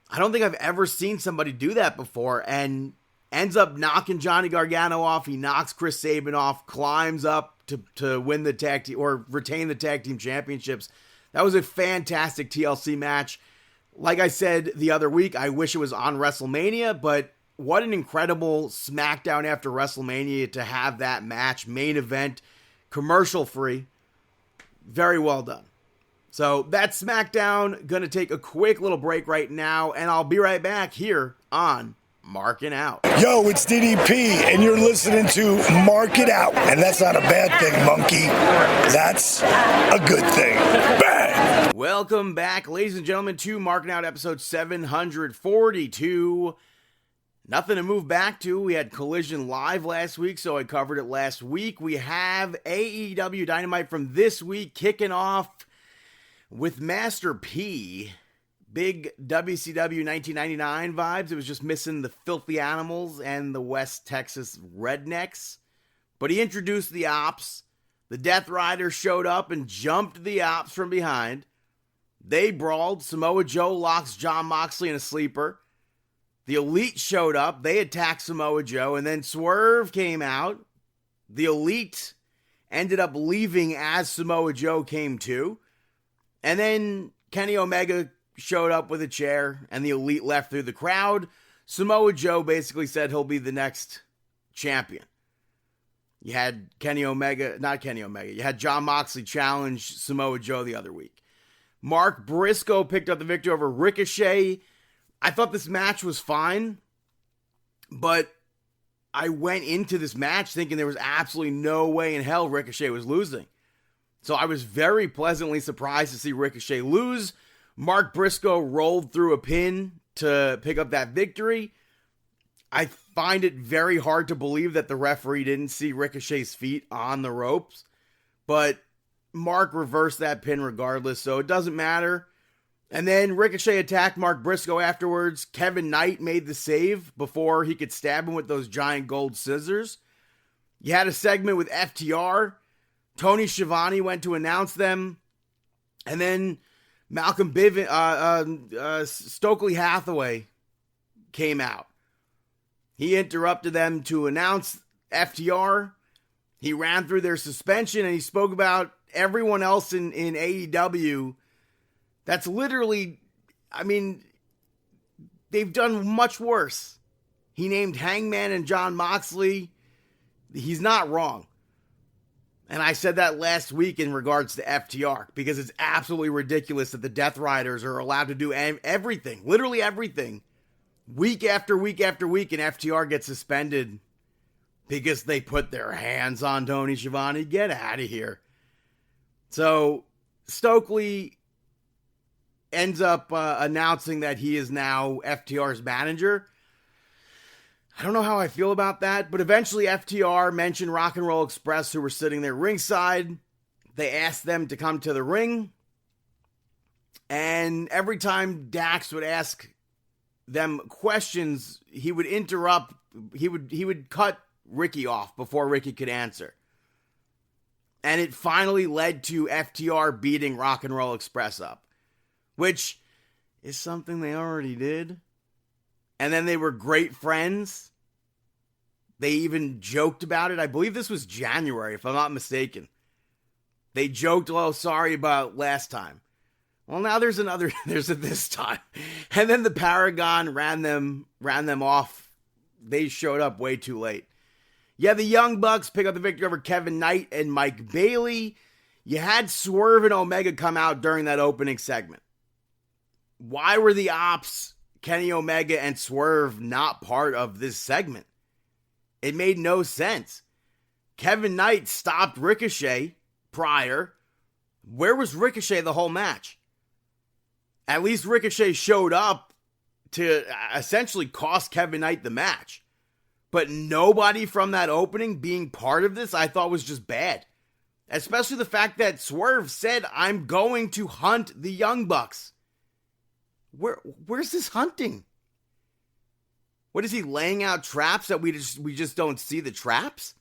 I don't think I've ever seen somebody do that before, and ends up knocking Johnny Gargano off. He knocks Chris Sabin off, climbs up to win the tag team or retain the tag team championships. That was a fantastic TLC match. Like I said the other week, I wish it was on WrestleMania, but what an incredible SmackDown after WrestleMania to have that match, main event, commercial free. Very well done. So that's SmackDown. Gonna take a quick little break right now, and I'll be right back here on Markin Out. Yo, it's DDP, and you're listening to Markin Out. And that's not a bad thing, monkey. That's a good thing. Bang! Welcome back, ladies and gentlemen, to Markin Out episode 742. Nothing to move back to. We had Collision live last week, so I covered it last week. We have AEW Dynamite from this week kicking off with Master P. Big WCW 1999 vibes. It was just missing the Filthy Animals and the West Texas Rednecks. But he introduced the Ops. The Death Riders showed up and jumped the Ops from behind. They brawled. Samoa Joe locks Jon Moxley in a sleeper. The Elite showed up. They attacked Samoa Joe, and then Swerve came out. The Elite ended up leaving as Samoa Joe came to. And then Kenny Omega showed up with a chair, and the Elite left through the crowd. Samoa Joe basically said he'll be the next champion. You had you had Jon Moxley challenge Samoa Joe the other week. Mark Briscoe picked up the victory over Ricochet. I thought this match was fine, but I went into this match thinking there was absolutely no way in hell Ricochet was losing. So I was very pleasantly surprised to see Ricochet lose. Mark Briscoe rolled through a pin to pick up that victory. I find it very hard to believe that the referee didn't see Ricochet's feet on the ropes, but Mark reversed that pin regardless, so it doesn't matter. And then Ricochet attacked Mark Briscoe afterwards. Kevin Knight made the save before he could stab him with those giant gold scissors. You had a segment with FTR. Tony Schiavone went to announce them. And then Malcolm Bivens, Stokely Hathaway came out. He interrupted them to announce FTR. He ran through their suspension and he spoke about everyone else in AEW. That's literally, they've done much worse. He named Hangman and Jon Moxley. He's not wrong. And I said that last week in regards to FTR, because it's absolutely ridiculous that the Death Riders are allowed to do everything, literally everything, week after week after week, and FTR gets suspended because they put their hands on Tony Schiavone. Get out of here. So Stokely ends up announcing that he is now FTR's manager. I don't know how I feel about that, but eventually FTR mentioned Rock and Roll Express, who were sitting there ringside. They asked them to come to the ring, and every time Dax would ask them questions, he would interrupt. He would cut Ricky off before Ricky could answer. And it finally led to FTR beating Rock and Roll Express up, which is something they already did. And then they were great friends. They even joked about it. I believe this was January, if I'm not mistaken. They joked, "Oh, sorry about last time." Well, now there's a this time. And then the Paragon ran them off. They showed up way too late. Yeah, the Young Bucks pick up the victory over Kevin Knight and Mike Bailey. You had Swerve and Omega come out during that opening segment. Why were the Ops, Kenny Omega and Swerve, not part of this segment? It made no sense. Kevin Knight stopped Ricochet prior. Where was Ricochet the whole match? At least Ricochet showed up to essentially cost Kevin Knight the match. But nobody from that opening being part of this, I thought was just bad. Especially the fact that Swerve said, "I'm going to hunt the Young Bucks." Where's this hunting? What is he, laying out traps that we just don't see the traps?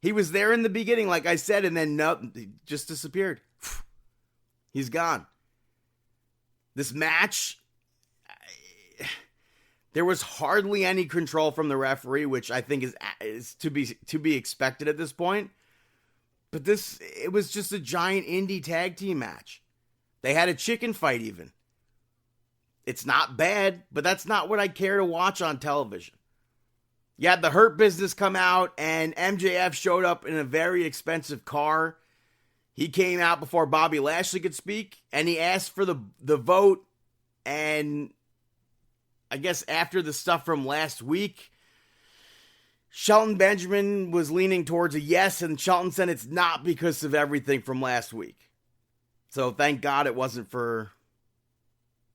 He was there in the beginning, like I said, and then he just disappeared. He's gone. This match, there was hardly any control from the referee, which I think is to be expected at this point. But it was just a giant indie tag team match. They had a chicken fight even. It's not bad, but that's not what I care to watch on television. You had the Hurt Business come out, and MJF showed up in a very expensive car. He came out before Bobby Lashley could speak, and he asked for the vote. And I guess after the stuff from last week, Shelton Benjamin was leaning towards a yes, and Shelton said it's not because of everything from last week. So thank God it wasn't for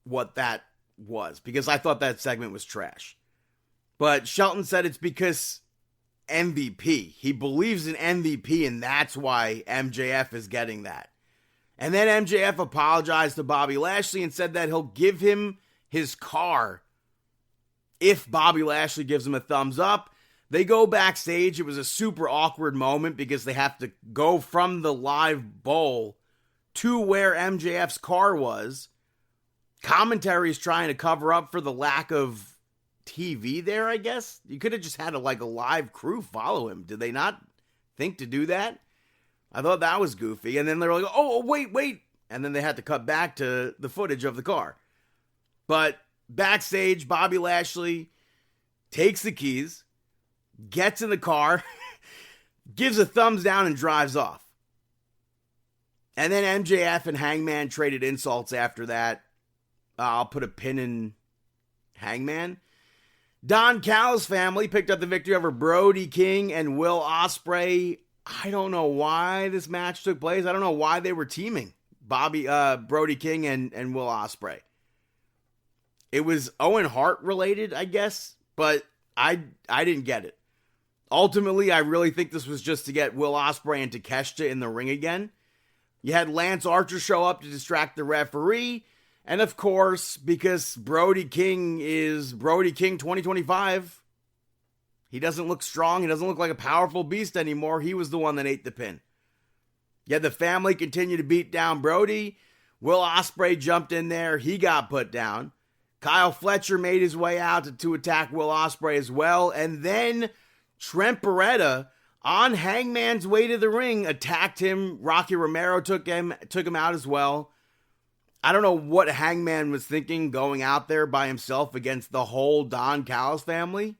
what that was, because I thought that segment was trash. But Shelton said it's because MVP. He believes in MVP, and that's why MJF is getting that. And then MJF apologized to Bobby Lashley and said that he'll give him his car if Bobby Lashley gives him a thumbs up. They go backstage. It was a super awkward moment because they have to go from the live bowl to where MJF's car was. Commentary is trying to cover up for the lack of TV there, I guess. You could have just had a live crew follow him. Did they not think to do that? I thought that was goofy. And then they're like, oh, wait. And then they had to cut back to the footage of the car. But backstage, Bobby Lashley takes the keys, gets in the car, gives a thumbs down and drives off. And then MJF and Hangman traded insults after that. I'll put a pin in Hangman. Don Callis family picked up the victory over Brody King and Will Ospreay. I don't know why this match took place. I don't know why they were teaming. Brody King and Will Ospreay. It was Owen Hart related, I guess, but I didn't get it. Ultimately, I really think this was just to get Will Ospreay and Takeshita in the ring again. You had Lance Archer show up to distract the referee. And of course, because Brody King is Brody King 2025, he doesn't look strong. He doesn't look like a powerful beast anymore. He was the one that ate the pin. Yet the family continued to beat down Brody. Will Ospreay jumped in there. He got put down. Kyle Fletcher made his way out to attack Will Ospreay as well. And then Trent Beretta, on Hangman's way to the ring, attacked him. Rocky Romero took him out as well. I don't know what Hangman was thinking going out there by himself against the whole Don Callis family.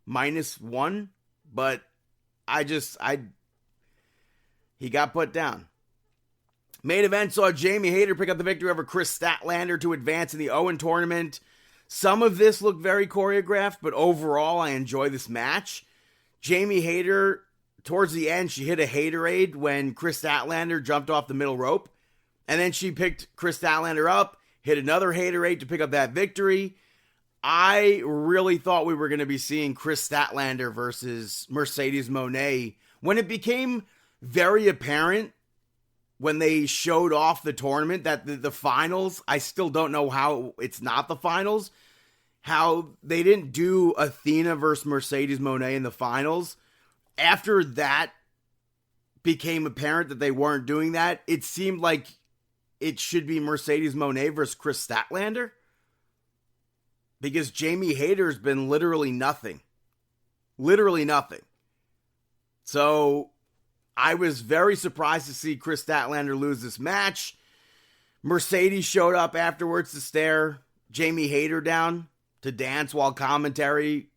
-1. But he got put down. Main event saw Jamie Hayter pick up the victory over Chris Statlander to advance in the Owen tournament. Some of this looked very choreographed, but overall I enjoy this match. Jamie Hayter, towards the end, she hit a Haterade when Chris Statlander jumped off the middle rope. And then she picked Chris Statlander up, hit another Haterade to pick up that victory. I really thought we were going to be seeing Chris Statlander versus Mercedes Moné when it became very apparent when they showed off the tournament that the finals, I still don't know how it's not the finals, how they didn't do Athena versus Mercedes Moné in the finals. After that became apparent that they weren't doing that, it seemed like it should be Mercedes Moné versus Chris Statlander. Because Jamie Hayter's been literally nothing. Literally nothing. So I was very surprised to see Chris Statlander lose this match. Mercedes showed up afterwards to stare Jamie Hayter down, to dance while commentary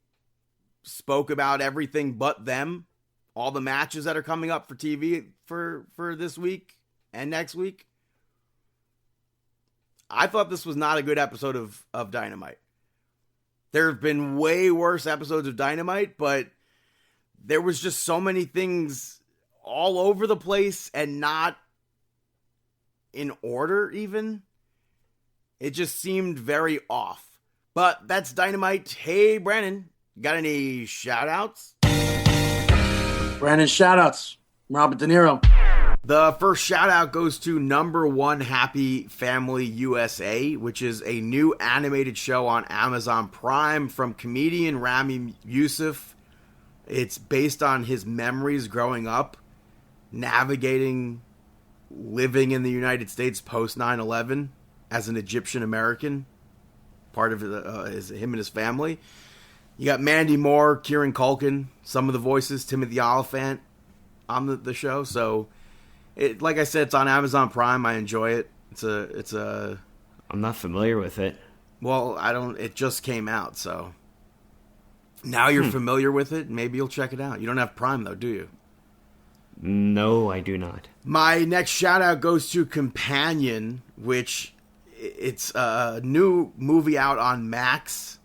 spoke about everything but them. All the matches that are coming up for TV for this week and next week. I thought this was not a good episode of Dynamite. There have been way worse episodes of Dynamite, but there was just so many things all over the place and not in order even. It just seemed very off. But that's Dynamite. Hey, Brandon, got any shout-outs? Brandon, shout-outs. Robert De Niro. The first shout-out goes to Number One Happy Family USA, which is a new animated show on Amazon Prime from comedian Rami Youssef. It's based on his memories growing up, navigating living in the United States post 9/11 as an Egyptian American. Part of him and his family. You got Mandy Moore, Kieran Culkin, some of the voices, Timothy Oliphant on the show. So, like I said, it's on Amazon Prime. I enjoy it. It's a. I'm not familiar with it. Well, it just came out, so now you're familiar with it. Maybe you'll check it out. You don't have Prime though, do you? No, I do not. My next shout out goes to Companion, which it's a new movie out on Max,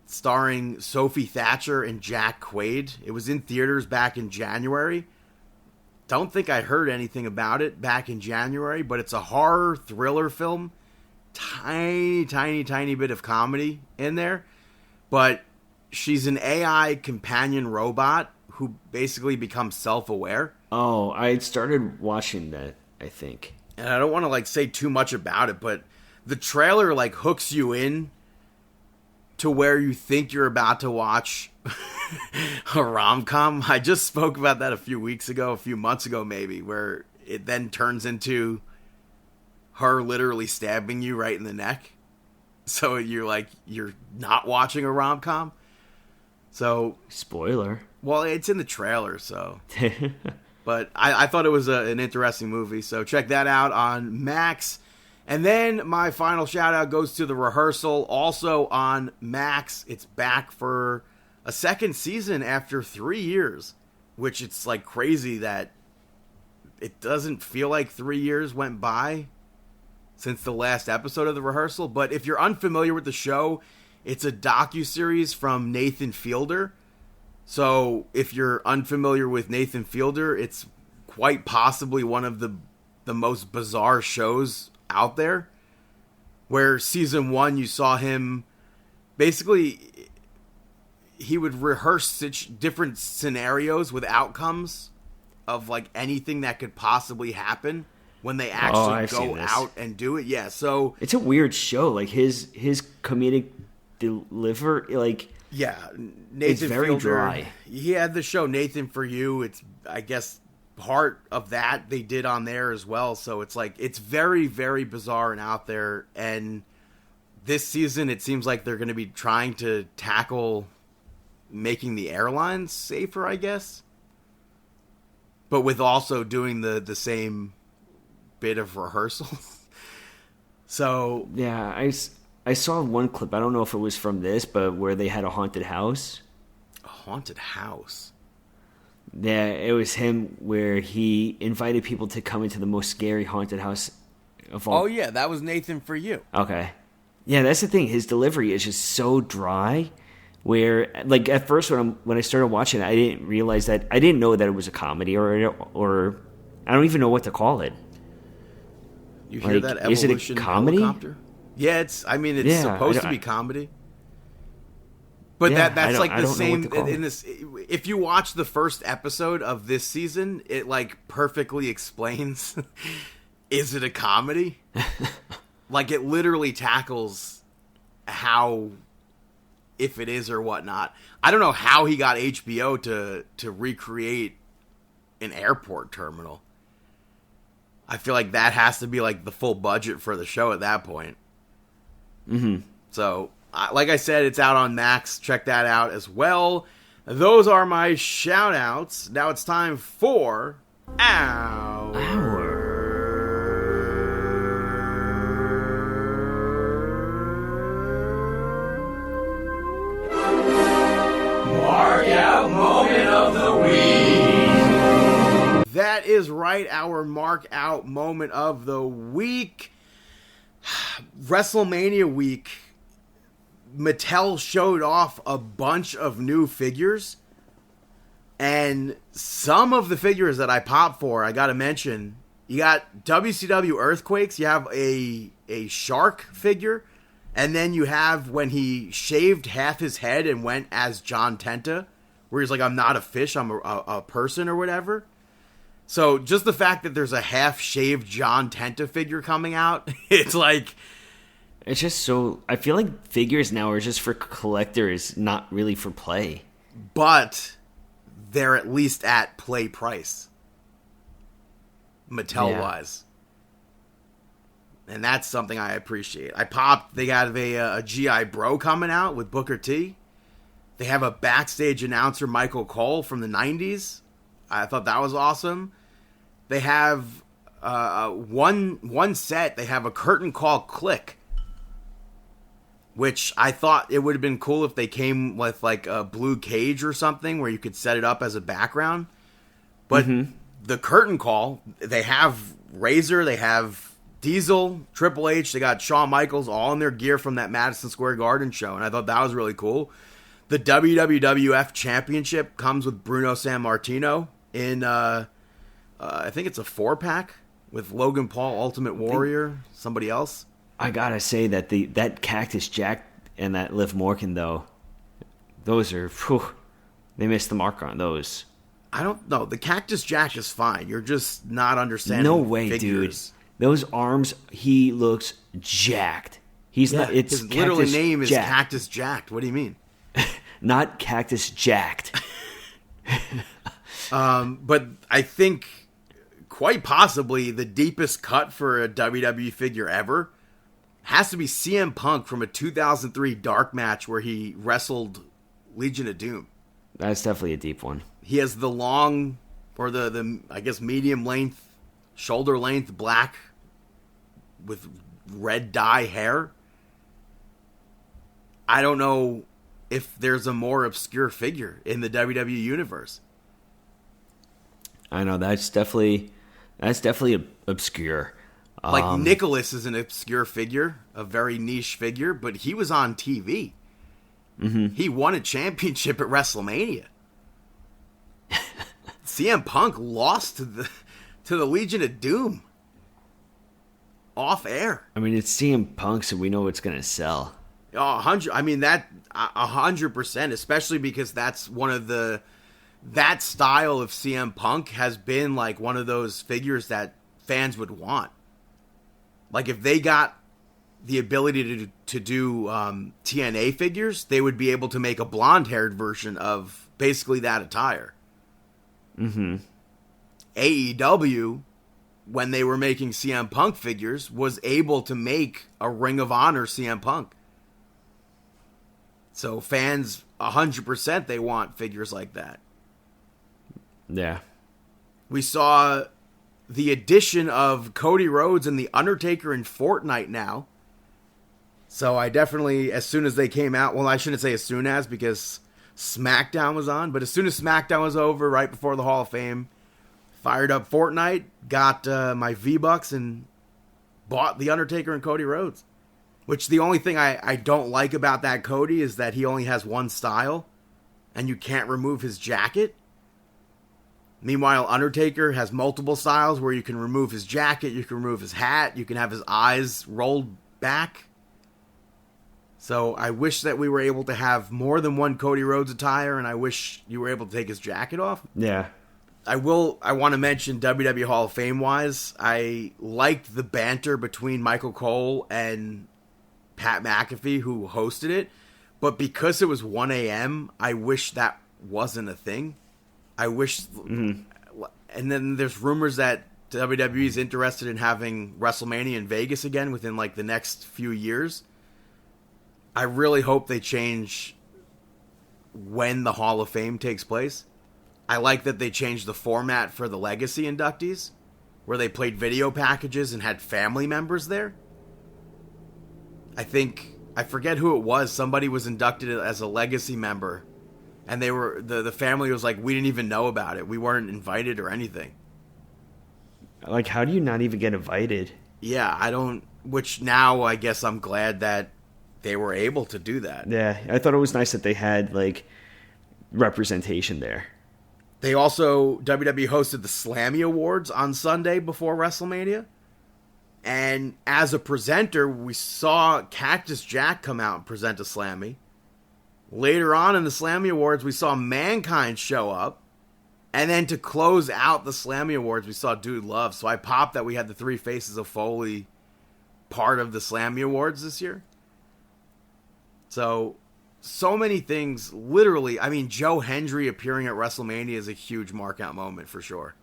starring Sophie Thatcher and Jack Quaid. It was in theaters back in January. Don't think I heard anything about it back in January, but it's a horror thriller film. Tiny bit of comedy in there. But she's an AI companion robot who basically becomes self-aware. Oh, I started watching that, I think. And I don't want to say too much about it, but the trailer hooks you in to where you think you're about to watch a rom-com. I just spoke about that a few months ago maybe, where it then turns into her literally stabbing you right in the neck. So you're not watching a rom-com. So spoiler. Well, it's in the trailer, so. But I thought it was an interesting movie, so check that out on Max. And then my final shout out goes to The Rehearsal, also on Max. It's back for a second season after 3 years, which it's like crazy that it doesn't feel like 3 years went by since the last episode of The Rehearsal. But if you're unfamiliar with the show, it's a docuseries from Nathan Fielder. So if you're unfamiliar with Nathan Fielder, it's quite possibly one of the most bizarre shows out there, where season 1 you saw him basically, he would rehearse different scenarios with outcomes of like anything that could possibly happen when they actually go out and do it. Yeah, so it's a weird show. Like his comedic deliver, like, yeah, Nathan it's very Fielder, dry. He had the show Nathan For You. It's, I guess, part of that they did on there as well. So it's like, it's very, very bizarre and out there. And this season, it seems like they're going to be trying to tackle making the airlines safer, I guess, but with also doing the same bit of rehearsal. So yeah, I saw one clip. I don't know if it was from this, but where they had a haunted house. A haunted house? Yeah, it was him where he invited people to come into the most scary haunted house of all. Oh yeah, that was Nathan For You. Okay. Yeah, that's the thing. His delivery is just so dry. Where, like, at first when I started watching it, I didn't realize that, I didn't know that it was a comedy or I don't even know what to call it. You hear that evolution? Is it a comedy? Helicopter? Yeah, it's supposed to be comedy. But yeah, that's like the same in this. If you watch the first episode of this season, it like perfectly explains. Is it a comedy? Like it literally tackles how, if it is or whatnot. I don't know how he got HBO to recreate an airport terminal. I feel like that has to be like the full budget for the show at that point. Mm-hmm. So, like I said, it's out on Max. Check that out as well. Those are my shout-outs. Now it's time for our Mark Out Moment of the Week. That is right, our Mark Out Moment of the Week. WrestleMania week, Mattel showed off a bunch of new figures. And some of the figures that I popped for, I gotta mention, you got WCW Earthquakes, you have a shark figure, and then you have when he shaved half his head and went as John Tenta, where he's like, I'm not a fish, I'm a person or whatever. So just the fact that there's a half-shaved John Tenta figure coming out, it's like... It's just so... I feel like figures now are just for collectors, not really for play. But they're at least at play price. Mattel-wise. Yeah. And that's something I appreciate. They got a G.I. Bro coming out with Booker T. They have a backstage announcer, Michael Cole, from the 90s. I thought that was awesome. They have one set. They have a curtain call Click, which I thought it would have been cool if they came with like a blue cage or something where you could set it up as a background. But the curtain call, they have Razor, they have Diesel, Triple H, they got Shawn Michaels all in their gear from that Madison Square Garden show, and I thought that was really cool. The WWF Championship comes with Bruno Sammartino in, I think it's a 4-pack with Logan Paul, Ultimate Warrior, somebody else. I gotta say that that Cactus Jack and that Liv Morgan, though, those are, they missed the mark on those. I don't know. The Cactus Jack is fine. You're just not understanding. No way, figures. dude. Those arms, he looks jacked. He's Yeah, not. It's his literally Cactus name is Jack, Cactus Jacked. What do you mean? not Cactus Jacked. But I think quite possibly the deepest cut for a WWE figure ever has to be CM Punk from a 2003 dark match where he wrestled Legion of Doom. That's definitely a deep one. He has the long, or the I guess medium length, shoulder length black with red dye hair. I don't know if there's a more obscure figure in the WWE universe. I know that's definitely obscure. Like Nicholas is an obscure figure, a very niche figure, but he was on TV. Mm-hmm. He won a championship at WrestleMania. CM Punk lost to the Legion of Doom off air. I mean, it's CM Punk, so we know it's gonna sell. 100. I mean that 100%, especially because that's one of that style of CM Punk has been like one of those figures that fans would want. Like if they got the ability to do TNA figures, they would be able to make a blonde-haired version of basically that attire. Mm-hmm. AEW, when they were making CM Punk figures, was able to make a Ring of Honor CM Punk. So fans, 100%, they want figures like that. Yeah. We saw the addition of Cody Rhodes and The Undertaker in Fortnite now. So I definitely, as soon as they came out, well, I shouldn't say as soon as, because SmackDown was on, but as soon as SmackDown was over, right before the Hall of Fame, fired up Fortnite, got my V-Bucks, and bought The Undertaker and Cody Rhodes. Which the only thing I don't like about that Cody is that he only has one style, and you can't remove his jacket. Meanwhile, Undertaker has multiple styles where you can remove his jacket, you can remove his hat, you can have his eyes rolled back. So I wish that we were able to have more than one Cody Rhodes attire, and I wish you were able to take his jacket off. Yeah. I want to mention WWE Hall of Fame wise, I liked the banter between Michael Cole and Pat McAfee, who hosted it. But because it was 1 a.m., I wish that wasn't a thing. I wish... Mm-hmm. And then there's rumors that WWE is interested in having WrestleMania in Vegas again within like the next few years. I really hope they change when the Hall of Fame takes place. I like that they changed the format for the Legacy inductees, where they played video packages and had family members there. I forget who it was. Somebody was inducted as a Legacy member, and they were the family was like, we didn't even know about it. We weren't invited or anything. Like, how do you not even get invited? Yeah, I don't. Which now I guess I'm glad that they were able to do that. Yeah, I thought it was nice that they had like representation there. They also, WWE hosted the Slammy Awards on Sunday before WrestleMania. And as a presenter, we saw Cactus Jack come out and present a Slammy. Later on in the Slammy Awards, we saw Mankind show up. And then to close out the Slammy Awards, we saw Dude Love. So I popped that we had the Three Faces of Foley part of the Slammy Awards this year. So many things, literally. I mean, Joe Hendry appearing at WrestleMania is a huge mark-out moment for sure.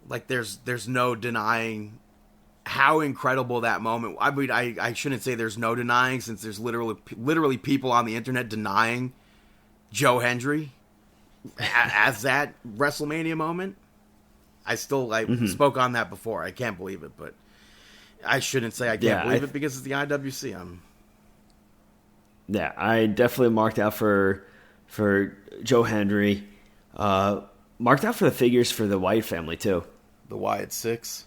Like, there's no denying how incredible that moment. I mean, I shouldn't say there's no denying, since there's literally people on the internet denying Joe Hendry as that WrestleMania moment. I spoke on that before. I can't believe it, but I shouldn't say I can't believe it because it's the IWC. Yeah, I definitely marked out for Joe Hendry. Marked out for the figures for the Wyatt family too. The Wyatt Six.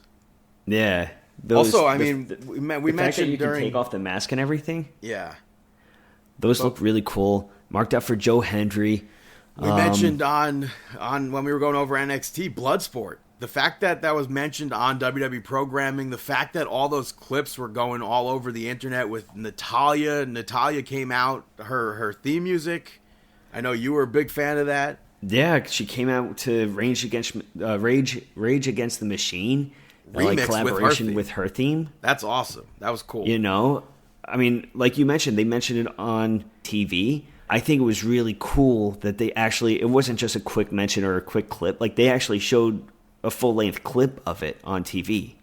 Yeah. Also, I mean, we mentioned you during... can take off the mask and everything. Yeah. Those look really cool. Marked out for Joe Hendry. We mentioned on when we were going over NXT, Bloodsport. The fact that was mentioned on WWE programming, the fact that all those clips were going all over the internet with Natalya. Natalya came out, her theme music. I know you were a big fan of that. Yeah, she came out to Rage Against the Machine. remix collaboration with her theme. That's awesome. That was cool. You know, I mean, like you mentioned, they mentioned it on TV. I think it was really cool that they actually, it wasn't just a quick mention or a quick clip. Like, they actually showed a full-length clip of it on TV.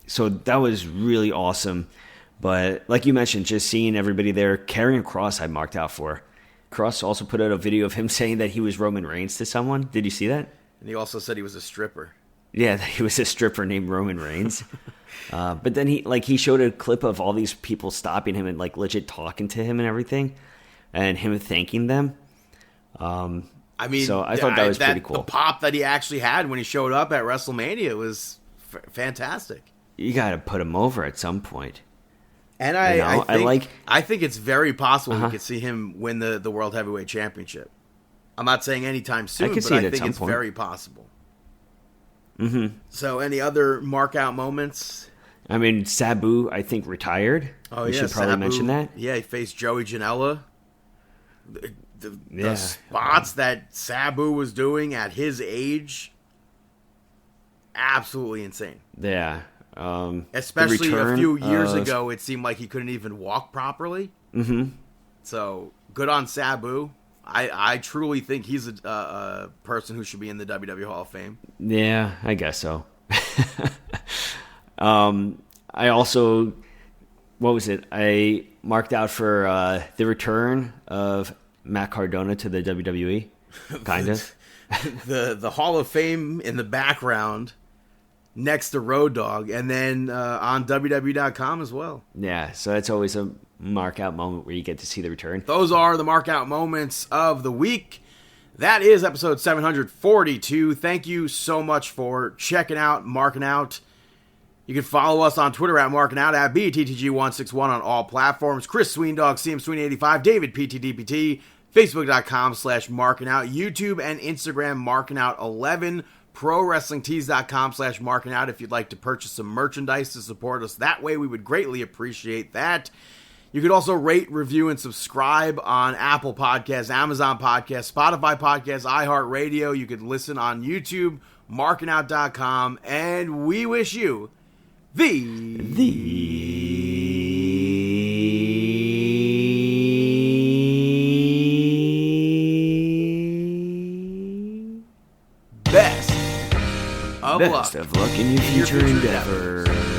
So that was really awesome. But like you mentioned, just seeing everybody there, carrying Cross I marked out for. Cross also put out a video of him saying that he was Roman Reigns to someone. Did you see that? And he also said he was a stripper. Yeah, that he was a stripper named Roman Reigns. But then he showed a clip of all these people stopping him and like legit talking to him and everything, and him thanking them. I mean, so I thought that was pretty cool. The pop that he actually had when he showed up at WrestleMania was fantastic. You got to put him over at some point. And I think it's very possible we could see him win the World Heavyweight Championship. I'm not saying anytime soon, but I think it's very possible. Mm-hmm. So, any other mark out moments? I mean, Sabu, I think, retired. Oh, we should probably mention that. Yeah, he faced Joey Janela. The spots that Sabu was doing at his age, absolutely insane. Yeah. Especially a few years ago, it seemed like he couldn't even walk properly. Mm-hmm. So, good on Sabu. I truly think he's a person who should be in the WWE Hall of Fame. Yeah, I guess so. I also, what was it? I marked out for the return of Matt Cardona to the WWE, kind of. the Hall of Fame in the background next to Road Dogg, and then on WWE.com as well. Yeah, so that's always a mark out moment where you get to see the return. Those are the mark out moments of the week. That is episode 742. Thank you so much for checking out Markin Out. You can follow us on Twitter at Markin Out, at BTTG161 on all platforms. Chris Sweendog, CM Sweeney85, David PTDPT, Facebook.com/Markin Out, YouTube and Instagram Markin Out 11, ProWrestlingTees.com/Markin Out if you'd like to purchase some merchandise to support us that way. We would greatly appreciate that. You could also rate, review, and subscribe on Apple Podcasts, Amazon Podcasts, Spotify Podcasts, iHeartRadio. You could listen on YouTube, markinout.com, and we wish you the best of luck in your future endeavors.